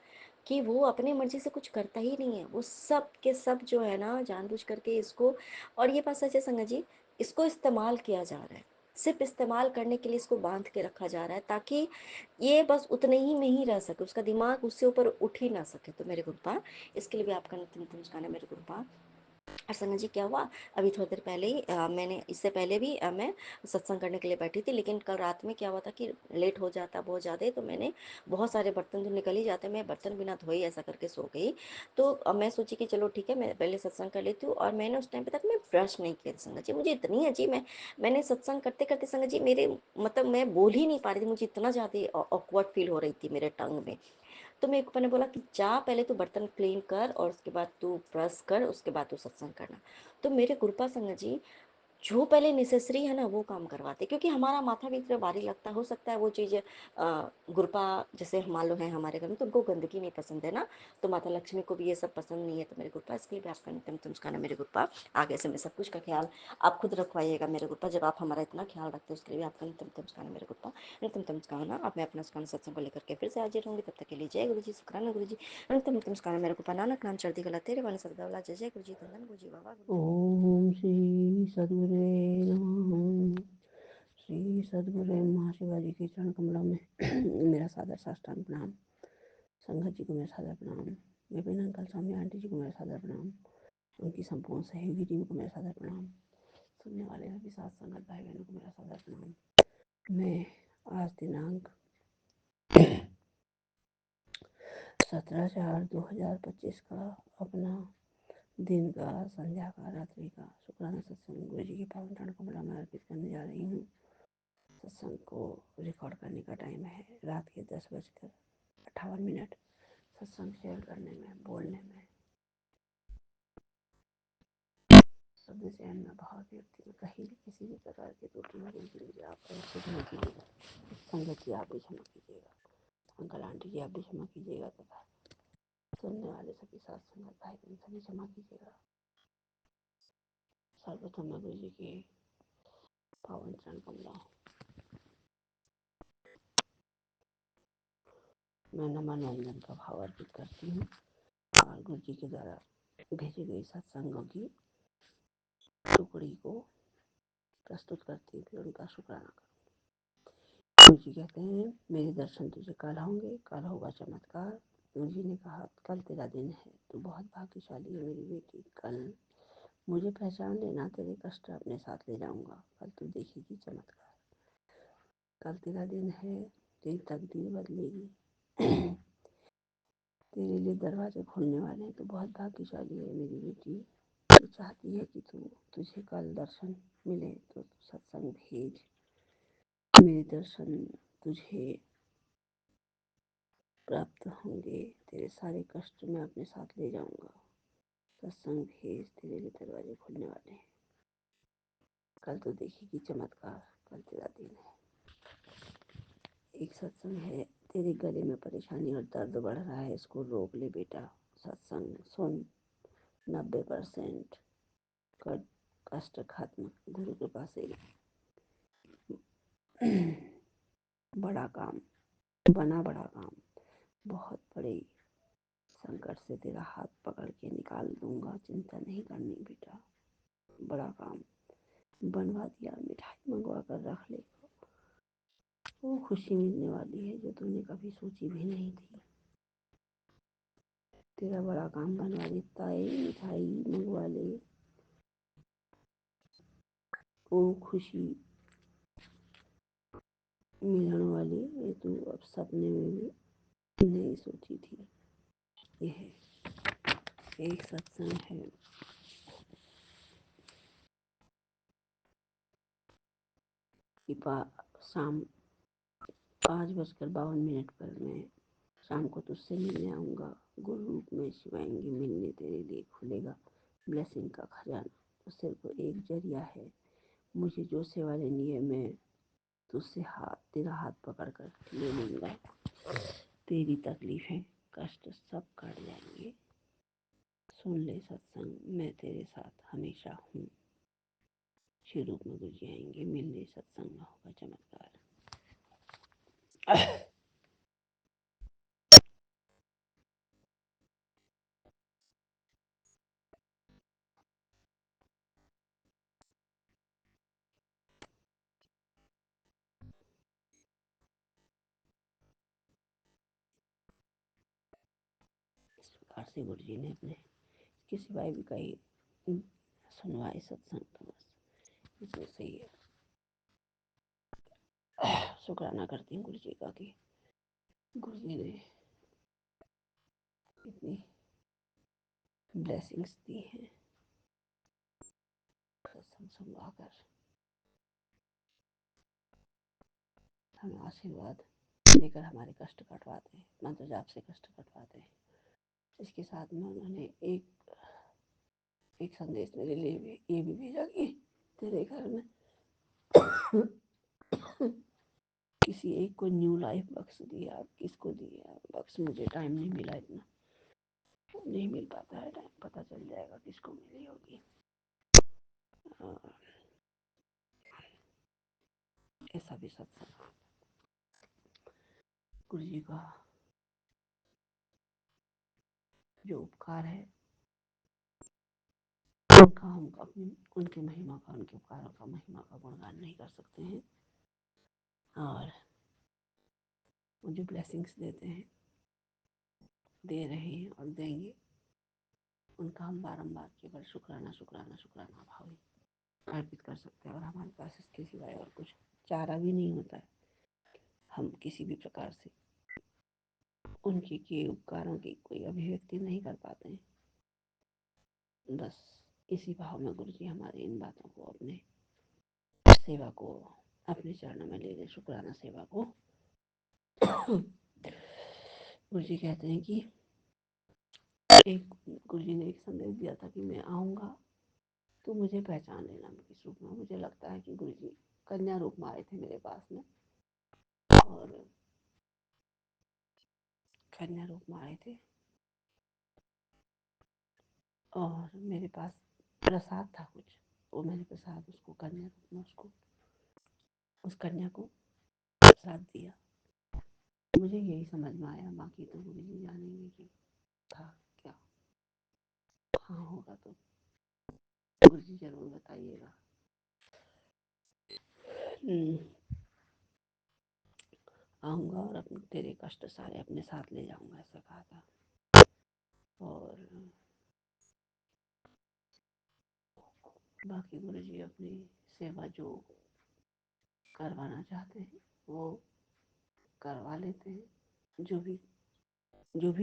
कि वो अपनी मर्जी से कुछ करता ही नहीं है, वो सब के सब जो है ना जानबूझ करके इसको, और ये बात सच है संगत जी, इसको इस्तेमाल किया जा रहा है, सिर्फ इस्तेमाल करने के लिए इसको बांध के रखा जा रहा है ताकि ये बस उतने ही में ही रह सके, उसका दिमाग उससे ऊपर उठ ही ना सके। तो मेरे गुरपा, इसके लिए भी आपका नित्य नित्य मुस्कान है मेरे गुरपा। और समझिए क्या हुआ, अभी थोड़ी देर पहले ही मैंने इससे पहले भी मैं सत्संग करने के लिए बैठी थी, लेकिन कल रात में क्या हुआ था कि लेट हो जाता बहुत ज़्यादा, तो मैंने बहुत सारे बर्तन तो निकल ही जाते, मैं बर्तन बिना धोई ऐसा करके सो गई। तो अब मैं सोची कि चलो ठीक है मैं पहले सत्संग कर लेती हूँ, और मैंने उस टाइम पे तक मैं ब्रश नहीं किया संगत जी। मुझे इतनी अजीब, मैंने सत्संग करते करते संगत जी मेरे मतलब मैं बोल ही नहीं पा रही थी, मुझे इतना ज़्यादा ऑकवर्ड फील हो रही थी मेरे टंग में। तो मेरे को मैंने बोला कि जा पहले तू बर्तन क्लीन कर और उसके बाद तू ब्रश कर, उसके बाद तू सत्संग करना। तो मेरे गुरपा संगत जी जो पहले नेसेसरी है ना वो काम करवाते, क्योंकि हमारा माथा भी इतना भारी लगता है, हो सकता है वो चीज़ गुरपा जैसे मान लो है हमारे घर में तो उनको गंदगी नहीं पसंद है ना, तो माता लक्ष्मी को भी ये सब पसंद नहीं है। तो मेरे गुरपा इसके लिए भी आपका नित्य नित्य नमस्कार है मेरे गुरपा। आगे से मैं सब कुछ का ख्याल आप खुद रखवाइएगा मेरे गुरपा, जब आप हमारा इतना ख्याल रखते हो उसके लिए भी आपका नित्य नित्य नमस्कार है मेरे गुरपा। नित्य नित्य नमस्कार ना, अब मैं अपना स्कंद सत्संग को लेकर के फिर से हाजिर होंगी, तब तक के लिए जय गुरु जी, शुक्राना गुरु जी, नित्य नित्य नमस्कार है मेरे गुरपा। नानक नाम चढ़ती गला तेरे वाले सदगवला, जय जय गुरु जी, धन धन गुरु जी, बाबा गुरु जी। ओम श्री सद्गुरुवे नमः। श्री सद्गुरु महाशिवाजी के चरण कमलों में मेरा सादर साष्टांग प्रणाम। संगत जी को मेरा सादर प्रणाम। विपिन अंकल स्वामी आंटी जी को मेरा सादर प्रणाम। उनकी संपूर्ण सहयोगी टीम को मेरा सादर प्रणाम। सुनने वाले सभी साथ संगत भाई बहनों को मेरा सादर प्रणाम। मैं आज दिनांक 17/4/2025 का अपना दिन का, संध्या का, रात्रि का शुक्राना सत्संग गुरु जी के पावन चरण कमलों में अर्पित करने जा रही हूँ। सत्संग को रिकॉर्ड करने का टाइम है रात के 10:58। सत्संग शेयर करने में, बोलने में, शब्द चयन में, भाव व्यक्ति में कहीं भी किसी भी प्रकार की त्रुटि हो गई मुझे आप क्षमा कीजिएगा। संगत जी आप भी क्षमा कीजिएगा, अंकल आंटी जी आप भी क्षमा कीजिएगा, तथा सुनने वाले सभी साथ संगत भाई बहन सभी क्षमा कीजिएगा। सर्वप्रथम मैं गुरु जी के पावन चरण कमलों मैं नमन वंदन का भाव अर्पित करती हूँ और गुरु जी के द्वारा भेजी गई सत्संगों की टुकड़ी को प्रस्तुत करती हूँ, फिर उनका शुक्राना करूँ। गुरु जी कहते हैं मेरे दर्शन तुझे कल होंगे, कल होगा चमत्कार। गुरु जी ने कहा कल तेरा दिन है, तू बहुत भाग्यशाली है मेरी बेटी। कल मुझे पहचान लेना, तेरे कष्ट अपने साथ ले जाऊंगा, कल तू देखेगी चमत्कार। कल तेरा दिन है, तेरी तकदीर बदलेगी, तेरे लिए दरवाजे खुलने वाले हैं, तो बहुत भाग्यशाली है मेरी बेटी। तू चाहती है कि तुझे कल दर्शन मिले तो सत्संग भेज, मेरे दर्शन तुझे प्राप्त होंगे, तेरे सारे कष्ट मैं अपने साथ ले जाऊंगा। सत्संग भेज, तेरे लिए दरवाजे खुलने वाले हैं, कल तो देखेगी चमत्कार, कल तेरा दिन है। एक सत्संग है, तेरे गले में परेशानी और दर्द बढ़ रहा है, इसको रोक ले बेटा, सत्संग सुन, 90% कष्ट खत्म गुरु कृपा से। बड़ा काम बना, बड़ा काम, बहुत बड़े संकट से तेरा हाथ पकड़ के निकाल दूंगा, चिंता नहीं करनी बेटा। बड़ा काम बनवा दिया, मिठाई मंगवा कर रख ले, वो खुशी मिलने वाली है जो तूने कभी सोची भी नहीं थी। तेरा बड़ा काम बनवा देता है, मिठाई मंगवा ले, वो खुशी मिलने वाली ये तू अब सपने में भी नहीं सोची थी। यह एक सत्संग है कि शाम 5:52 पर मैं शाम को तुझसे मिलने आऊँगा। गुरु रूप में शिवाएंगे मिलने तेरे लिए, खुलेगा ब्लेसिंग का खजाना। तो सिर्फ एक जरिया है, मुझे जो सेवा लेनी है मैं तुझसे तेरा हाथ पकड़ कर ले लूँगा। तेरी तकलीफें कष्ट सब कट जाएंगे। सुन ले सत्संग, मैं तेरे साथ हमेशा हूँ। शिव रूप में गुरु जी आएंगे मिलने, सत्संग में होगा चमत्कार। इस प्रकार से गुरु जी ने अपने इसके सिवाय भी कई सुनवाए सत्संग, तो बस इसमें से ही शुक्राना करती हूँ गुरु जी का कि गुरु जी ने इतनी ब्लेसिंग्स दी हैं सत्संग सुनवाकर, हमें आशीर्वाद देकर हमारे कष्ट कटवाते हैं, मंत्र जाप से कष्ट कटवाते हैं। इसके साथ में उन्होंने एक संदेश मेरे लिए भी ये भी भेजा कि तेरे घर में किसी एक को न्यू लाइफ बख्श दिया। किसको दिया बख्श, मुझे टाइम नहीं मिला, इतना नहीं मिल पाता है टाइम, पता चल जाएगा किसको मिली होगी। ऐसा भी सत्संग गुरु जी का जो उपकार है उनका हम अपनी उनकी महिमा का, उनके उपकारों का, महिमा का गुणगान नहीं कर सकते हैं। और वो जो ब्लेसिंग्स देते हैं, दे रहे हैं और देंगे, उनका हम बारंबार केवल शुक्राना शुक्राना शुक्राना भाव अर्पित कर सकते हैं। और हमारे पास इसके सिवाय और कुछ चारा भी नहीं होता है। हम किसी भी प्रकार से उनके किए उपकारों की कोई अभिव्यक्ति नहीं कर पाते हैं। बस इसी भाव में गुरु जी हमारी इन बातों को, अपने सेवा को अपने चरणों में ले ले, शुक्राना सेवा को। गुरु जी कहते हैं कि एक गुरु जी ने एक संदेश दिया था कि मैं आऊँगा तो मुझे पहचान लेना मैं किस रूप में। मुझे लगता है कि गुरु जी कन्या रूप में आए थे मेरे पास में, और कन्या रूप में आए थे और मेरे पास प्रसाद था कुछ, वो मैंने प्रसाद उसको कन्या रूप में उसको उस कन्या को प्रसाद दिया। मुझे यही समझ में आया, बाकी तो गुरु जी जानेंगे कि था क्या। हाँ होगा तो गुरु जी जरूर बताइएगा। आऊँगा और अपने तेरे कष्ट सारे अपने साथ ले जाऊँगा, ऐसा कहा था। और बाकी गुरु जी अपनी सेवा जो करवाना चाहते हैं वो करवा लेते हैं। जो भी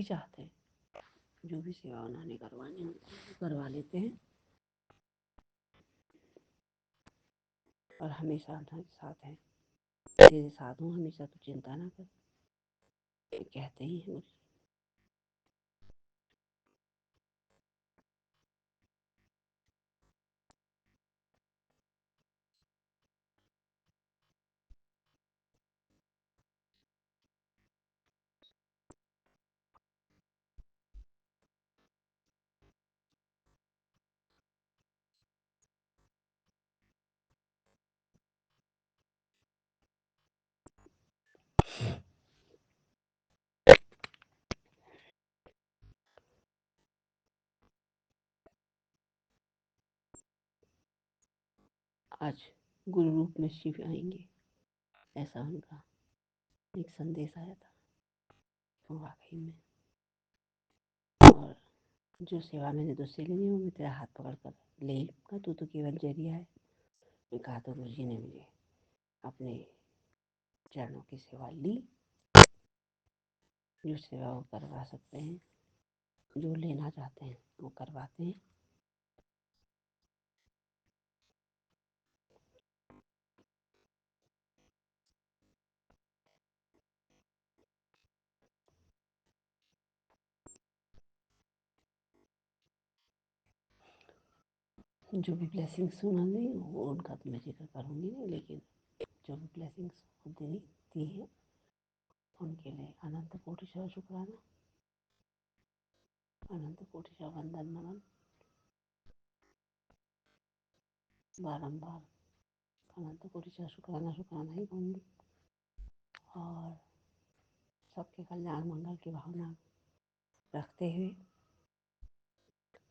चाहते हैं, जो भी सेवा उन्होंने करवानी होती है करवा लेते हैं। और हमेशा हमारे साथ हैं, तेरे साथ हूँ हमेशा, तो चिंता ना कर, कहते ही हैं। आज गुरु रूप में शिव आएंगे, ऐसा उनका एक संदेश आया था वाकई में। और जो सेवा मैंने तुझसे लेनी वो मैं तेरा हाथ पकड़ कर ले लूँगा, तू तो केवल जरिया है। मैं कहा तो गुरु जी ने मुझे अपने चरणों की सेवा ली। जो सेवा वो करवा सकते हैं, जो लेना चाहते हैं वो करवाते हैं। जो भी ब्लेसिंग्स उन्होंने वो उनका तो मैं जिक्र करूँगी नहीं, लेकिन जो भी ब्लेसिंग्स देनी दी है उनके लिए अनंत कोटि शुक्राना, अनंत कोटि वंदन नमन। बारंबार अनंत कोटि शुक्राना शुक्राना ही कहूँगी। और सबके कल्याण मंगल की भावना रखते हुए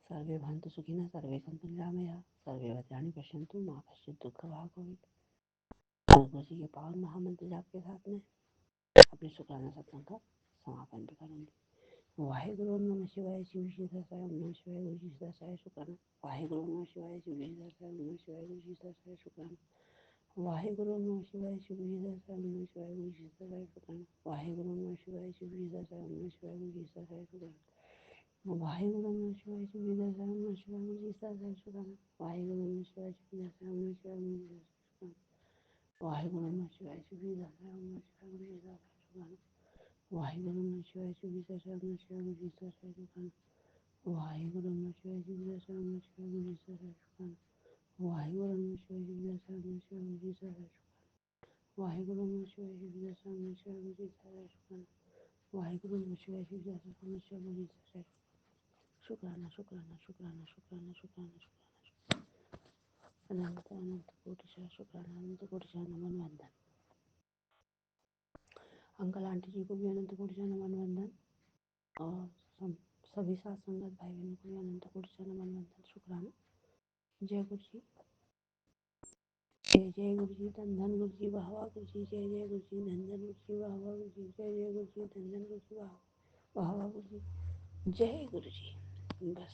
सर्वे भवन्तु सुखिनः, सर्वे सन्तु निरामयाः, सर्वे भद्राणि पश्यन्तु मा कश्चित् दुःखभाग् भवेत्। गुरु जी के पावन महामंत्र जाप के साथ में अपने शुक्राना सत्संग का समापन भी करूँगी। वाहेगुरु नमः शिवाय, शिव जी दसाय नमः शिवाय, गुरु जी दसाय शुक्राना। वाहेगुरु नमः शिवाय, शिव जी दसाय नमः शिवाय, गुरु जी दसाय शुक्राना। वाहेगुरु नमः शिवाय, शिव जी दसाय नमः शिवाय, गुरु जी दसाय शुक्राना। वाहेगुरु नमः शिवाय, शिव जी दसाय नमः शिवाय, गुरु जी दसाय शुक्राना। वाहेगुरु नमः शिवाय, शिव जी दसाय नमः शिवाय, गुरु जी दसाय शुक्राना। वाहेगुरु नमः शिवाय, शिव जी दसाय नमः शिवाय, गुरु जी दसाय शुक्राना। वाहेगुरु नमः शिवाय, शिव जी दसाय नमः शिवाय, गुरु जी दसाय शुक्राना। वाहेगुरु नमः शिवाय, शिव जी दसाय नमः शिवाय, गुरु जी दसाय शुक्राना। वाहेगुरु नमः शिवाय, शिव जी दसाय नमः शिवाय, गुरु जी दसाय शुक्राना। वाहेगुरु नमः शिवाय, शिव जी दसाय नमः शिवाय, गुरु जी दसाय शुक्राना। वाहेगुरु नमः शिवाय, शिव जी दसाय नमः शिवाय, गुरु जी दसाय शुक्राना। वाहेगुरु नमः शिवाय, शिव जी दसाय नमः शिवाय, गुरु जी दसाय शुक्राना शुक्राना शुक्राना शुक्राना शुक्राना शुक्राना। अनंत अनंत कोटि शुक्राना, अनंत कोटि नमन वंदन। अंकल आंटी जी को भी अनंत कोटि नमन वंदन। और सभी साथ संगत भाई बहनों को भी अनंत कोटि नमन वंदन शुक्राना। जय गुरु जी, जय जय गुरु जी, धन धन गुरु जी, वाह वाह गुरु जी, जय जय गुरु जी, धन धन गुरु जी, वाह वाह गुरु जी, जय जय गुरु जी, धन धन गुरु जी, वाह वाह गुरु जी, जय गुरु जी। बस